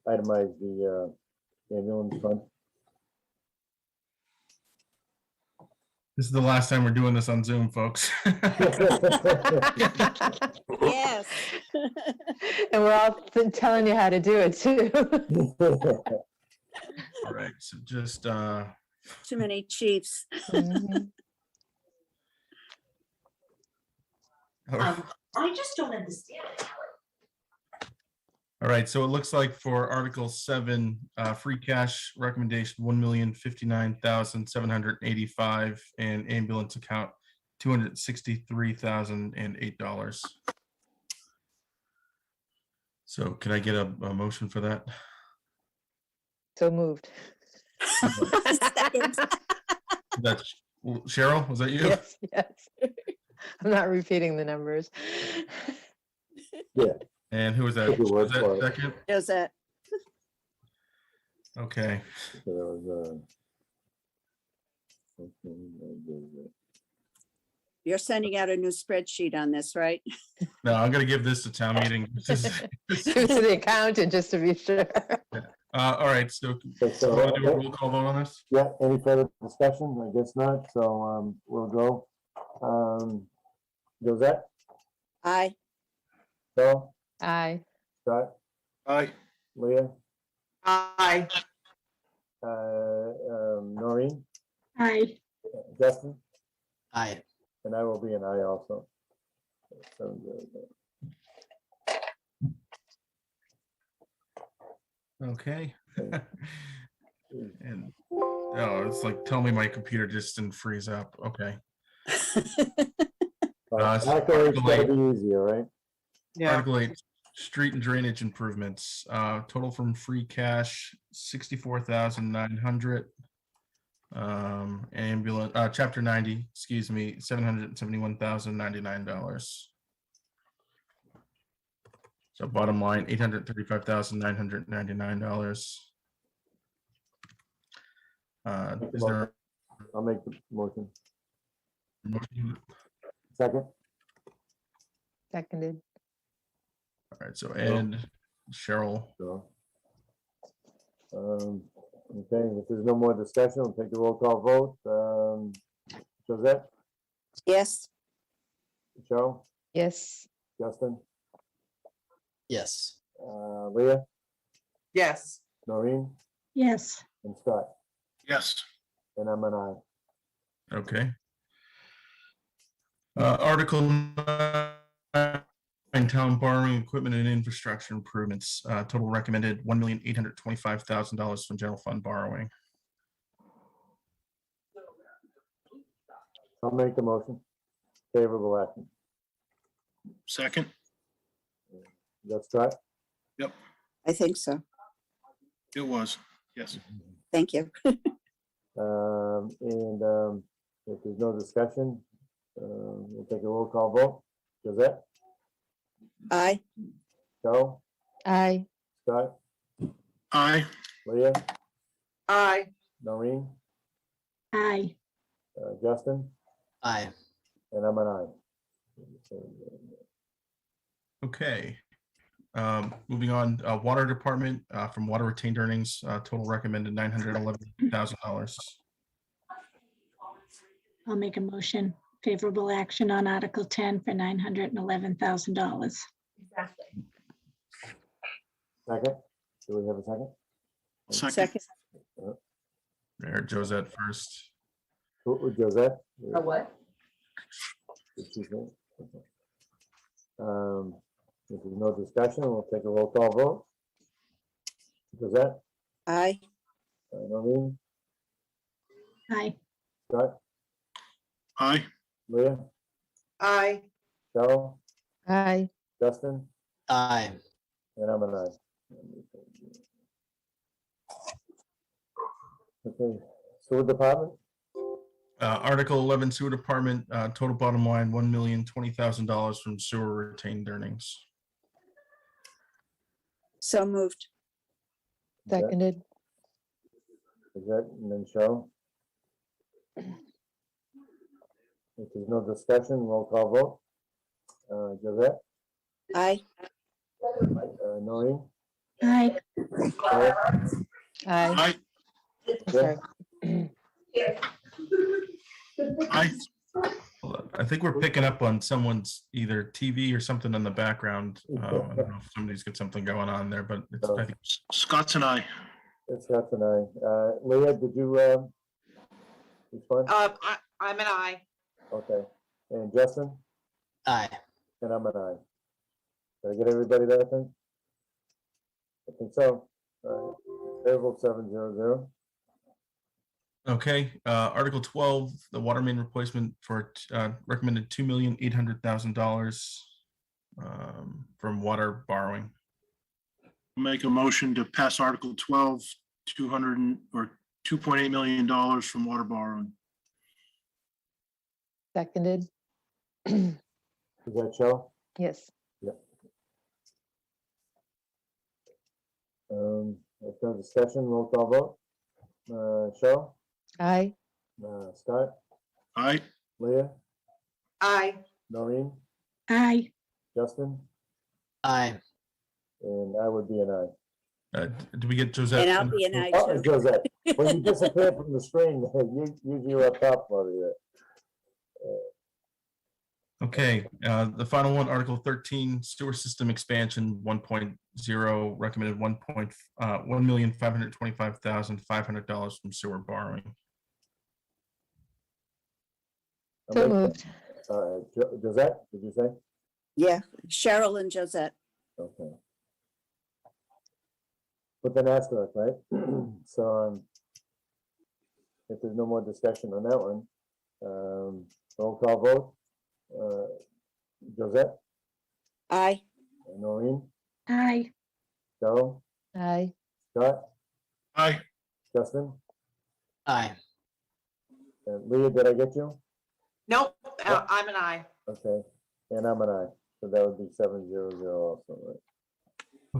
itemize the ambulance fund. This is the last time we're doing this on Zoom, folks. Yes. And we're all telling you how to do it too. All right, so just Too many chiefs. Mhm. I just don't understand it. all right, so it looks like for Article 7, free cash recommendation 1,059,785 and ambulance account $263,008. So can I get a motion for that? So moved. Second. That's Cheryl, was that you? Yes, yes. I'm not repeating the numbers. And who was that? Take your word Was that for it. second? Josette. Okay. So that was, You're sending out a new spreadsheet on this, right? No, I'm gonna give this to town meeting. Give it to the accountant just to be sure. All right, so okay, so want to do a roll call vote on this? yeah, any further discussion? I guess not, so we'll go. Josette, Aye. Cheryl, Aye. Scott, Aye. Leah, Aye. Noreen, Aye. Justin, Aye. and I will be an aye also. So, Okay. And oh, it's like, tell me my computer just didn't freeze up. Okay. Article eight's gotta be easier, right? Yeah. Article 8, street and drainage improvements. Total from free cash 64,900. Ambulance, chapter 90, excuse me, $771,099. So bottom line, $835,999. Is there I'll make the motion. a motion? Second? Seconded. All right, so Ed, Cheryl, So, okay, if there's no more discussion, we'll take the roll call vote. Josette, Yes, Joe, Yes. Justin, Yes. Leah, Yes. Noreen, Yes. and Scott, Yes. and I'm an aye. okay. Article 9, town borrowing equipment and infrastructure improvements, total recommended $1,825,000 from general fund borrowing. I'll make the motion. Favorable action. Second. That's Scott? I think so. It was. Yes. Thank you. If there's no discussion, we'll take a roll call vote. Josette, Aye. Joe, Aye. Scott, Aye. Leah, Aye. Noreen, Aye. Justin, Aye. and I'm an aye. Okay. Moving on, water department, from water retained earnings, total recommended $911,000. I'll make a motion. Favorable action on Article 10 for $911,000. Second, do we have a second? Second. There, Josette first. Josette? A what? Did she say? Okay. If there's no discussion, we'll take a roll call vote. Josette, Aye. Noreen, Aye. Scott, Aye. Leah, Aye. Joe, Aye. Justin, Aye. and I'm an aye. Okay, sewer department, Article 11, sewer department, total bottom line, $1,020,000 from sewer retained earnings. So moved. Seconded. Josette, and then Cheryl. If there's no discussion, roll call vote. Josette, Aye. Noreen, Aye. Leah, Aye. Aye. Sorry. Aye. I think we're picking up on someone's either TV or something in the background. I don't know if somebody's got something going on there, but it's, I think Scott's and I. it's Scott and I. Leah, did you respond? I'm an aye. Okay, and Justin, Aye. and I'm an aye. Did I get everybody that I think? I think so. Favorable 700. okay. Article 12, the water main replacement for recommended $2,800,000 from water borrowing. Make a motion to pass Article 12, 200 or $2.8 million from water borrowing. Seconded. Is that Cheryl? Yes. If no discussion, roll call vote. Cheryl, Aye. Scott, Aye. Leah, Aye. Noreen, Aye. Justin, Aye. and I would be an aye. Do we get Josette? And I'll be an aye Oh, too. Josette, when you disappear from the screen, usually you're up top over here. Okay, the final one, Article 13, sewer system expansion 1.0, recommended $1,525,500 from sewer borrowing. So moved. Josette, did you say? Yeah, Cheryl and Josette. Okay. With an asterisk, right? So, if there's no more discussion on that one, roll call vote. Josette, Aye. Noreen, Aye. Cheryl, Aye. Scott, Aye. Justin, Aye. and Leah, did I get you? Nope, I'm an aye. Okay, and I'm an aye, so that would be 700 also, right?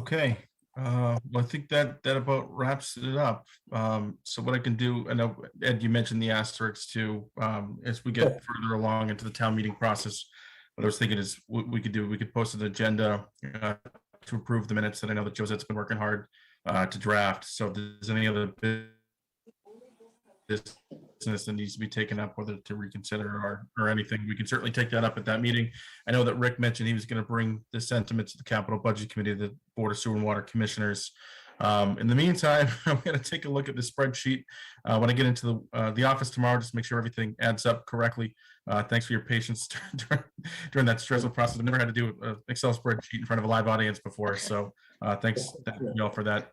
Okay, Well, I think that about wraps it up. So what I can do, I know, Ed, you mentioned the asterisks too, as we get further along into the town meeting process. What I was thinking is what we could post an agenda to approve the minutes that I know that Josette's been working hard to draft. So if there's any other business that needs to be taken up, whether to reconsider or anything, we can certainly take that up at that meeting. I know that Rick mentioned he was going to bring the sentiments to the Capital Budget Committee, the Board of Sewer and Water Commissioners. In the meantime, I'm going to take a look at the spreadsheet when I get into the office tomorrow, just to make sure everything adds up correctly. Thanks for your patience during that stressful process. I've never had to do an Excel spreadsheet in front of a live audience before, so thanks you all for that.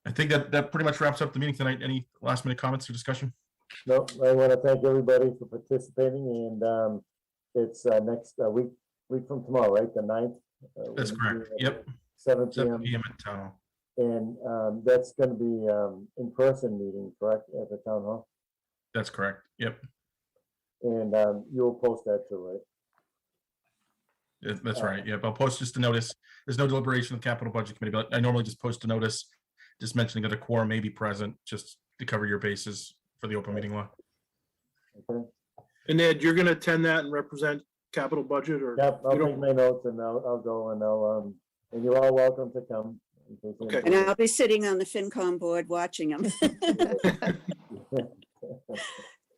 I think that pretty much wraps up the meeting tonight. Any last minute comments or discussion? No, I want to thank everybody for participating, and it's next week from tomorrow, right? The 9th. That's correct. Yep. 7 7 p.m. p.m. at town hall. And that's going to be in-person meeting, correct, at the town hall? That's correct. Yep. And you'll post that too, right? That's right. Yep. I'll post just a notice. There's no deliberation of the Capital Budget Committee, but I normally just post a notice just mentioning that a quorum may be present, just to cover your bases for the open meeting law. Okay. And Ed, you're gonna attend that and represent capital budget, or? Yep, I'll you don't- take my notes and I'll go and and you're all welcome to come. in case Okay. And I'll be sitting on the FinCom board watching them.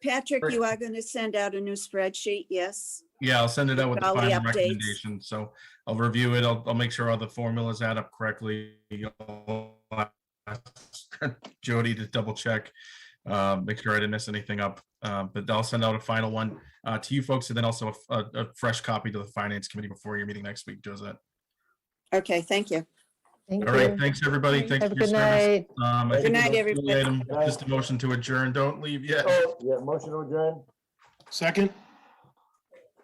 Patrick, you are going to send out a new spreadsheet, yes? Yeah, I'll send it out with the All the final updates. recommendation. So I'll review it. I'll make sure all the formulas add up correctly. I'll ask Jody to double check, make sure I didn't mess anything up. But I'll send out a final one to you folks, and then also a fresh copy to the Finance Committee before your meeting next week, Josette. Okay, thank you. Thank All right, you. thanks, everybody. Thanks Have for a your good service. night. I Good think night, the everybody. item, just a motion to adjourn. Don't leave yet. Oh, yeah, motion to adjourn, Second?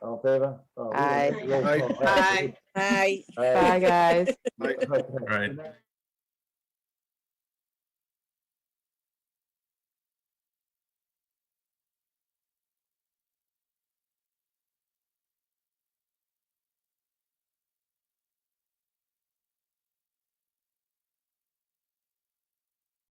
all in favor? Oh, we don't- Aye. roll call. Bye. Bye. Aye. Bye, guys. Okay. All right.